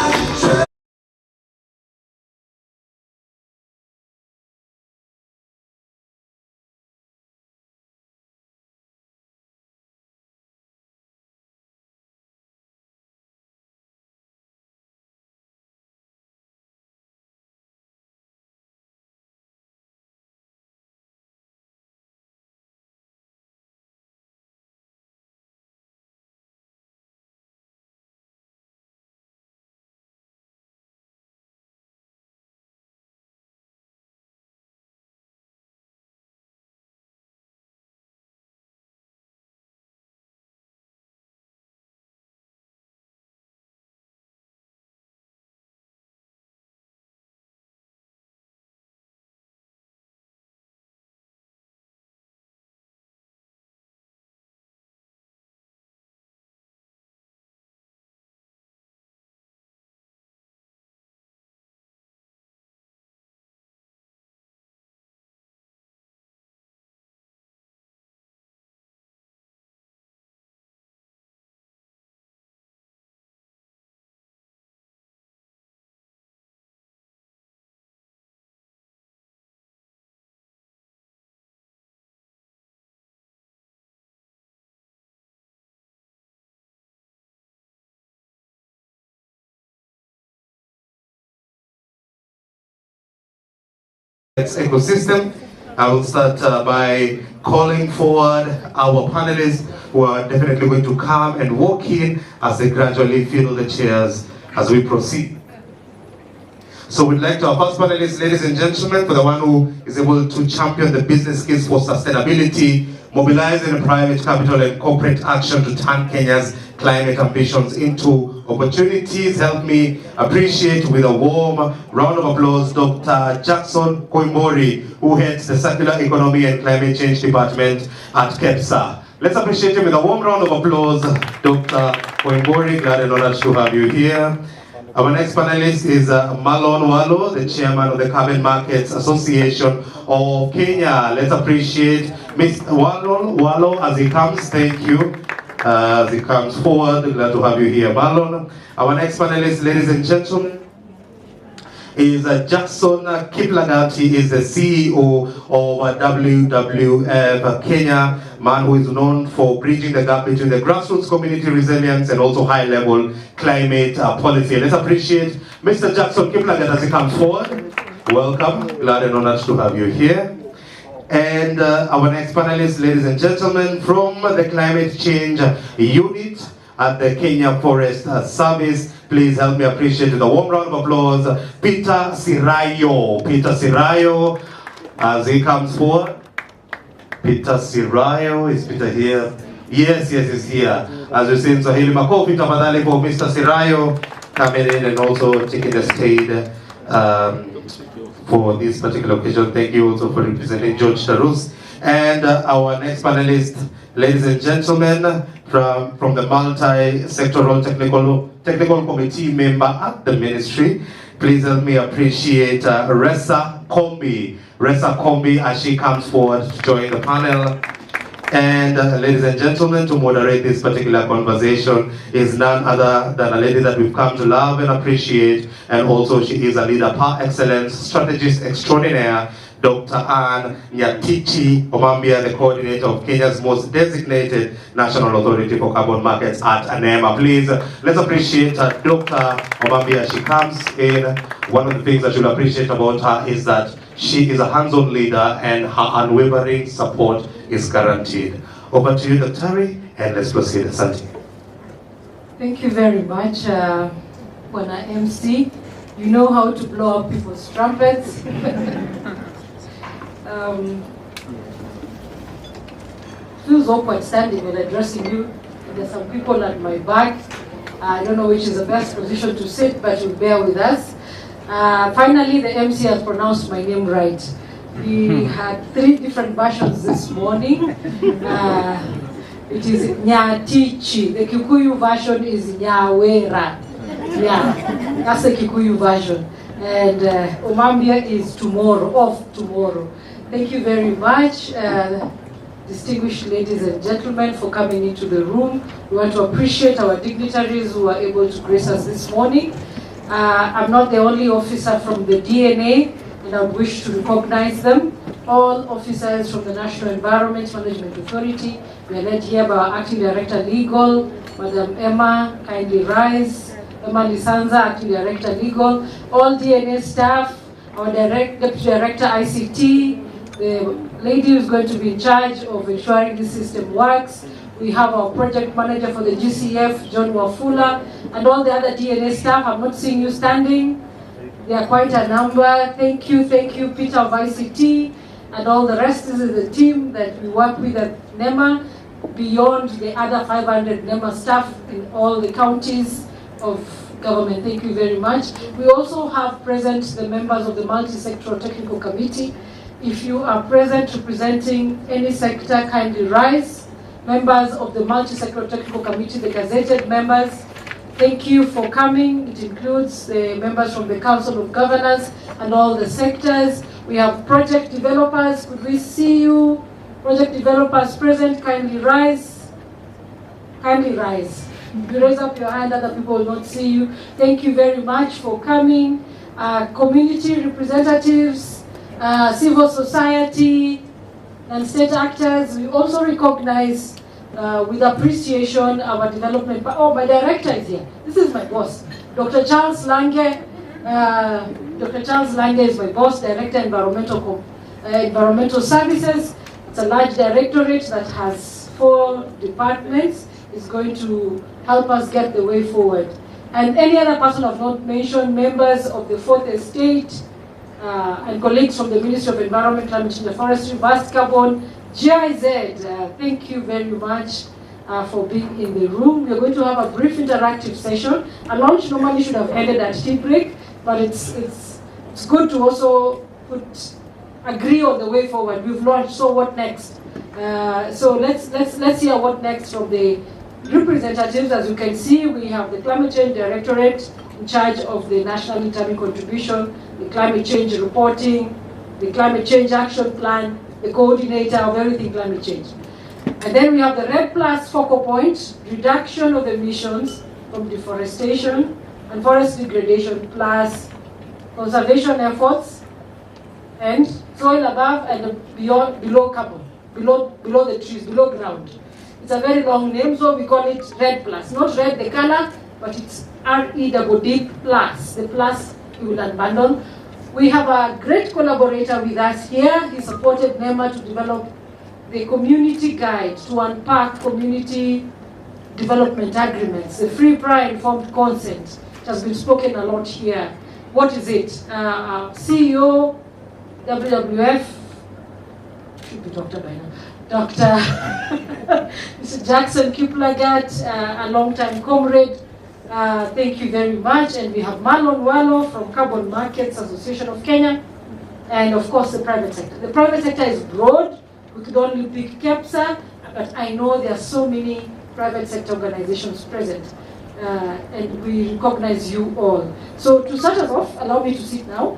Ecosystem. I will start by calling forward our panelists who are definitely going to come and walk in as they gradually fill the chairs as we proceed. So we'd like to our first panelist, ladies and gentlemen, for the one who is able to champion the business case for sustainability, mobilizing private capital and corporate action to turn Kenya's climate ambitions into opportunities. Help me appreciate with a warm round of applause Dr. 𝗿𝗂𝗵𝗆𝗿, who heads the Circular Economy and Climate Change Department at KNCR. Let's appreciate him with a warm round of applause, Dr. 𝗿𝗂𝗵𝗆𝗿. Glad and honored to have you here. Our next panelist is Marlon Owalo, the chairman of the Carbon Markets Association of Kenya. Let's appreciate Mr. Marlon Owalo as he comes. Thank you. As he comes forward, glad to have you here, Marlon. Our next panelist, ladies and gentlemen, is Jackson 𝗿𝗵𝗆𝗏𝗏𝗏. He is the CEO of WWF Kenya, man who is known for bridging the gap between the grassroots community resilience and also high-level climate policy. Let's appreciate Mr. Jackson 𝗿𝗵𝗆𝗏𝗏𝗏 as he comes forward. Welcome, glad and honored to have you here. And our next panelist, ladies and gentlemen, from the Climate Change Unit at the Kenya Forest Service, please help me appreciate with a warm round of applause, Peter Sirayo. Peter Sirayo, as he comes forward. Peter Sirayo, is Peter here? Yes, he's here. As we say in Swahili, makofi tafadhali for Mr. Sirayo coming in and also taking the stage for this particular occasion. Thank you also for representing George Tarus. And our next panelist, ladies and gentlemen, from the multi-sectoral technical committee member at the ministry, please help me appreciate 𝗿𝗶𝗶𝗁𝗏. 𝗿𝗶𝗶𝗁𝗏 as she comes forward to join the panel. And ladies and gentlemen, to moderate this particular conversation is none other than a lady that we've come to love and appreciate, and also she is a leader par excellence, strategist extraordinaire, Dr. 𝗿𝗿𝗃𝗁𝗏𝗶𝗃𝗏𝗁, the coordinator of Kenya's most designated national authority for carbon markets at NEMA. Please, let's appreciate Dr. 𝗿𝗿𝗃𝗁𝗏𝗃 as she comes in. One of the things that you'll appreciate about her is that she is a hands-on leader and her unwavering support is guaranteed. Over to you, Dr. Ri, and let's proceed. Asante. Thank you very much, Bwana MC. You know how to blow up people's trumpets. Feels awkward standing and addressing you. There's some people at my back. I don't know which is the best position to sit, but you'll bear with us. Finally, the MC has pronounced my name right. We had 3 different versions this morning. It is 𝗂𝗏𝗃𝗁𝗏𝗃. The Kikuyu version is 𝗂𝗏𝗄𝗏. Yeah, that's the Kikuyu version. And 𝗿𝗏𝗏𝗃𝗁𝗏𝗃 is tomorrow, of tomorrow. Thank you very much, distinguished ladies and gentlemen, for coming into the room. We want to appreciate our dignitaries who are able to grace us this morning. I'm not the only officer from the DNA, and I wish to recognize them. All officers from the National Environment Management Authority. We are led here by our Acting Director Legal, Madam Emma, kindly rise. Emma Lisanza, Acting Director Legal. All DNA staff, our Deputy Director ICT, the lady who is going to be in charge of ensuring this system works. We have our project manager for the GCF, John Wafula, and all the other DNA staff. I'm not seeing you standing. They are quite a number. Thank you, Peter of ICT, and all the rest. This is the team that we work with at NEMA, beyond the other 500 NEMA staff in all the counties of government. Thank you very much. We also have present the members of the Multi-Sectoral Technical Committee. If you are present representing any sector, kindly rise. Members of the Multi-Sectoral Technical Committee, the gazetted members, thank you for coming. It includes the members from the Council of Governors and all the sectors. We have project developers. Could we see you? Project developers present, kindly rise. Kindly rise. If you raise up your hand, other people will not see you. Thank you very much for coming. Community representatives, civil society, and state actors. We also recognize with appreciation our development. Oh, my director is here. This is my boss, Dr. Charles Lange. Dr. Charles Lange is my boss, Director Environmental Services. It's a large directorate that has 4 departments. It's going to help us get the way forward. And any other person I've not mentioned, members of the 4th Estate, and colleagues from the Ministry of Environment, Climate Change and Forestry, Verst Carbon, GIZ, thank you very much for being in the room. We're going to have a brief interactive session. A launch normally should have ended at tea break, but it's good to also agree on the way forward. We've launched, so what next? So let's hear what next from the representatives. As you can see, we have the Climate Change Directorate in charge of the national determined contribution, the climate change reporting, the climate change action plan, the coordinator of everything climate change. And then we have the RED Plus focal point, reduction of emissions from deforestation and forest degradation, plus conservation efforts and soil above and below carbon, below the trees, below ground. It's a very long name, so we call it RED Plus. Not red the color, but it's REDD plus. The plus you will unbundle. We have a great collaborator with us here. He supported NEMA to develop the community guide to unpack community development agreements, the free, prior, informed consent. It has been spoken a lot here. What is it? CEO, WWF, should be Dr. by now, Dr. Mr. Jackson 𝗂𝗵𝗁𝗁𝗁𝗁𝗁𝗁, a long-time comrade. Thank you very much. And we have Marlon Wallo from Carbon Markets Association of Kenya, and of course the private sector. The private sector is broad. We could only pick KNCR, but I know there are so many private sector organizations present, and we recognize you all. So to start us off, allow me to sit now.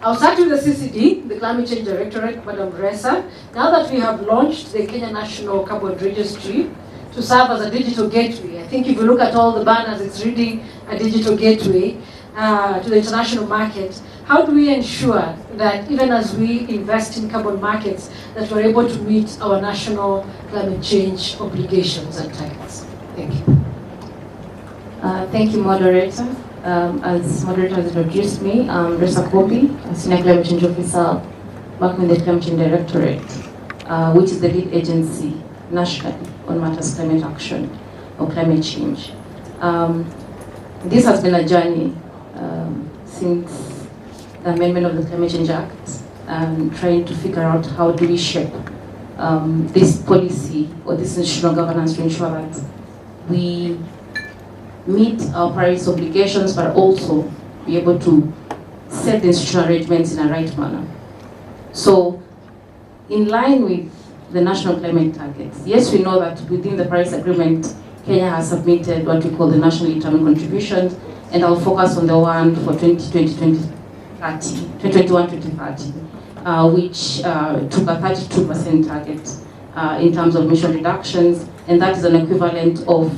I'll start with the CCD, the Climate Change Directorate, Madam Ressa. Now that we have launched the Kenya National Carbon Registry to serve as a digital gateway, I think if you look at all the banners, it's reading a digital gateway to the international market. How do we ensure that even as we invest in carbon markets, that we're able to meet our national climate change obligations and targets? Thank you. Thank you, moderator. As moderator has introduced me, I'm 𝗿𝗂𝗶𝘀𝗁𝗁𝗁𝗁, Senior Climate Change Officer working with the Climate Change Directorate, which is the lead agency nationally on matters climate action or climate change. This has been a journey since the amendment of the Climate Change Act, trying to figure out how do we shape this policy or this institutional governance to ensure that we meet our Paris obligations, but also be able to set the institutional arrangements in a right manner. So, in line with the national climate targets, yes, we know that within the Paris Agreement, Kenya has submitted what we call the nationally determined contributions, and I'll focus on the one for 2021-2030, which took a 32% target in terms of emission reductions, and that is an equivalent of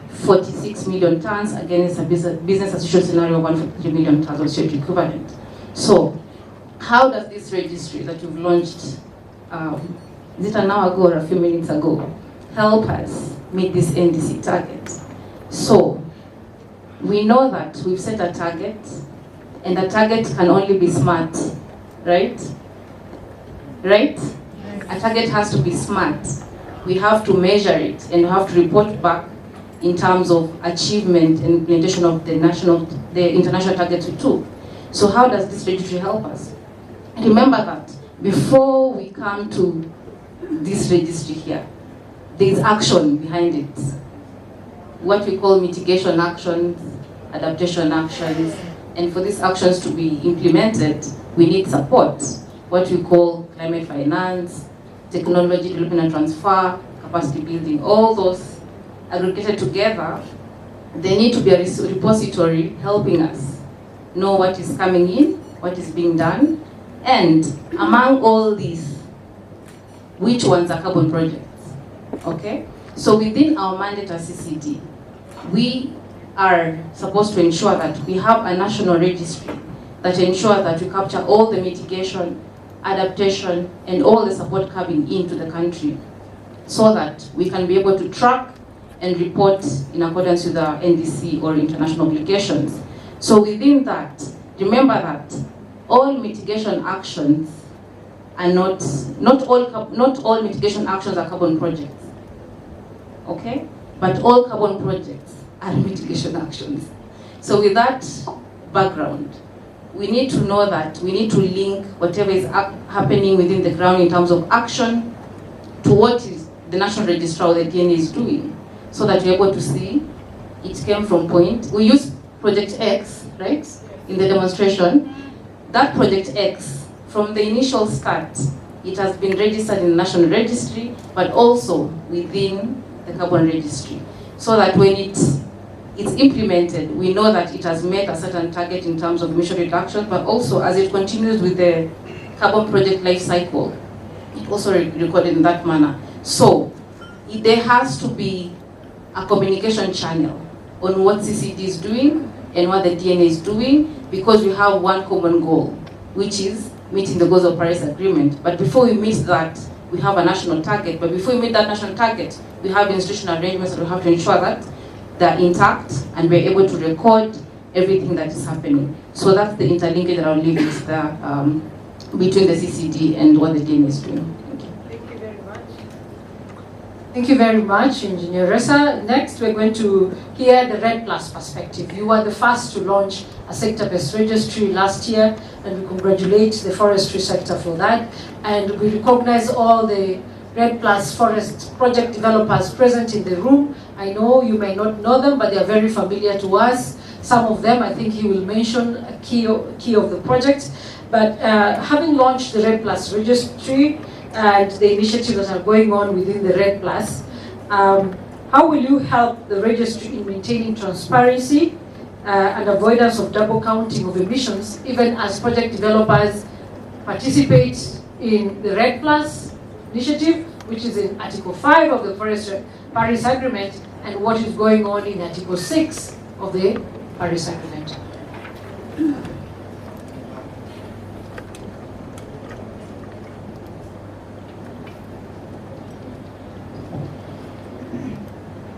46 million tons against a business as usual scenario of 143 million tons of CO2 equivalent. So, how does this registry that you've launched, is it an hour ago or a few minutes ago, help us meet this NDC target? So, we know that we've set a target, and the target can only be smart, right? Right? A target has to be smart. We have to measure it, and we have to report back in terms of achievement and implementation of the international targets we took. So how does this registry help us? Remember that before we come to this registry here, there is action behind it. What we call mitigation actions, adaptation actions, and for these actions to be implemented, we need support. What we call climate finance, technology development and transfer, capacity building, all those aggregated together. They need to be a repository helping us know what is coming in, what is being done, and among all these, which ones are carbon projects, okay? So within our mandate as CCD, we are supposed to ensure that we have a national registry that ensures that we capture all the mitigation, adaptation, and all the support coming into the country so that we can be able to track and report in accordance with our NDC or international obligations. So within that, remember that all mitigation actions are not all mitigation actions are carbon projects, okay? But all carbon projects are mitigation actions. So with that background, we need to know that we need to link whatever is happening within the ground in terms of action to what is the National Registrar or the DNA is doing, so that we're able to see it came from point. We use Project X, right, in the demonstration. That Project X, from the initial start, it has been registered in the National Registry, but also within the Carbon Registry, so that when it's implemented, we know that it has met a certain target in terms of emission reduction, but also as it continues with the carbon project life cycle, it also recorded in that manner. So there has to be a communication channel on what CCD is doing and what the DNA is doing, because we have one common goal, which is meeting the goals of Paris Agreement. But before we meet that, we have a national target. But before we meet that national target, we have institutional arrangements that we have to ensure that they're intact and we're able to record everything that is happening. So that's the interlinkage that I'll leave with between the CCD and what the DMA is doing. Thank you very much. Thank you very much, Engineer Ressa. Next, we're going to hear the REDD+ perspective. You were the first to launch a sector-based registry last year, and we congratulate the forestry sector for that. And we recognize all the REDD+ forest project developers present in the room. I know you may not know them, but they are very familiar to us. Some of them, I think he will mention a key of the project. But having launched the REDD+ registry and the initiatives that are going on within the REDD+, how will you help the registry in maintaining transparency and avoidance of double counting of emissions, even as project developers participate in the REDD+ initiative, which is in Article 5 of the Paris Agreement, and what is going on in Article 6 of the Paris Agreement?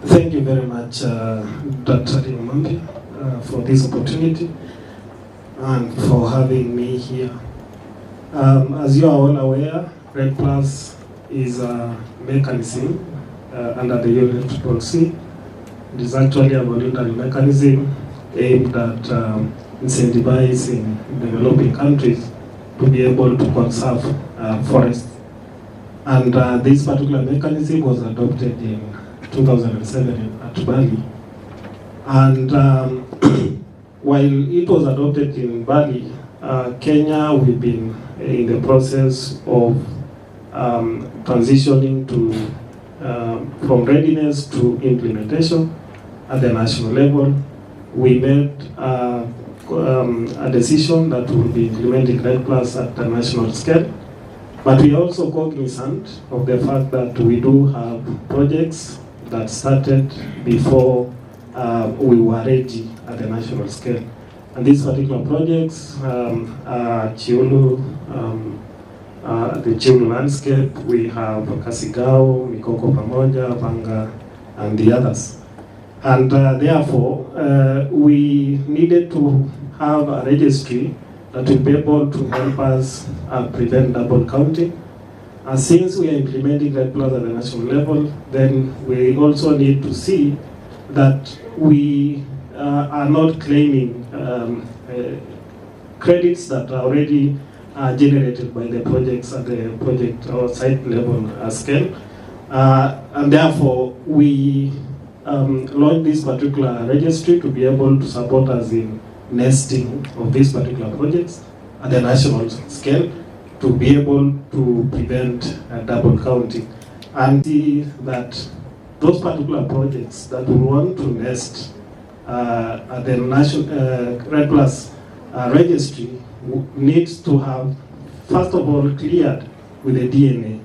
Thank you very much, Dr. 𝗿𝗶𝗃𝗁𝗵𝗃, for this opportunity and for having me here. As you are all aware, REDD+ is a mechanism under the 𝗿𝗂𝗏𝗃. It is actually a voluntary mechanism aimed at incentivizing developing countries to be able to conserve forests. And this particular mechanism was adopted in 2007 at Bali. And while it was adopted in Bali, Kenya, we've been in the process of transitioning from readiness to implementation at the national level. We made a decision that we'll be implementing REDD+ at the national scale. But we are also cognizant of the fact that we do have projects that started before we were ready at the national scale. And these particular projects are the 𝗁𝗏𝗏 landscape, we have 𝗂𝗏𝗏𝗏𝗏, 𝗂𝗏𝗏𝗏𝗏, Panga, and the others. And therefore, we needed to have a registry that will be able to help us prevent double counting. And since we are implementing REDD+ at the national level, then we also need to see that we are not claiming credits that are already generated by the projects at the project or site level scale. And therefore, we launched this particular registry to be able to support us in nesting of these particular projects at the national scale, to be able to prevent double counting, and see that those particular projects that we want to nest at the national REDD+ registry needs to have, first of all, cleared with the DNA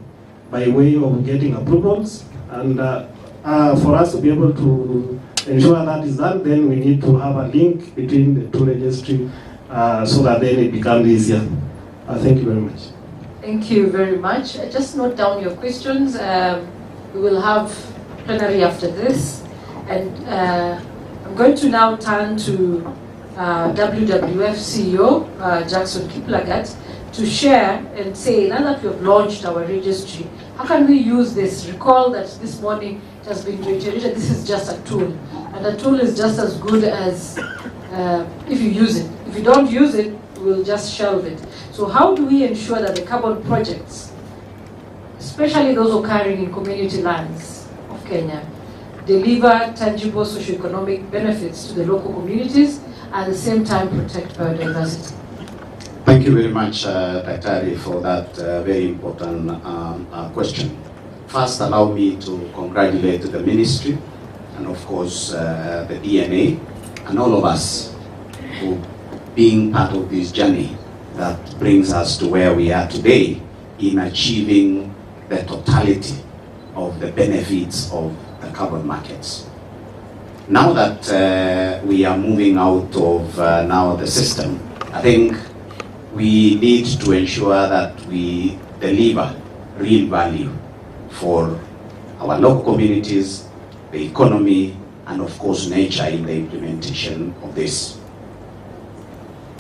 by way of getting approvals. And for us to be able to ensure that is done, then we need to have a link between the two registries so that then it becomes easier. Thank you very much. Thank you very much. Just note down your questions. We will have plenary after this. And I'm going to now turn to WWF CEO, Jackson Kiplagat, to share and say, now that we have launched our registry, how can we use this? Recall that this morning it has been reiterated, this is just a tool. And a tool is just as good as if you use it. If you don't use it, we'll just shelve it. So how do we ensure that the carbon projects, especially those occurring in community lands of Kenya, deliver tangible socio-economic benefits to the local communities, at the same time protect biodiversity? Thank you very much, Daktari, for that very important question. First, allow me to congratulate the ministry and, of course, the DMA and all of us for being part of this journey that brings us to where we are today in achieving the totality of the benefits of the carbon markets. Now that we are moving out of now the system, I think we need to ensure that we deliver real value for our local communities, the economy, and of course nature in the implementation of this.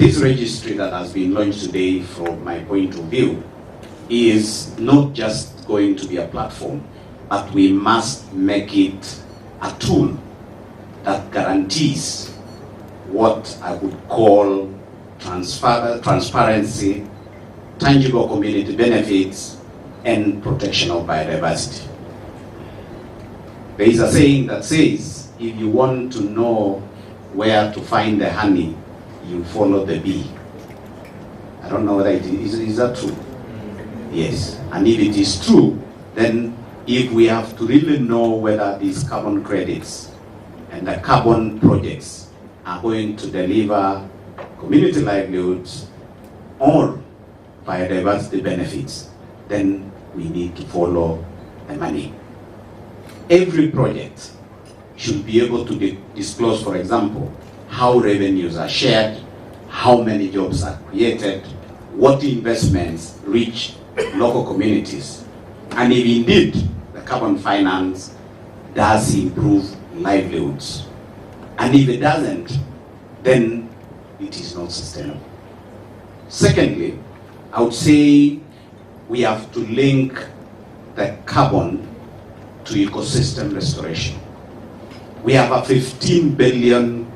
this registry that has been launched today, from my point of view, is not just going to be a platform, but we must make it a tool that guarantees what I would call transparency, tangible community benefits, and protection of biodiversity. There is a saying that says, if you want to know where to find the honey, you follow the bee. I don't know whether it is that true? Yes. And if it is true, then if we have to really know whether these carbon credits and the carbon projects are going to deliver community livelihoods or biodiversity benefits, then we need to follow the money. Every project should be able to disclose, for example, how revenues are shared, how many jobs are created, what investments reach local communities, and if indeed the carbon finance does improve livelihoods. And if it doesn't, then it is not sustainable. Secondly, I would say we have to link the carbon to ecosystem restoration. We have a 15 billion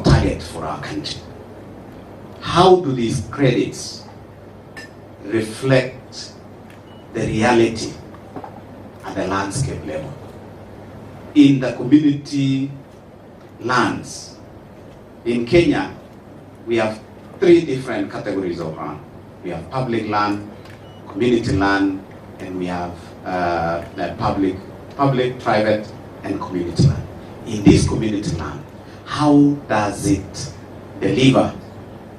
target for our country. How do these credits reflect the reality at the landscape level? In the community lands, in Kenya, we have 3 different categories of land. We have public land, community land, and we have public, private, and community land. In this community land, how does it deliver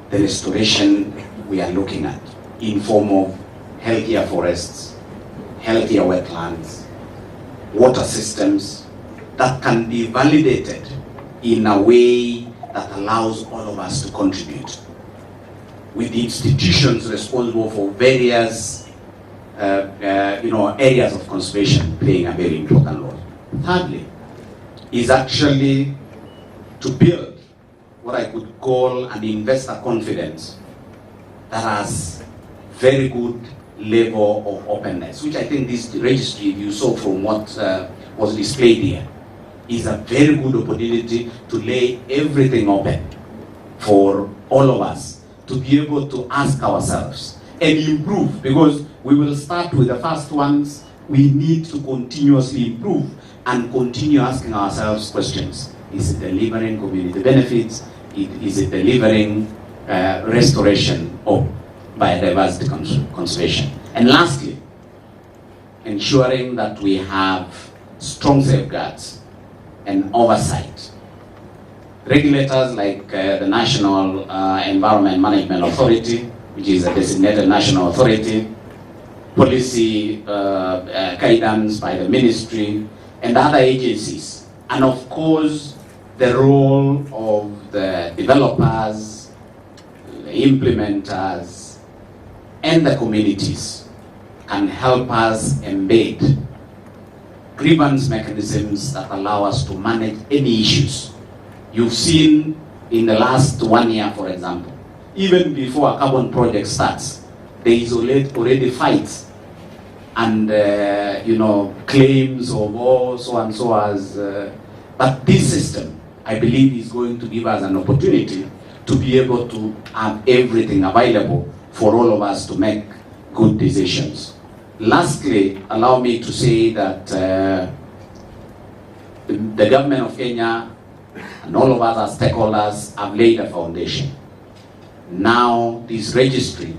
the restoration we are looking at in form of healthier forests, healthier wetlands, water systems that can be validated in a way that allows all of us to contribute, with the institutions responsible for various areas of conservation playing a very important role. Thirdly, is actually to build what I could call an investor confidence that has very good level of openness, which I think this registry, you saw from what was displayed here, is a very good opportunity to lay everything open for all of us to be able to ask ourselves and improve, because we will start with the first ones. We need to continuously improve and continue asking ourselves questions. Is it delivering community benefits? Is it delivering restoration of biodiversity conservation? And lastly, ensuring that we have strong safeguards and oversight. Regulators like the National Environment Management Authority, which is a designated national authority, policy guidance by the ministry and other agencies, and of course the role of the developers, the implementers, and the communities can help us embed grievance mechanisms that allow us to manage any issues. You've seen in the last 1 year, for example, even before a carbon project starts, there is already fights and claims of so and so as. But this system, I believe, is going to give us an opportunity to be able to have everything available for all of us to make good decisions. Lastly, allow me to say that the government of Kenya and all of us as stakeholders have laid a foundation. Now this registry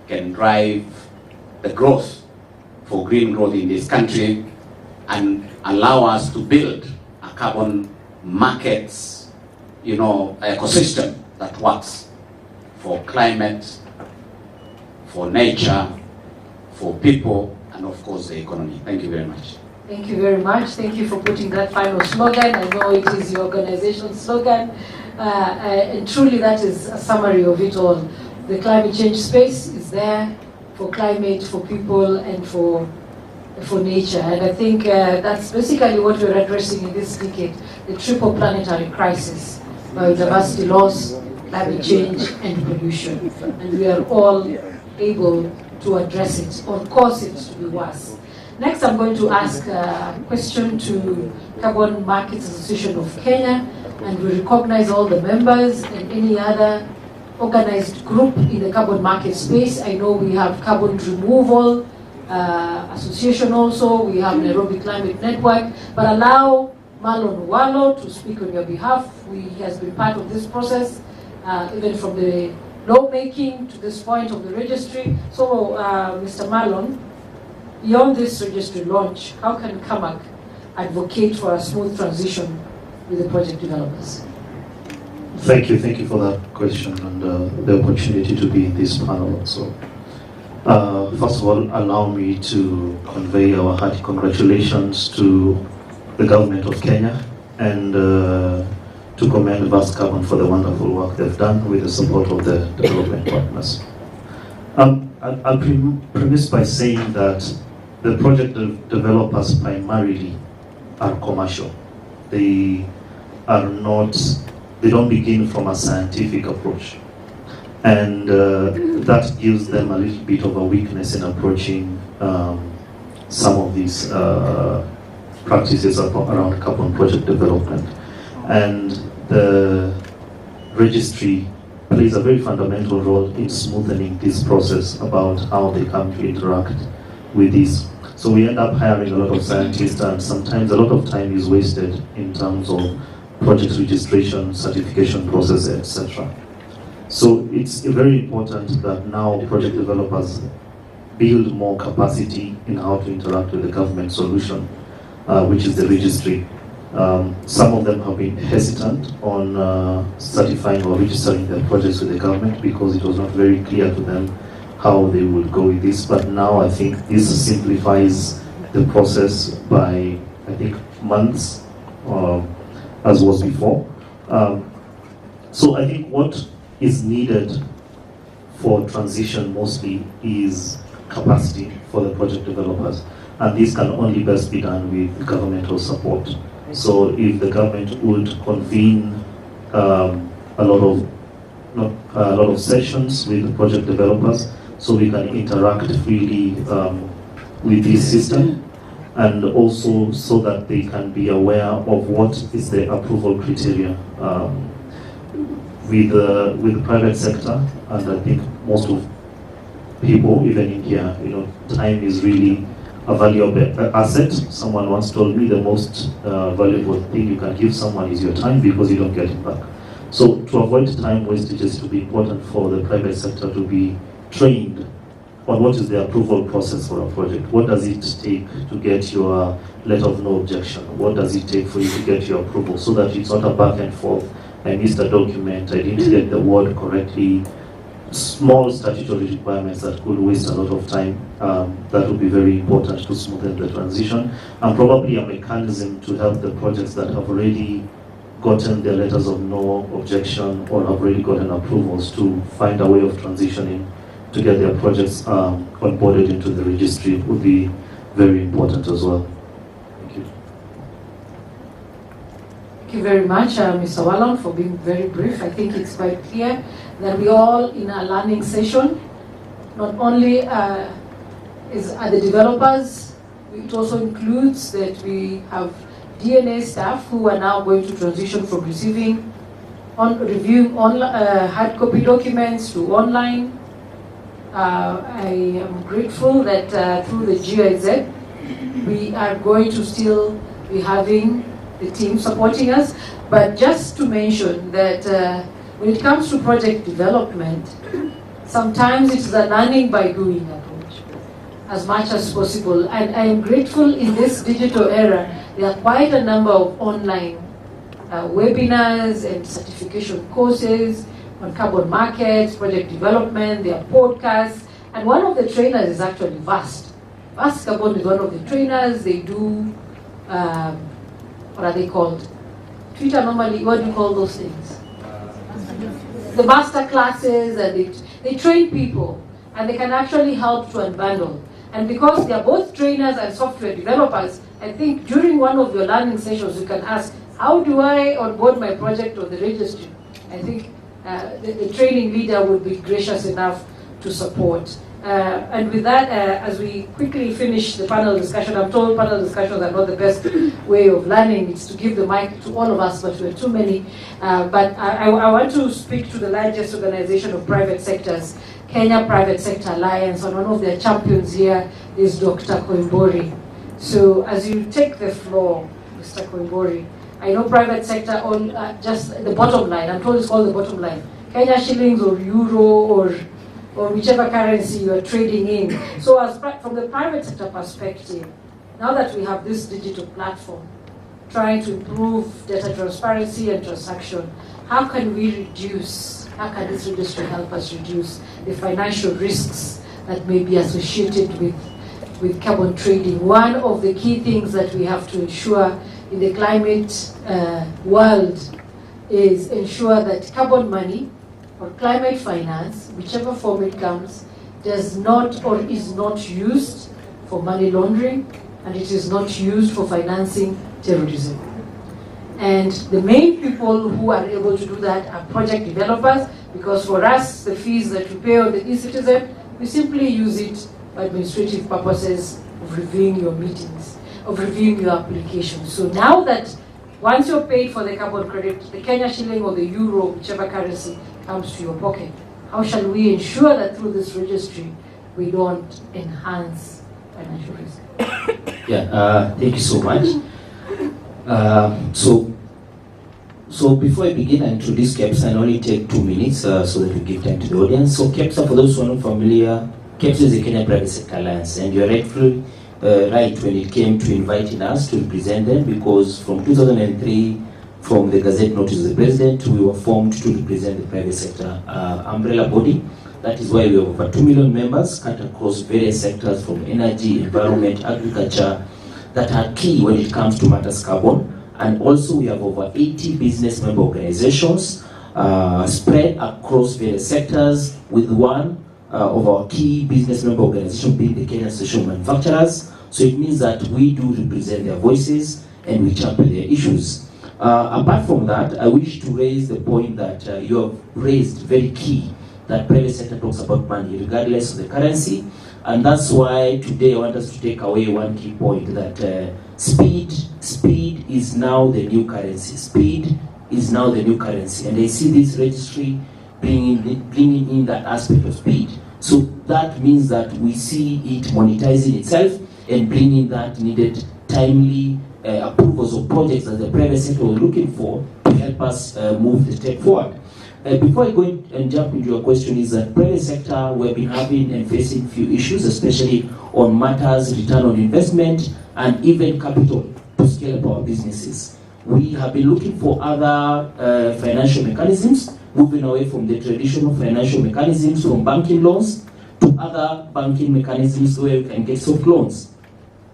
can drive the growth for green growth in this country and allow us to build a carbon markets, ecosystem that works for climate, for nature, for people, and of course the economy. Thank you very much. Thank you very much. Thank you for putting that final slogan. I know it is your organization's slogan. And truly that is a summary of it all. The climate change space is there for climate, for people, and for nature. And I think that's basically what we're addressing in this decade, the triple planetary crisis: biodiversity loss, climate change and pollution, and we are all able to address it or cause it to be worse. Next, I'm going to ask a question to Carbon Markets Association of Kenya, and we recognize all the members and any other organized group in the carbon market space. I know we have Carbon Removal Association also, we have Nairobi Climate Network, but allow Marlon Wallo to speak on your behalf. He has been part of this process, even from the lawmaking to this point of the registry. So, Mr. Marlon, beyond this registry launch, how can CAMAC advocate for a smooth transition with the project developers? Thank you for that question and the opportunity to be in this panel. So, first of all, allow me to convey our hearty congratulations to the government of Kenya and to commend Verst Carbon for the wonderful work they've done with the support of the development partners. I'll premise by saying that the project developers primarily are commercial. They don't begin from a scientific approach. And that gives them a little bit of a weakness in approaching some of these practices around carbon project development. And the registry plays a very fundamental role in smoothening this process about how they come to interact with this. So we end up hiring a lot of scientists, and sometimes a lot of time is wasted in terms of project registration, certification process, etc. So it's very important that now project developers build more capacity in how to interact with the government solution, which is the registry. Some of them have been hesitant on certifying or registering their projects with the government because it was not very clear to them how they would go with this. But now I think this simplifies the process by, I think, months, as was before. So I think what is needed for transition mostly is capacity for the project developers. And this can only best be done with governmental support. So if the government would convene a lot of sessions with the project developers so we can interact freely with this system, and also so that they can be aware of what is the approval criteria with the private sector. And I think most of people, even in here, time is really a valuable asset. Someone once told me the most valuable thing you can give someone is your time, because you don't get it back. So to avoid time wastages, it would be important for the private sector to be trained on what is the approval process for a project. What does it take to get your letter of no objection? What does it take for you to get your approval, so that it's not a back and forth? I missed a document, I didn't get the word correctly. Small statutory requirements that could waste a lot of time. That would be very important to smoothen the transition, and probably a mechanism to help the projects that have already gotten their letters of no objection or have already gotten approvals to find a way of transitioning to get their projects onboarded into the registry would be very important as well. Thank you. Thank you very much, Mr. Wallon, for being very brief. I think it's quite clear that we all in a learning session. Not only are the developers, it also includes that we have DNA staff who are now going to transition from reviewing hard copy documents to online. I am grateful that through the GIZ, we are going to still be having the team supporting us. But just to mention that when it comes to project development, sometimes it's the learning by doing approach as much as possible. And I am grateful in this digital era, there are quite a number of online webinars and certification courses on carbon markets, project development, there are podcasts. And one of the trainers is actually Verst. Verst Carbon is one of the trainers. They do, what are they called? Twitter normally, what do you call those things? The master classes, and they train people, and they can actually help to unbundle. And because they are both trainers and software developers, I think during one of your learning sessions you can ask, how do I onboard my project on the registry? I think the training leader would be gracious enough to support. And with that, as we quickly finish the panel discussion, I'm told panel discussions are not the best way of learning. It's to give the mic to all of us, but we're too many. But I want to speak to the largest organization of private sectors, Kenya Private Sector Alliance, and one of their champions here is Dr. 𝗂𝗶𝗶𝗀𝗶𝘶. So as you take the floor, Mr. 𝗂𝗶𝗶𝗀𝗶, I know private sector on just the bottom line. I'm told it's called the bottom line. Kenya shillings or euro or whichever currency you are trading in. So from the private sector perspective, now that we have this digital platform, trying to improve data transparency and transaction, how can this registry help us reduce the financial risks that may be associated with carbon trading? One of the key things that we have to ensure in the climate world is ensure that carbon money or climate finance, whichever form it comes, does not or is not used for money laundering, and it is not used for financing terrorism. And the main people who are able to do that are project developers, because for us, the fees that we pay on the e-citizen, we simply use it for administrative purposes of reviewing your meetings, of reviewing your application. So now that once you're paid for the carbon credit, the Kenya shilling or the euro, whichever currency comes to your pocket, how shall we ensure that through this registry we don't enhance financial risk? Yeah, thank you so much. So before I begin, I introduce KNCR. I only take 2 minutes so that we give time to the audience. So KNCR, for those who are not familiar, KNCR is the Kenya Private Sector Alliance, and you're rightfully right when it came to inviting us to represent them, because from 2003, from the Gazette Notice of the President, we were formed to represent the private sector umbrella body. That is why we have over 2 million members cut across various sectors from energy, environment, agriculture, that are key when it comes to matters carbon. And also we have over 80 business member organizations spread across various sectors, with one of our key business member organizations being the Kenya Association of Manufacturers. So it means that we do represent their voices and we champion their issues. Apart from that, I wish to raise the point that you have raised, very key, that private sector talks about money regardless of the currency. And that's why today I want us to take away one key point, that speed is now the new currency. Speed is now the new currency. And I see this registry bringing in that aspect of speed. So that means that we see it monetizing itself and bringing that needed timely approvals of projects that the private sector was looking for to help us move the step forward. Before I go and jump into your question, is that private sector, we've been having and facing few issues, especially on matters, return on investment, and even capital to scale up our businesses. We have been looking for other financial mechanisms, moving away from the traditional financial mechanisms, from banking loans to other banking mechanisms where we can get soft loans.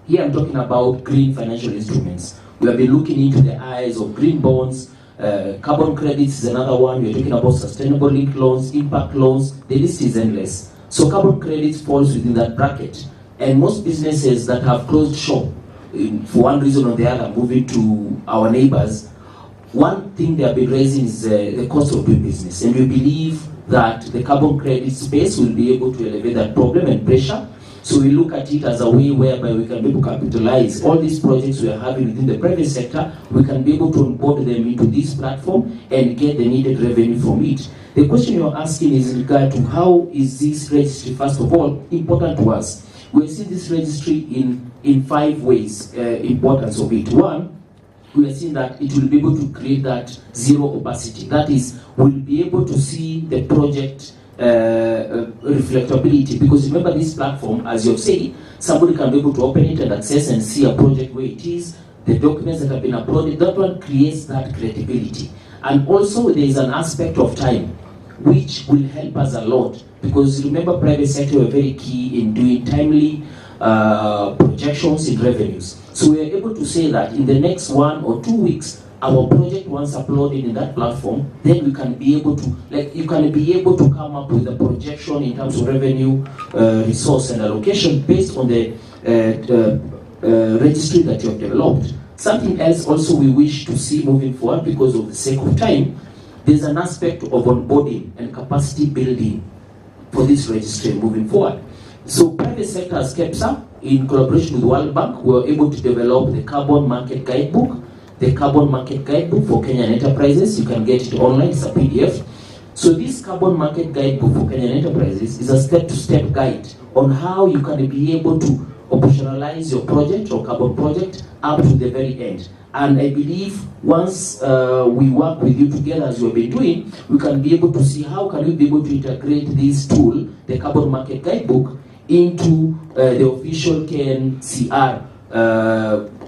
Here I'm talking about green financial instruments. We have been looking into the eyes of green bonds. Carbon credits is another one. We're talking about sustainable linked loans, impact loans. The list is endless. So carbon credits falls within that bracket. And most businesses that have closed shop, for one reason or the other, moving to our neighbors, one thing they have been raising is the cost of doing business. And we believe that the carbon credit space will be able to elevate that problem and pressure. So we look at it as a way whereby we can be able to capitalize all these projects we are having within the private sector. We can be able to onboard them into this platform and get the needed revenue from it. The question you're asking is in regard to how is this registry, first of all, important to us. We see this registry in 5 ways, importance of it. One, we are seeing that it will be able to create that zero opacity. That is, we'll be able to see the project reflectability, because remember this platform, as you've said, somebody can be able to open it and access and see a project where it is, the documents that have been uploaded. That one creates that credibility. And also there is an aspect of time which will help us a lot, because remember private sector are very key in doing timely projections in revenues. So we are able to say that in the next 1 or 2 weeks, our project, once uploaded in that platform, then we can be able to, you can be able to come up with a projection in terms of revenue, resource and allocation based on the registry that you have developed. Something else also we wish to see moving forward, because of the sake of time, there's an aspect of onboarding and capacity building for this registry moving forward. So private sector as KNCR, in collaboration with World Bank, we were able to develop the Carbon Market Guidebook, the Carbon Market Guidebook for Kenyan enterprises. You can get it online, it's a PDF. So this Carbon Market Guidebook for Kenyan enterprises is a step-to-step guide on how you can be able to operationalize your project or carbon project up to the very end. And I believe once we work with you together as you have been doing, we can be able to see how can we be able to integrate this tool, the Carbon Market Guidebook, into the official KNCR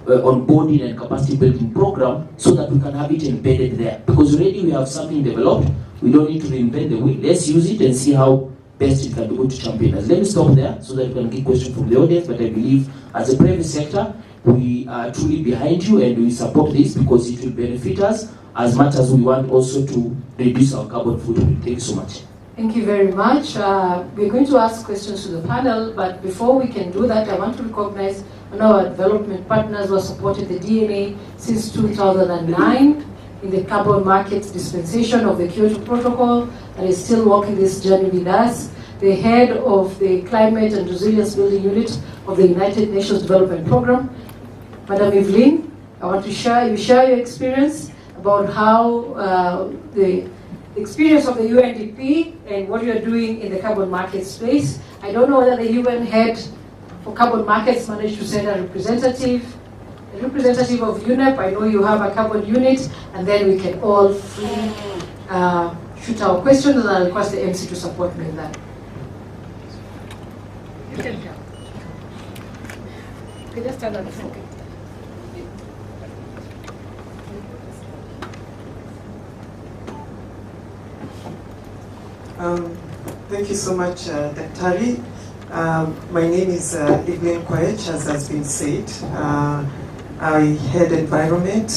onboarding and capacity building program, so that we can have it embedded there. Because already we have something developed, we don't need to reinvent the wheel. Let's use it and see how best it can be able to champion us. Let me stop there so that we can get questions from the audience, but I believe as a private sector, we are truly behind you and we support this because it will benefit us as much as we want also to reduce our carbon footprint. Thank you so much. Thank you very much. We're going to ask questions to the panel, but before we can do that, I want to recognize one of our development partners who have supported the DNA since 2009 in the carbon market dispensation of the Kyoto Protocol, and is still walking this journey with us. The head of the Climate and Resilience Building Unit of the United Nations Development Program, Madam Evelyn, I want to share your experience about how the experience of the UNDP and what you're doing in the carbon market space. I don't know whether the UN head for carbon markets managed to send a representative of UNEP. I know you have a carbon unit, and then we can all free shoot our questions, and I'll request the MC to support me in that. You can help. Okay, just stand on the floor. Thank you so much, Daktari. My name is 𝗿𝗶𝗃𝗁𝗁, as has been said. I head Environment,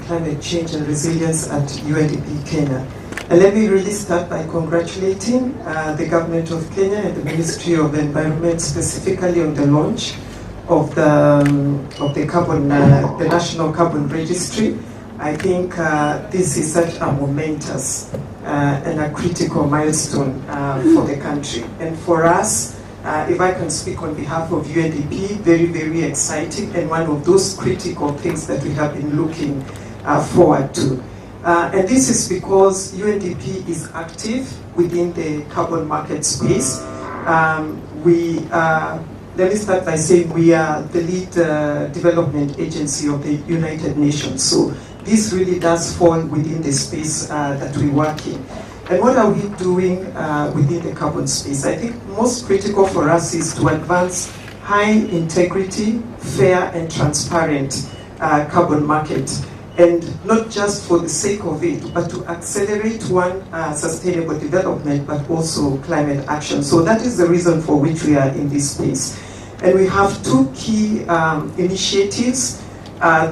Climate Change and Resilience at UNDP Kenya. And let me really start by congratulating the government of Kenya and the Ministry of Environment specifically on the launch of the National Carbon Registry. I think this is such a momentous and a critical milestone for the country. And for us, if I can speak on behalf of UNDP, very, very exciting and one of those critical things that we have been looking forward to. And this is because UNDP is active within the carbon market space. Let me start by saying we are the lead development agency of the United Nations. So this really does fall within the space that we work in. And what are we doing within the carbon space? I think most critical for us is to advance high integrity, fair and transparent carbon market. And not just for the sake of it, but to accelerate one, sustainable development, but also climate action. So that is the reason for which we are in this space. And we have two key initiatives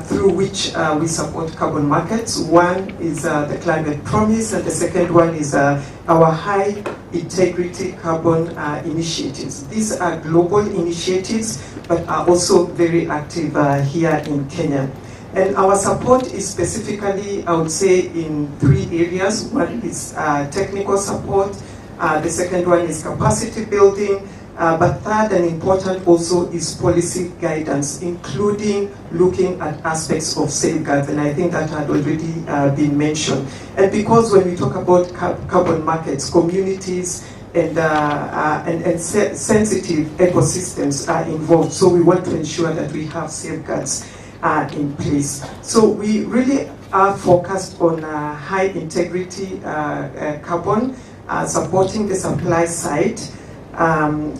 through which we support carbon markets. One is the Climate Promise, and the second one is our high integrity carbon initiatives. These are global initiatives, but are also very active here in Kenya. And our support is specifically, I would say, in three areas. One is technical support, the second one is capacity building, but third and important also is policy guidance, including looking at aspects of safeguards, and I think that had already been mentioned. And because when we talk about carbon markets, communities and sensitive ecosystems are involved, so we want to ensure that we have safeguards in place. So we really are focused on high integrity carbon, supporting the supply side.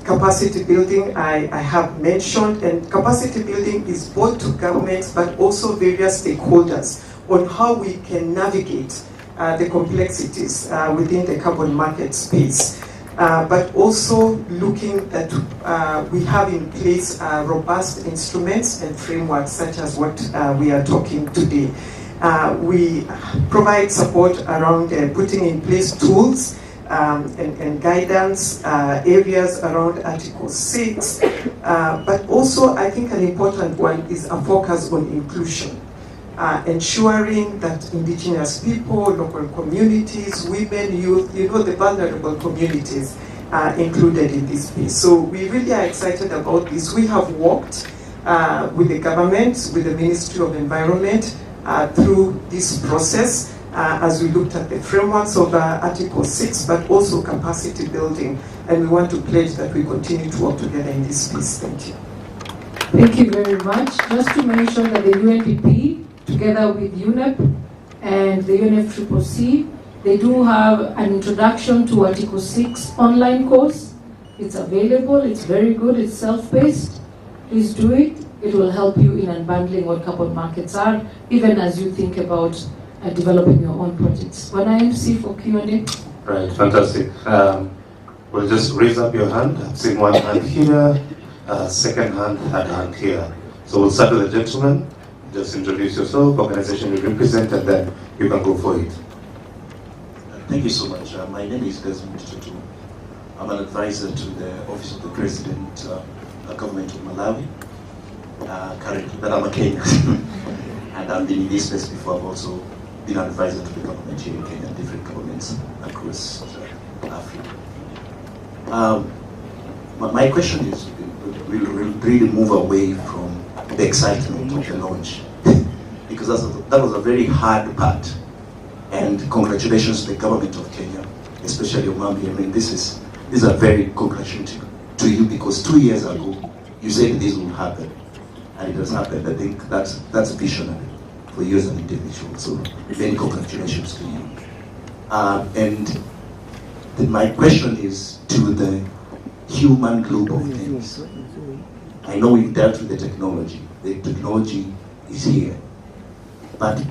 Capacity building I have mentioned, and capacity building is both to governments but also various stakeholders on how we can navigate the complexities within the carbon market space. But also looking at we have in place robust instruments and frameworks such as what we are talking today. We provide support around putting in place tools and guidance, areas around Article 6, but also I think an important one is a focus on inclusion. ensuring that indigenous people, local communities, women, youth, the vulnerable communities are included in this space. So we really are excited about this. We have worked with the government, with the Ministry of Environment through this process as we looked at the frameworks of Article 6, but also capacity building. And we want to pledge that we continue to work together in this space. Thank you. Thank you very much. Just to mention that the UNDP, together with UNEP and the 𝗁𝗶𝗶𝘁𝗃, they do have an introduction to Article 6 online course. It's available, it's very good, it's self-paced. Please do it. It will help you in unbundling what carbon markets are, even as you think about developing your own projects. One IMC for Q&A. Right, fantastic. We'll just raise up your hand. I've seen one hand here, second hand, third hand here. So we'll start with the gentleman. Just introduce yourself, organization you represent, and then you can go for it. Thank you so much. My name is Desmond Tutu. I'm an advisor to the Office of the President, Government of Malawi, currently, but I'm a Kenyan. And I've been in this space before. I've also been an advisor to the government here in Kenya, different governments across Africa. My question is, we'll really move away from the excitement of the launch, because that was a very hard part. And congratulations to the government of Kenya, especially 𝗿𝗏𝗵𝗆. I mean, this is a very congratulations to you, because 2 years ago you said this would happen, and it has happened. I think that's visionary for you as an individual. So many congratulations to you. And my question is to the human globe of things. I know we've dealt with the technology. The technology is here. But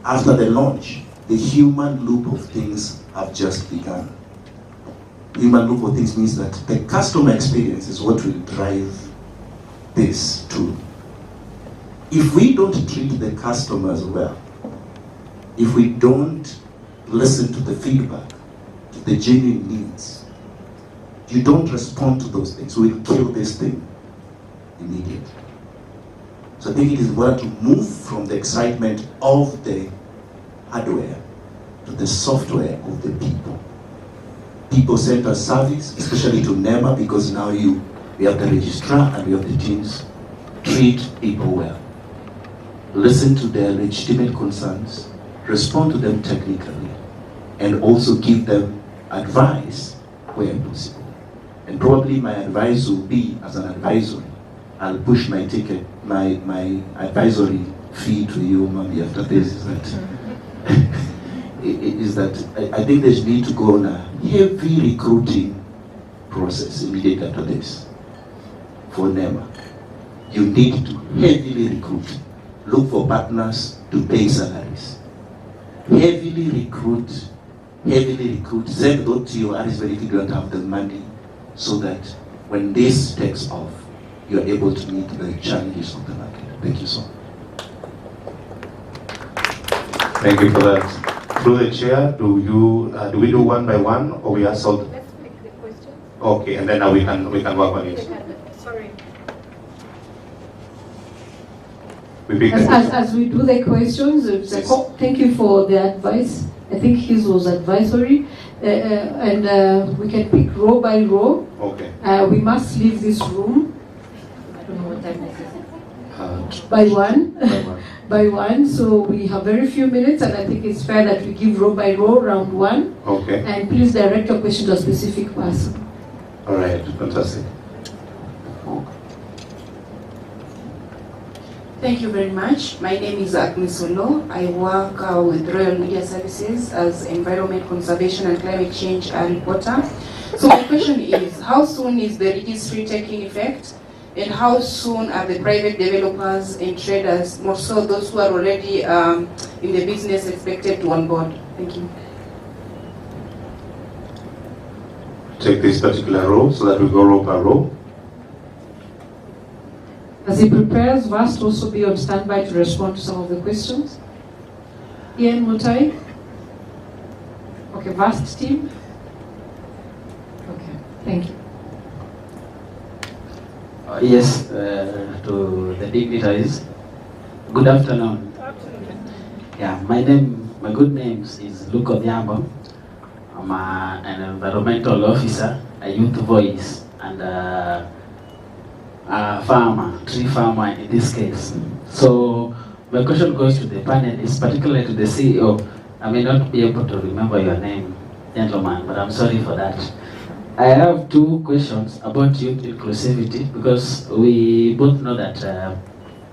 after the launch, the human loop of things have just begun. Human loop of things means that the customer experience is what will drive this too. If we don't treat the customers well, if we don't listen to the feedback, to the genuine needs, you don't respond to those things, we'll kill this thing immediately. So I think it is important to move from the excitement of the hardware to the software of the people. People-centered service, especially to NEMA, because now we have the registrar and we have the teams. Treat people well. Listen to their legitimate concerns, respond to them technically, and also give them advice where possible. And probably my advice will be, as an advisory, I'll push my ticket, my advisory fee to you, maybe after this, is that I think there's need to go on a heavy recruiting process immediately after this for NEMA. You need to heavily recruit. Look for partners to pay salaries. Heavily recruit. Send those to your RSV if you don't have the money, so that when this takes off, you're able to meet the challenges of the market. Thank you so much. Thank you for that. Through the chair, do we do one by one, or we ask all? Let's make the questions. Okay, and then now we can work on it. Sorry. As we do the questions, thank you for the advice. I think his was advisory, and we can pick row by row. Okay. We must leave this room. I don't know what time it is. By one. By one. So we have very few minutes, and I think it's fair that we give row by row, round one. Okay. And please direct your question to a specific person. All right. Fantastic. Thank you very much. My name is Agnes Olo. I work with Royal Media Services as Environment Conservation and Climate Change reporter. So my question is, how soon is the registry taking effect? And how soon are the private developers and traders, more so those who are already in the business, expected to onboard? Thank you. Take this particular row so that we go row by row. As he prepares, Verst also be on standby to respond to some of the questions. Ian Mutai? Okay, Verst team? Okay, thank you. Yes, to the dignitaries, good afternoon. Yeah, my good name is 𝗂𝗲𝗶𝘀𝗶𝘀𝗿. I'm an environmental officer, a youth voice, and a farmer, tree farmer in this case. So my question goes to the panelists, particularly to the CEO. I may not be able to remember your name, gentlemen, but I'm sorry for that. I have two questions about youth inclusivity, because we both know that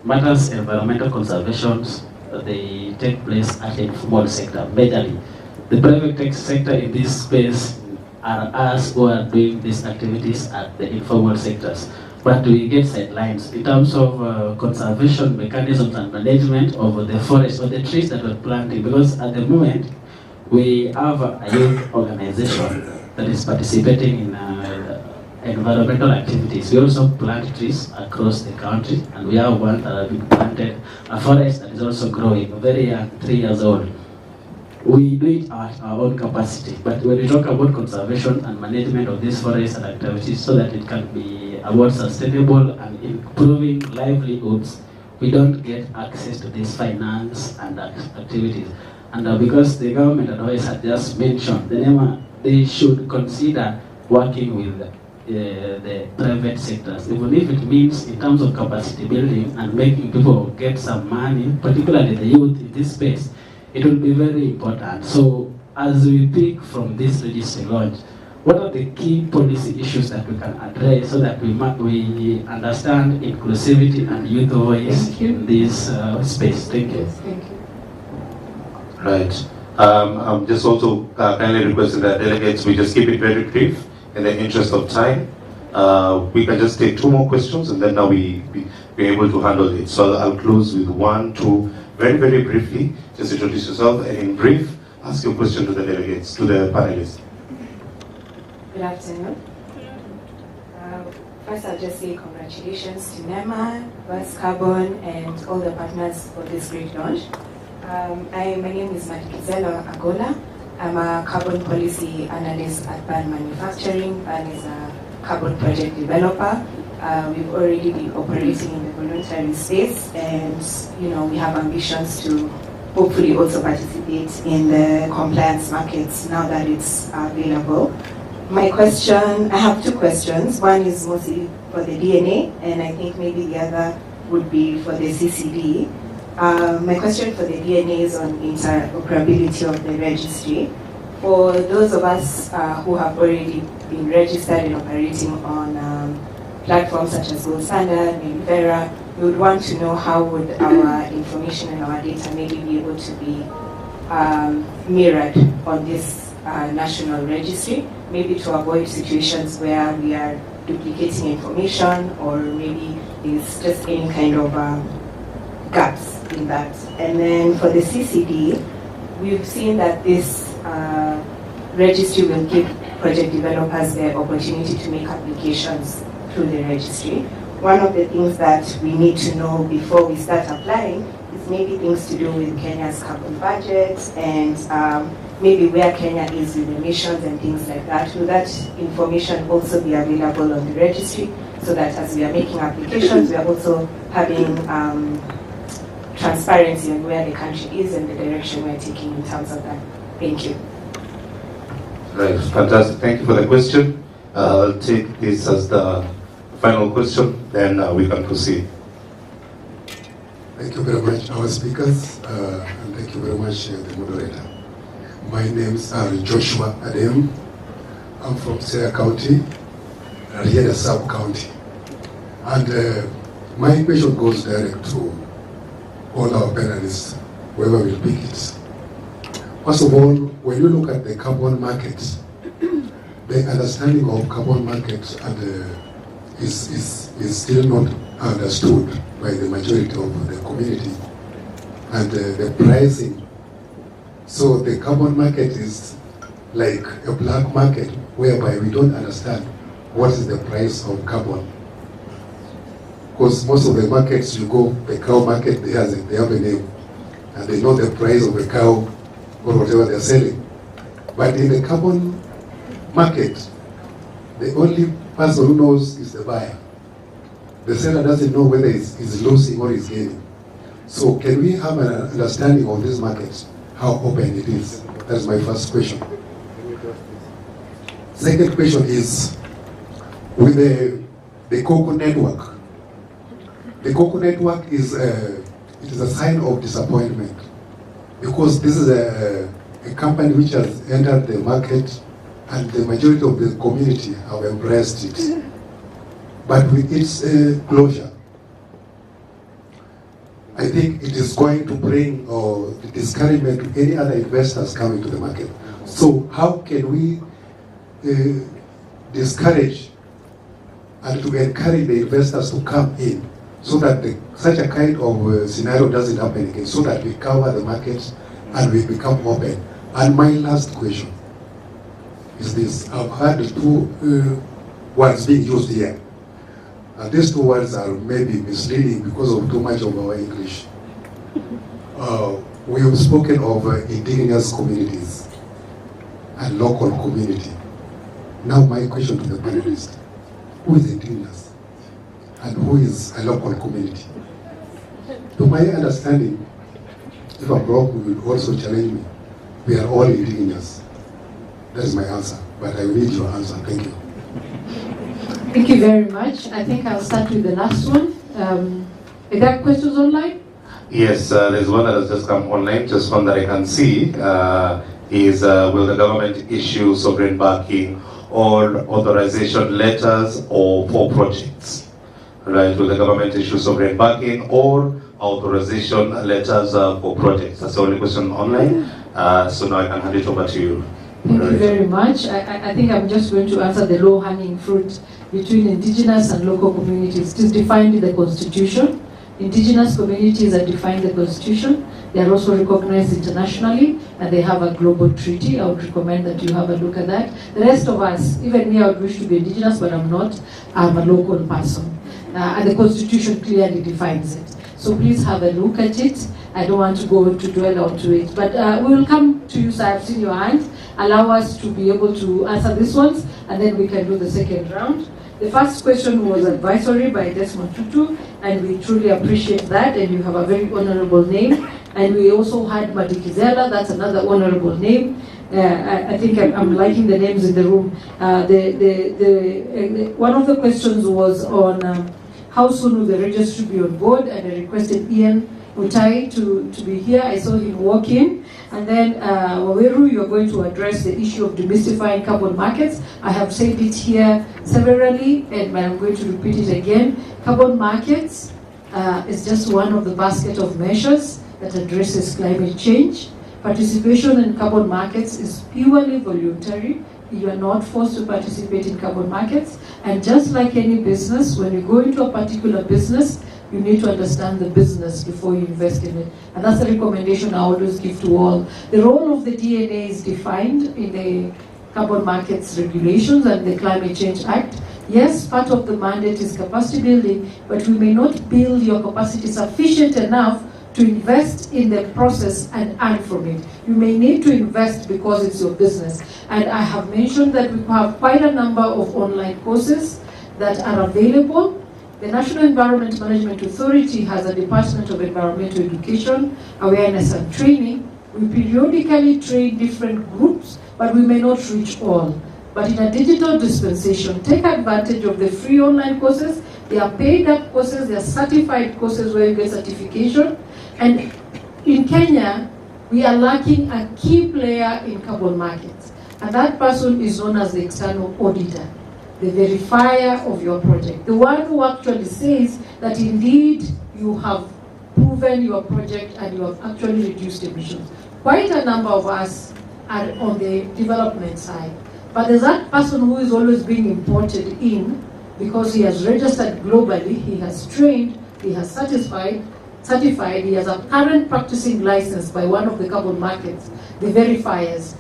matters environmental conservations, they take place at the informal sector, majorly. The private sector in this space are us who are doing these activities at the informal sectors. But we get sidelines in terms of conservation mechanisms and management of the forest or the trees that we're planting, because at the moment we have a youth organization that is participating in environmental activities. We also plant trees across the country, and we have one that has been planted, a forest that is also growing, very young, 3 years old. We do it at our own capacity, but when we talk about conservation and management of these forests and activities so that it can be about sustainable and improving livelihoods, we don't get access to this finance and activities. And because the government advice had just mentioned, the NEMA, they should consider working with the private sectors, even if it means in terms of capacity building and making people get some money, particularly the youth in this space. It will be very important. So as we pick from this registry launch, what are the key policy issues that we can address so that we understand inclusivity and youth voice in this space? Thank you. Thank you. Right. I'm just also kindly requesting that delegates, we just keep it very brief in the interest of time. We can just take 2 more questions, and then now we're able to handle it. So I'll close with 1, 2, very, very briefly. Just introduce yourself and in brief, ask your question to the delegates, to the panelists. Good afternoon. First, I'll just say congratulations to NEMA, Verst Carbon, and all the partners for this great launch. My name is 𝗿𝗂𝗶𝘀𝗶𝗿. I'm a carbon policy analyst at BAN Manufacturing. BAN is a carbon project developer. We've already been operating in the voluntary space, and we have ambitions to hopefully also participate in the compliance markets now that it's available. I have 2 questions. One is mostly for the DNA, and I think maybe the other would be for the CCD. My question for the DNA is on interoperability of the registry. For those of us who have already been registered and operating on platforms such as Gold Standard, maybe Vera, we would want to know how would our information and our data maybe be able to be mirrored on this national registry, maybe to avoid situations where we are duplicating information, or maybe there's just any kind of gaps in that. And then for the CCD, we've seen that this registry will give project developers the opportunity to make applications through the registry. One of the things that we need to know before we start applying is maybe things to do with Kenya's carbon budget, and maybe where Kenya is with emissions and things like that. Will that information also be available on the registry, so that as we are making applications, we are also having transparency on where the country is and the direction we're taking in terms of that? Thank you. Right, fantastic. Thank you for the question. I'll take this as the final question, then we can proceed. Thank you very much, our speakers, and thank you very much, the moderator. My name is 𝗿𝗂𝗶𝗶𝗏𝗏. I'm from Seya County, Rieda Sub-County. And my question goes direct to all our panelists, whoever will pick it. First of all, when you look at the carbon markets, the understanding of carbon markets is still not understood by the majority of the community, and the pricing. So the carbon market is like a black market whereby we don't understand what is the price of carbon. Because most of the markets you go, the cow market, they have a name, and they know the price of the cow or whatever they're selling. But in the carbon market, the only person who knows is the buyer. The seller doesn't know whether he's losing or he's gaining. So can we have an understanding of this market, how open it is? That's my first question. Second question is, with the 𝗂𝗏𝗃 network. The 𝗂𝗏𝗃 network is it is a sign of disappointment, because this is a company which has entered the market and the majority of the community have embraced it. But with its closure, I think it is going to bring discouragement to any other investors coming to the market. So how can we discourage and to encourage the investors to come in, so that such a kind of scenario doesn't happen again, so that we cover the market and we become open? And my last question is this. I've heard two words being used here. And these two words are maybe misleading because of too much of our English. We have spoken of indigenous communities and local community. Now my question to the panelists: who is indigenous and who is a local community? To my understanding, if I'm wrong, you will also challenge me. We are all indigenous. That's my answer, but I need your answer. Thank you. Thank you very much. I think I'll start with the last one. Are there questions online? Yes, there's one that has just come online. Just one that I can see is will the government issue sovereign backing or authorization letters or for projects? Right? Will the government issue sovereign backing or authorization letters for projects? That's the only question online. So now I can hand it over to you. Thank you very much. I think I'm just going to answer the low-hanging fruit between indigenous and local communities. It is defined in the Constitution. Indigenous communities are defined in the Constitution. They are also recognized internationally, and they have a global treaty. I would recommend that you have a look at that. The rest of us, even me, I would wish to be indigenous, but I'm not. I'm a local person. And the Constitution clearly defines it. So please have a look at it. I don't want to go to dwell onto it. But we will come to you, sir. I've seen your hand. Allow us to be able to answer these ones, and then we can do the second round. The first question was advisory by Desmond Tutu, and we truly appreciate that, and you have a very honorable name. And we also had 𝗿𝗏𝗃𝗁𝗏, that's another honorable name. I think I'm liking the names in the room. One of the questions was on how soon will the registry be on board, and I requested Ian Mutai to be here. I saw him walk in. And then, 𝗿𝗏𝗃𝗁𝗏, you're going to address the issue of demystifying carbon markets. I have said it here severally, and I'm going to repeat it again. Carbon markets is just one of the basket of measures that addresses climate change. Participation in carbon markets is purely voluntary. You are not forced to participate in carbon markets. And just like any business, when you go into a particular business, you need to understand the business before you invest in it. And that's the recommendation I always give to all. The role of the DNA is defined in the carbon markets regulations and the Climate Change Act. Yes, part of the mandate is capacity building, but we may not build your capacity sufficient enough to invest in the process and earn from it. You may need to invest because it's your business. And I have mentioned that we have quite a number of online courses that are available. The National Environment Management Authority has a Department of Environmental Education, Awareness and Training. We periodically train different groups, but we may not reach all. But in a digital dispensation, take advantage of the free online courses. They are paid up courses, they are certified courses where you get certification. And in Kenya, we are lacking a key player in carbon markets. And that person is known as the external auditor, the verifier of your project, the one who actually says that indeed you have proven your project and you have actually reduced emissions. Quite a number of us are on the development side, but there's that person who is always being imported in because he has registered globally, he has trained, he has certified, he has a current practicing license by one of the carbon markets, the verifiers.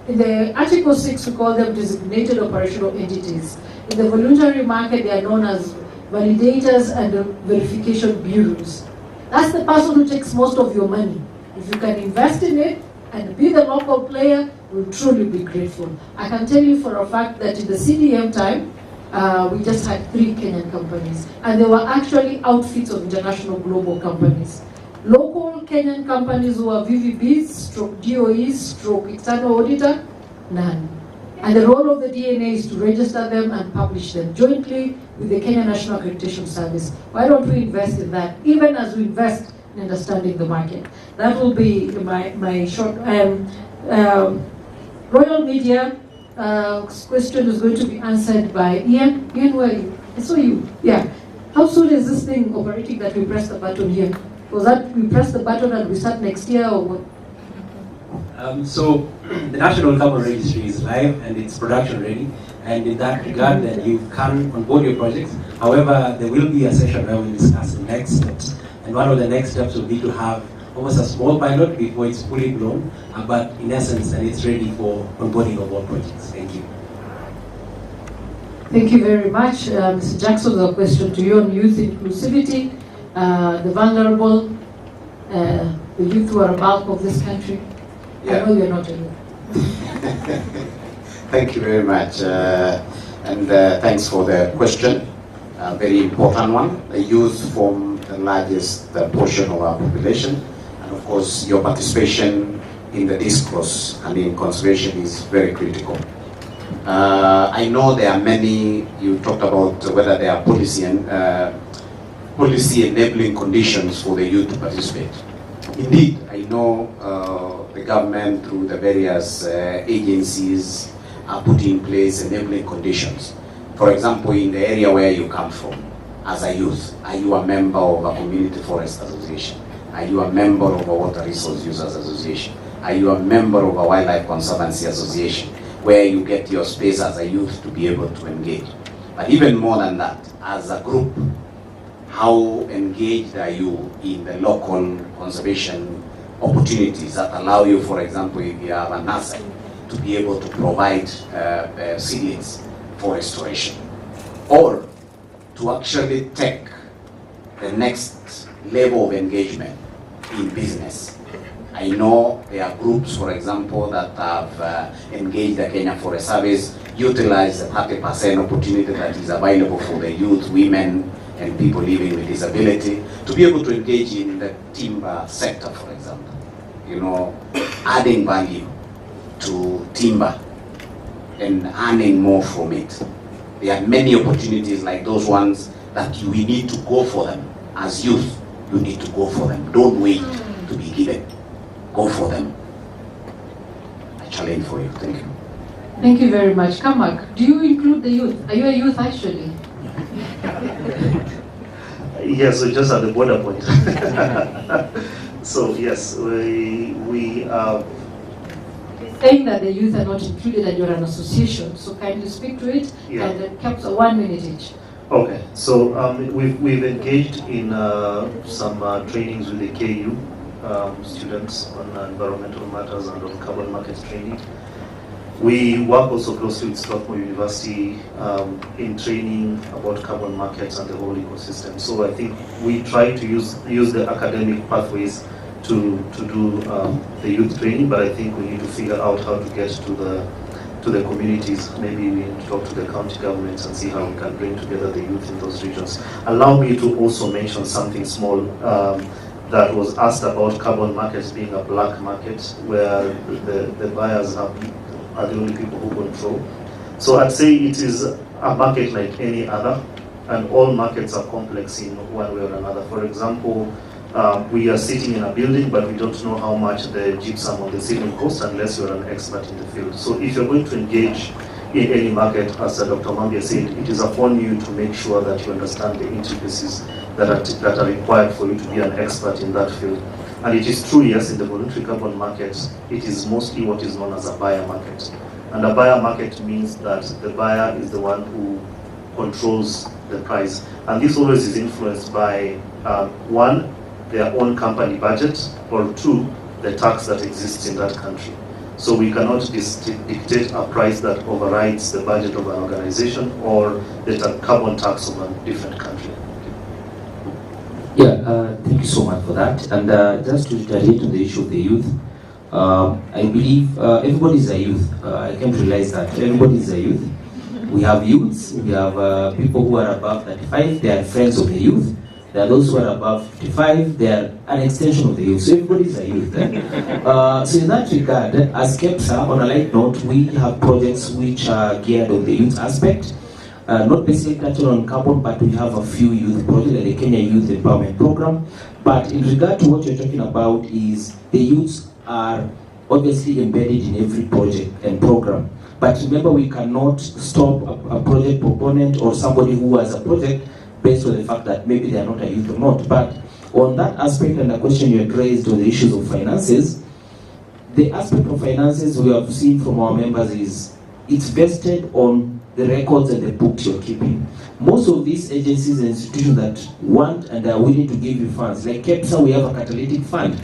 In the Article 6, we call them designated operational entities. In the voluntary market, they are known as validators and verification bureaus. That's the person who takes most of your money. If you can invest in it and be the local player, we'll truly be grateful. I can tell you for a fact that in the CDM time, we just had 3 Kenyan companies, and they were actually outfits of international global companies. Local Kenyan companies who are VVBs, stroke DOEs, stroke external auditor, none. And the role of the DNA is to register them and publish them jointly with the Kenya National Accreditation Service. Why don't we invest in that, even as we invest in understanding the market? That will be my short. Royal Media question is going to be answered by Ian. Ian, where are you? I saw you. Yeah. How soon is this thing operating that we press the button here? Was that we press the button and we start next year, or what? So the National Carbon Registry is live and it's production ready, and in that regard then you can onboard your projects. However, there will be a session where we discuss the next steps, and one of the next steps will be to have almost a small pilot before it's fully blown, but in essence and it's ready for onboarding of all projects. Thank you. Thank you very much. Mr. Jackson, a question to you on youth inclusivity, the vulnerable, the youth who are a bulk of this country. Yeah. I know you're not a youth. Thank you very much, and thanks for the question. A very important one. The youth form the largest portion of our population, and of course your participation in the discourse and in conservation is very critical. I know there are many, you talked about whether there are policy enabling conditions for the youth to participate. Indeed, I know the government through the various agencies are putting in place enabling conditions. For example, in the area where you come from, as a youth, are you a member of a community forest association? Are you a member of a water resource users association? Are you a member of a wildlife conservancy association, where you get your space as a youth to be able to engage? But even more than that, as a group, how engaged are you in the local conservation opportunities that allow you, for example, if you have an asset, to be able to provide seedlings for restoration, or to actually take the next level of engagement in business? I know there are groups, for example, that have engaged the Kenya Forest Service, utilize the 30% opportunity that is available for the youth, women, and people living with disability to be able to engage in the timber sector, for example. You know, adding value to timber and earning more from it. There are many opportunities like those ones that we need to go for them. As youth, you need to go for them. Don't wait to be given. Go for them. A challenge for you. Thank you. Thank you very much. Kamak, do you include the youth? Are you a youth actually? Yes, so just at the border point. So yes, we are saying that the youth are not included and you're an association. So can you speak to it? Yeah. And then caps 1 minute each. Okay, so we've engaged in some trainings with the KU students on environmental matters and on carbon markets training. We work also closely with Strathmore University in training about carbon markets and the whole ecosystem. So I think we try to use the academic pathways to do the youth training, but I think we need to figure out how to get to the communities. Maybe we need to talk to the county governments and see how we can bring together the youth in those regions. Allow me to also mention something small that was asked about carbon markets being a black market, where the buyers are the only people who control. So I'd say it is a market like any other, and all markets are complex in one way or another. For example, we are sitting in a building, but we don't know how much the gypsum or the ceiling costs unless you're an expert in the field. So if you're going to engage in any market, as Dr. 𝗿𝗶𝗊𝗶𝘁𝗲 said, it is upon you to make sure that you understand the intricacies that are required for you to be an expert in that field. And it is true, yes, in the voluntary carbon market, it is mostly what is known as a buyer market. And a buyer market means that the buyer is the one who controls the price. And this always is influenced by, one, their own company budget, or two, the tax that exists in that country. So we cannot dictate a price that overrides the budget of an organization or the carbon tax of a different country. Yeah, thank you so much for that. And just to reiterate on the issue of the youth, I believe everybody is a youth. I came to realize that everybody is a youth. We have youths, we have people who are above 35, they are friends of the youth. There are those who are above 55. They are an extension of the youth. So everybody is a youth. So in that regard, as KNCR, on a light note, we have projects which are geared on the youth aspect. Not basically touching on carbon, but we have a few youth projects, like the Kenya Youth Empowerment Program. But in regard to what you're talking about is the youths are obviously embedded in every project and program. But remember, we cannot stop a project proponent or somebody who has a project based on the fact that maybe they are not a youth or not. But on that aspect and the question you had raised on the issues of finances, the aspect of finances we have seen from our members is it's vested on the records and the books you're keeping. Most of these agencies and institutions that want and are willing to give you funds, like KNCR, we have a catalytic fund.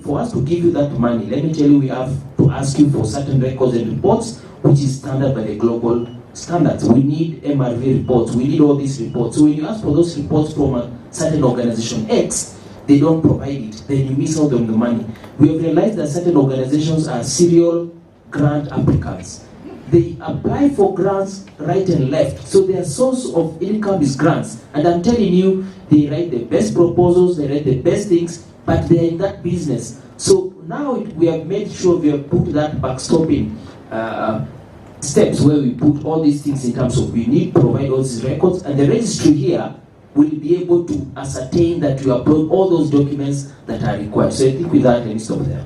For us to give you that money, let me tell you, we have to ask you for certain records and reports, which is standard by the global standards. We need MRV reports, we need all these reports. So when you ask for those reports from a certain organization X, they don't provide it, then you miss out on the money. We have realized that certain organizations are serial grant applicants. They apply for grants right and left. So their source of income is grants. And I'm telling you, they write the best proposals, they write the best things, but they're in that business. So now we have made sure we have put that backstopping steps where we put all these things in terms of we need to provide all these records, and the registry here will be able to ascertain that you upload all those documents that are required. So I think with that, let me stop there.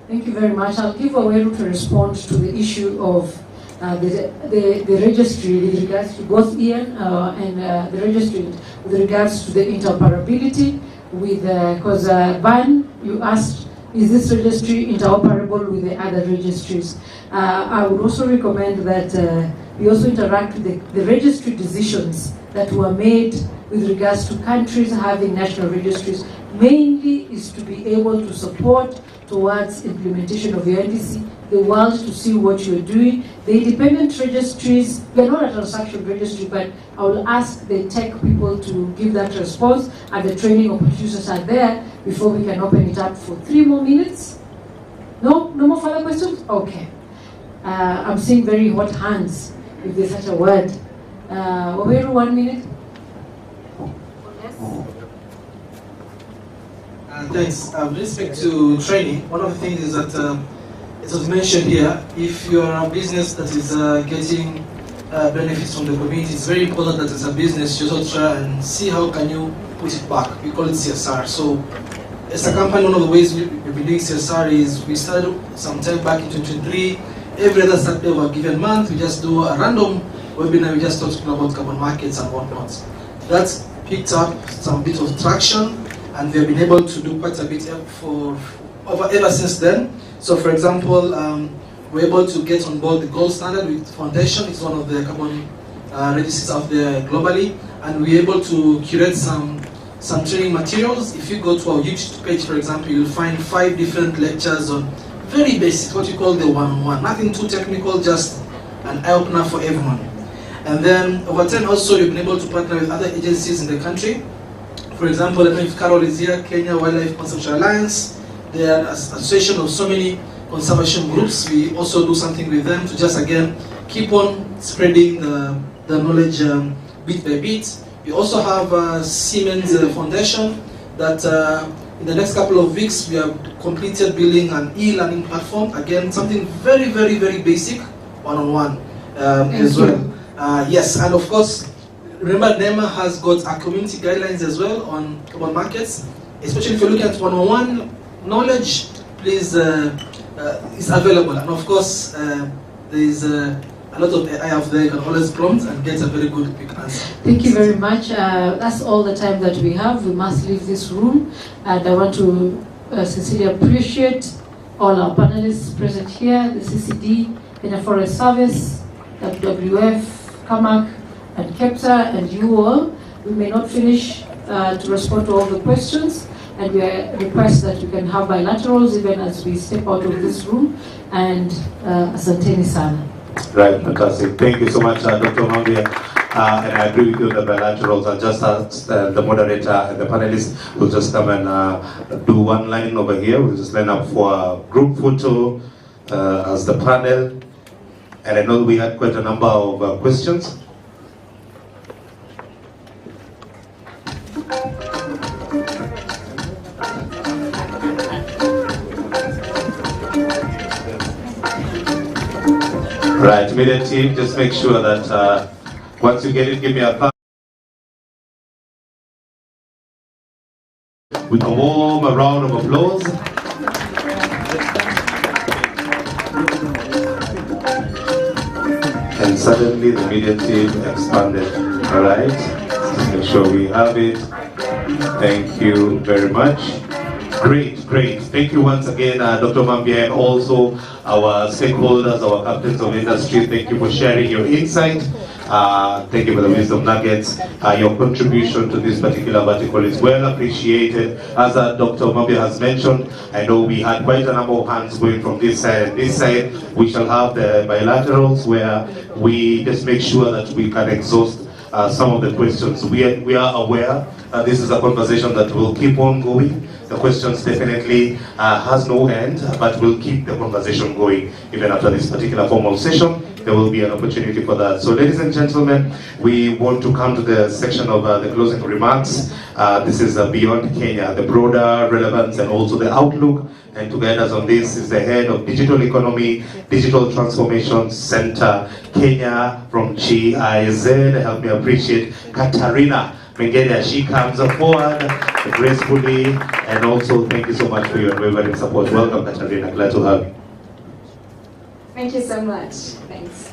Thank you very much. I'll give Owero to respond to the issue of the registry with regards to both Ian and the registry with regards to the interoperability with, because Van, you asked, is this registry interoperable with the other registries? I would also recommend that we also interact with the registry decisions that were made with regards to countries having national registries. Mainly is to be able to support towards implementation of the NDC, the world to see what you're doing. The independent registries, they're not a transaction registry, but I will ask the tech people to give that response, and the training opportunities are there before we can open it up for 3 more minutes. No more further questions? Okay. I'm seeing very hot hands, if there's such a word. Owero, 1 minute. Thanks. With respect to training, one of the things is that it was mentioned here, if you are a business that is getting benefits from the community, it's very important that as a business you also try and see how can you put it back. We call it CSR. So as a company, one of the ways we've been doing CSR is we started some time back in 2023. Every other Saturday of a given month, we just do a random webinar. We just talk about carbon markets and whatnot. That's picked up some bit of traction, and we have been able to do quite a bit ever since then. So for example, we're able to get on board the gold standard with Foundation. It's one of the carbon registries out there globally, and we're able to curate some training materials. If you go to our YouTube page, for example, you'll find 5 different lectures on very basic, what you call the one-on-one. Nothing too technical, just an eye-opener for everyone. And then over 10 also, we've been able to partner with other agencies in the country. For example, I don't know if Carol is here, Kenya Wildlife Conservation Alliance. They are an association of so many conservation groups. We also do something with them to just again keep on spreading the knowledge bit by bit. We also have Siemens Foundation that in the next couple of weeks we have completed building an e-learning platform. Again, something very, very, very basic, one-on-one as well. Yes, and of course, remember NEMA has got a community guidelines as well on carbon markets, especially if you're looking at one-on-one knowledge, please, it's available. And of course, there is a lot of AI out there. You can always prompt and get a very good quick answer. Thank you very much. That's all the time that we have. We must leave this room. And I want to sincerely appreciate all our panelists present here, the CCD, Kenya Forest Service, WWF, CAMAC, and KNCR, and you all. We may not finish to respond to all the questions, and we request that we can have bilaterals even as we step out of this room. And asanteni sana. Right, fantastic. Thank you so much, Dr. 𝗿𝗿𝗃𝗏. And I agree with you, the bilaterals. I'll just ask the moderator and the panelists will just come and do one line over here. We'll just line up for a group photo as the panel. And I know we had quite a number of questions. Right, media team, just make sure that once you get it, give me a thumbs. With a warm round of applause. And suddenly the media team expanded. All right, just make sure we have it. Thank you very much. Great, great. Thank you once again, Dr. 𝗂𝗶𝗊𝗶𝘀𝗲, and also our stakeholders, our captains of industry. Thank you for sharing your insight. Thank you for the wisdom nuggets. Your contribution to this particular vertical is well appreciated. As Dr. 𝗂𝗂𝗶𝗊𝗶𝗀 has mentioned, I know we had quite a number of hands going from this side and this side. We shall have the bilaterals where we just make sure that we can exhaust some of the questions. We are aware that this is a conversation that will keep on going. The questions definitely has no end, but we'll keep the conversation going even after this particular formal session. There will be an opportunity for that. So ladies and gentlemen, we want to come to the section of the closing remarks. This is Beyond Kenya, the broader relevance and also the outlook. And to guide us on this is the head of Digital Economy, Digital Transformation Center, Kenya from GIZ. Help me appreciate Katarina Mengedia. She comes forward gracefully, and also thank you so much for your unwavering support. Welcome, Katarina. Glad to have you. Thank you so much. Thanks.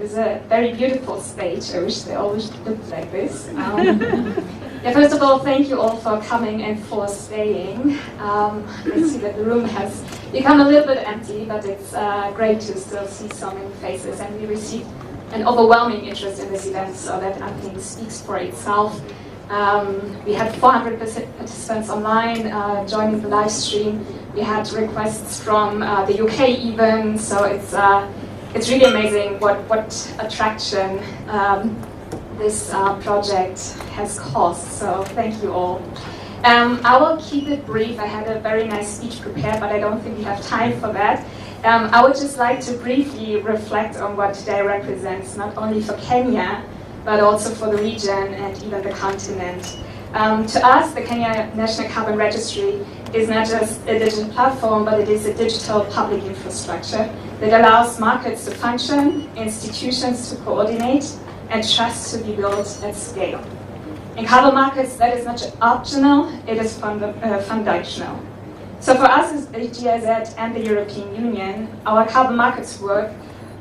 It's a very beautiful stage. I wish they always looked like this. Yeah, first of all, thank you all for coming and for staying. I see that the room has become a little bit empty, but it's great to still see so many faces, and we received an overwhelming interest in this event, so that I think speaks for itself. We had 400 participants online joining the live stream. We had requests from the UK even, so it's really amazing what attraction this project has caused. So thank you all. I will keep it brief. I had a very nice speech prepared, but I don't think we have time for that. I would just like to briefly reflect on what today represents, not only for Kenya, but also for the region and even the continent. To us, the Kenya National Carbon Registry is not just a digital platform, but it is a digital public infrastructure that allows markets to function, institutions to coordinate, and trust to be built at scale. In carbon markets, that is not just optional, it is foundational. So for us as the GIZ and the European Union, our carbon markets work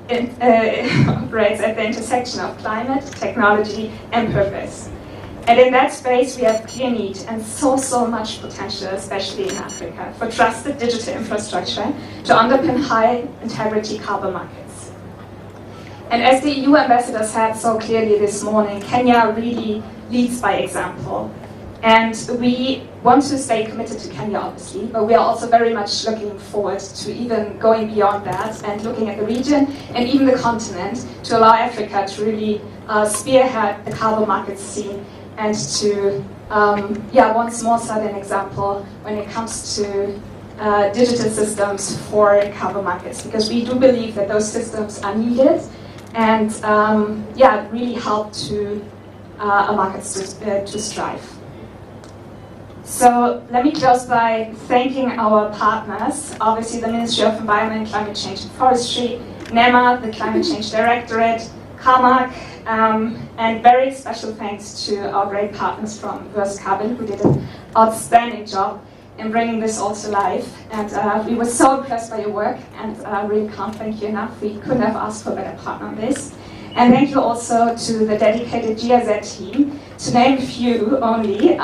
operates at the intersection of climate, technology, and purpose. And in that space, we have clear need and so much potential, especially in Africa, for trusted digital infrastructure to underpin high integrity carbon markets. And as the EU ambassador said so clearly this morning, Kenya really leads by example. And we want to stay committed to Kenya, obviously, but we are also very much looking forward to even going beyond that and looking at the region and even the continent to allow Africa to really spearhead the carbon market scene and to, once more set an example when it comes to digital systems for carbon markets, because we do believe that those systems are needed and really help to markets to strive. So let me close by thanking our partners, obviously the Ministry of Environment, Climate Change and Forestry, NEMA, the Climate Change Directorate, CARMAC, and very special thanks to our great partners from Verst Carbon, who did an outstanding job in bringing this all to life. And we were so impressed by your work, and really can't thank you enough. We couldn't have asked for a better partner on this. And thank you also to the dedicated GIZ team, to name a few only.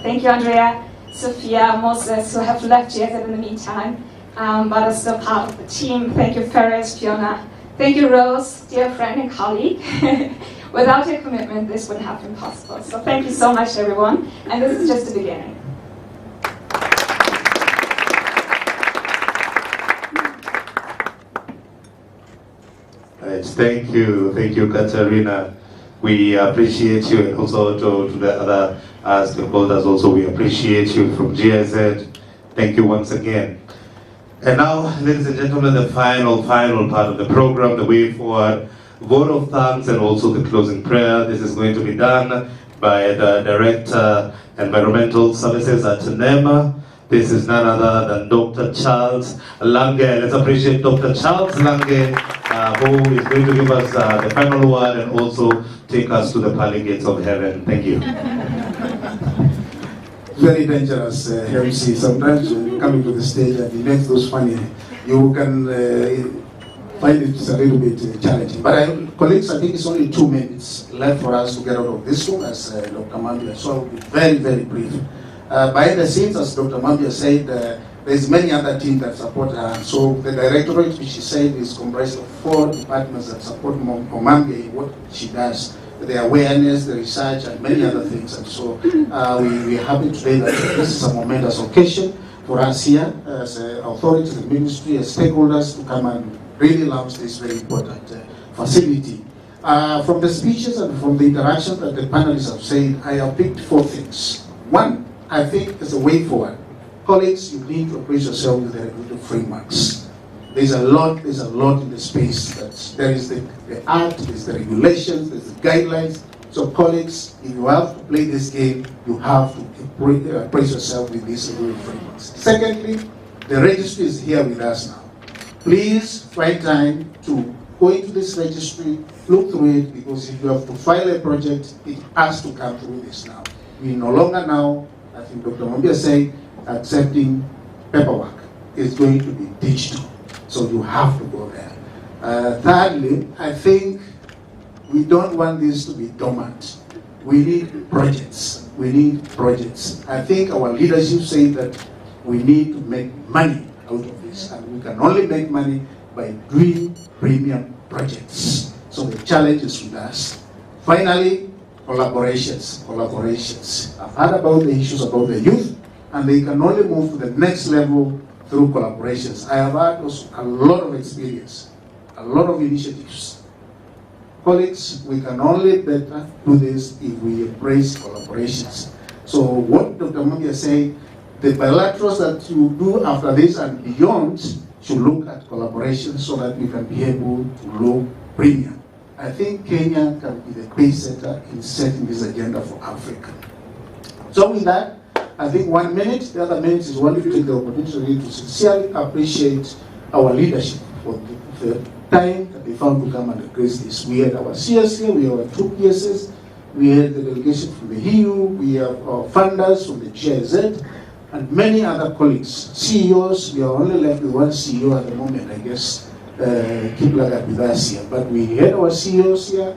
Thank you, Andrea, Sophia, Moses, who have left GIZ in the meantime, but are still part of the team. Thank you, Ferris, Fiona. Thank you, Rose, dear friend and colleague. Without your commitment, this wouldn't have been possible. So thank you so much, everyone. And this is just the beginning. Thank you, Katarina. We appreciate you, and also to the other stakeholders. Also, we appreciate you from GIZ. Thank you once again. And now, ladies and gentlemen, the final part of the program, the way forward, vote of thanks, and also the closing prayer. This is going to be done by the Director Environmental Services at NEMA. This is none other than Dr. Charles Lange. Let's appreciate Dr. Charles Lange who is going to give us the final word and also take us to the pearly gates of heaven. Thank you. Very dangerous, MC. Sometimes when you come into the stage and he makes those funny, you can find it a little bit challenging. But colleagues, I think it's only 2 minutes left for us to get out of this room, as Dr. Mambia. So I will be very, very brief. Behind the scenes, as Dr. Mambia said, there's many other teams that support her. So the directorate, which she said, is comprised of 4 departments that support Mambia in what she does. The awareness, the research, and many other things. And so we're happy today that this is a momentous occasion for us here as authorities, the ministry, as stakeholders to come and really launch this very important facility. From the speeches and from the interactions that the panelists have said, I have picked 4 things. One, I think is a way forward. Colleagues, you need to appraise yourself with the regulatory frameworks. There's a lot in the space. There is the art, there's the regulations, there's the guidelines. So colleagues, if you have to play this game, you have to appraise yourself with these regulatory frameworks. Secondly, the registry is here with us now. Please find time to go into this registry, look through it, because if you have to file a project, it has to come through this now. We no longer now, I think Dr. Mambia said, accepting paperwork. It's going to be digital. So you have to go there. Thirdly, I think we don't want this to be dormant. We need projects. We need projects. I think our leadership said that we need to make money out of this, and we can only make money by doing premium projects. So the challenge is with us. Finally, collaborations. I've heard about the issues about the youth, and they can only move to the next level through collaborations. I have had also a lot of experience, a lot of initiatives. Colleagues, we can only better do this if we embrace collaborations. So what Dr. Mambia said, the bilaterals that you do after this and beyond should look at collaboration so that we can be able to low premium. I think Kenya can be the pace setter in setting this agenda for Africa. So with that, I think 1 minute, the other minute is only to take the opportunity to sincerely appreciate our leadership for the time that they found to come and grace this. We had our CS here, we have our 2 PSs, we had the delegation from the EU, we have our funders from the GIZ, and many other colleagues. CEOs, we are only left with 1 CEO at the moment, I guess, 𝗿𝗶𝗴𝗶𝘀𝗿 but we had our CEOs here,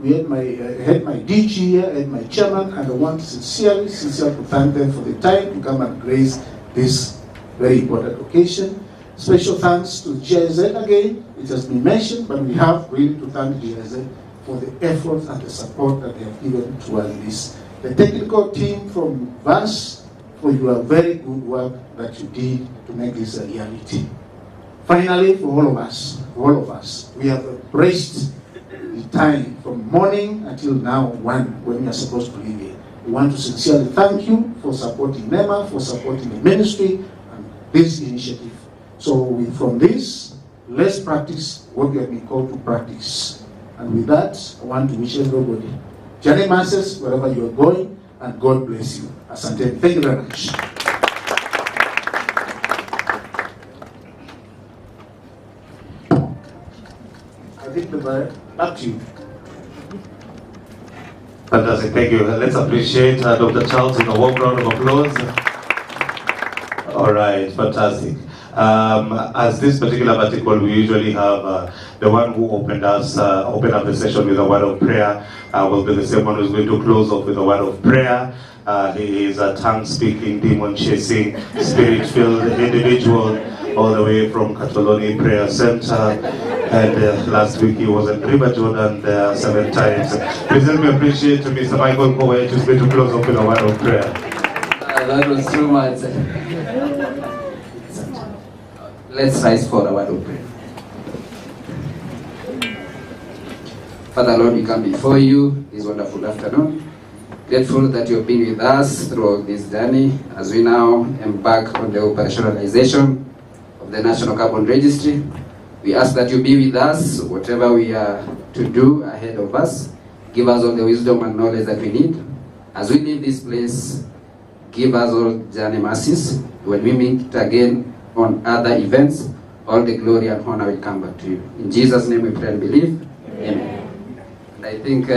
we had my DG here, and my chairman, and I want sincerely to thank them for the time to come and grace this very important occasion. Special thanks to GIZ again. It has been mentioned, but we have really to thank GIZ for the efforts and the support that they have given towards this. The technical team from Verst for your very good work that you did to make this a reality. Finally, for all of us, we have embraced the time from morning until now 1 when we are supposed to leave here. We want to sincerely thank you for supporting NEMA, for supporting the ministry and this initiative. So from this, let's practice what we have been called to practice. And with that, I want to wish everybody journey masses wherever you are going, and God bless you. Asante. Thank you very much. I think back to you. Fantastic, thank you. Let's appreciate Dr. Charles with a warm round of applause. All right, fantastic. As this particular vertical, we usually have the one who opened up the session with a word of prayer will be the same one who's going to close off with a word of prayer. He is a tongue-speaking, demon-chasing, spirit-filled individual all the way from Katoloni Prayer Center. And last week he was at River Jordan 7 times. Please let me appreciate Mr. Michael 𝗿𝗿𝗏𝗏 who's going to close off with a word of prayer. That was too much. Let's rise for a word of prayer. Father Lord, we come before you this wonderful afternoon. Grateful that you have been with us throughout this journey as we now embark on the operationalization of the National Carbon Registry. We ask that you be with us, whatever we are to do ahead of us. Give us all the wisdom and knowledge that we need. As we leave this place, give us all journey mercies when we meet again on other events all the glory and honor will come back to you. In Jesus' name we pray and believe. Amen. And I think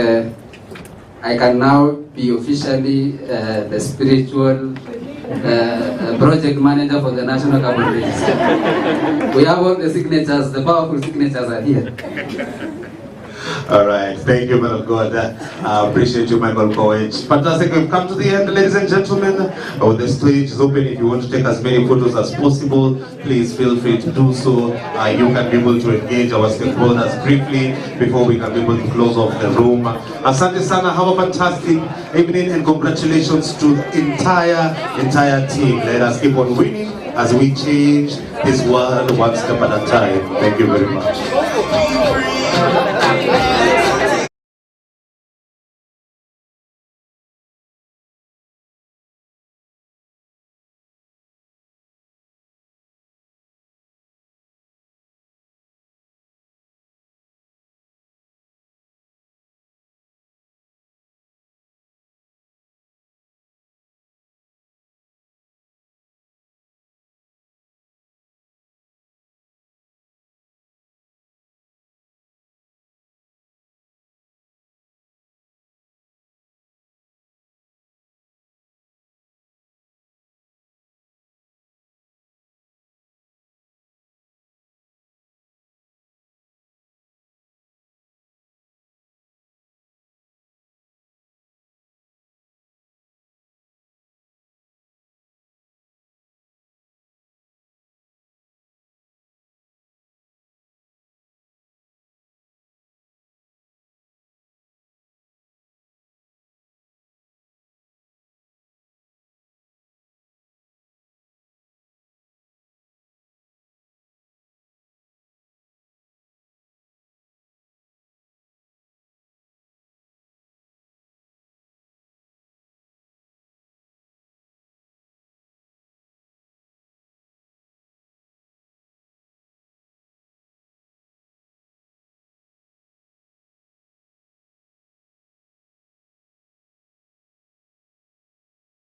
I can now be officially the spiritual project manager for the National Carbon Registry. We have all the signatures, the powerful signatures are here. All right, thank you, man of God. I appreciate you, Michael 𝗿𝗁𝗁𝗁𝗁. Fantastic, we've come to the end, ladies and gentlemen. The stage is open. If you want to take as many photos as possible, please feel free to do so. You can be able to engage our stakeholders briefly before we can be able to close off the room. Asante sana, have a fantastic evening and congratulations to the entire team. Let us keep on winning as we change this world one step at a time. Thank you very much.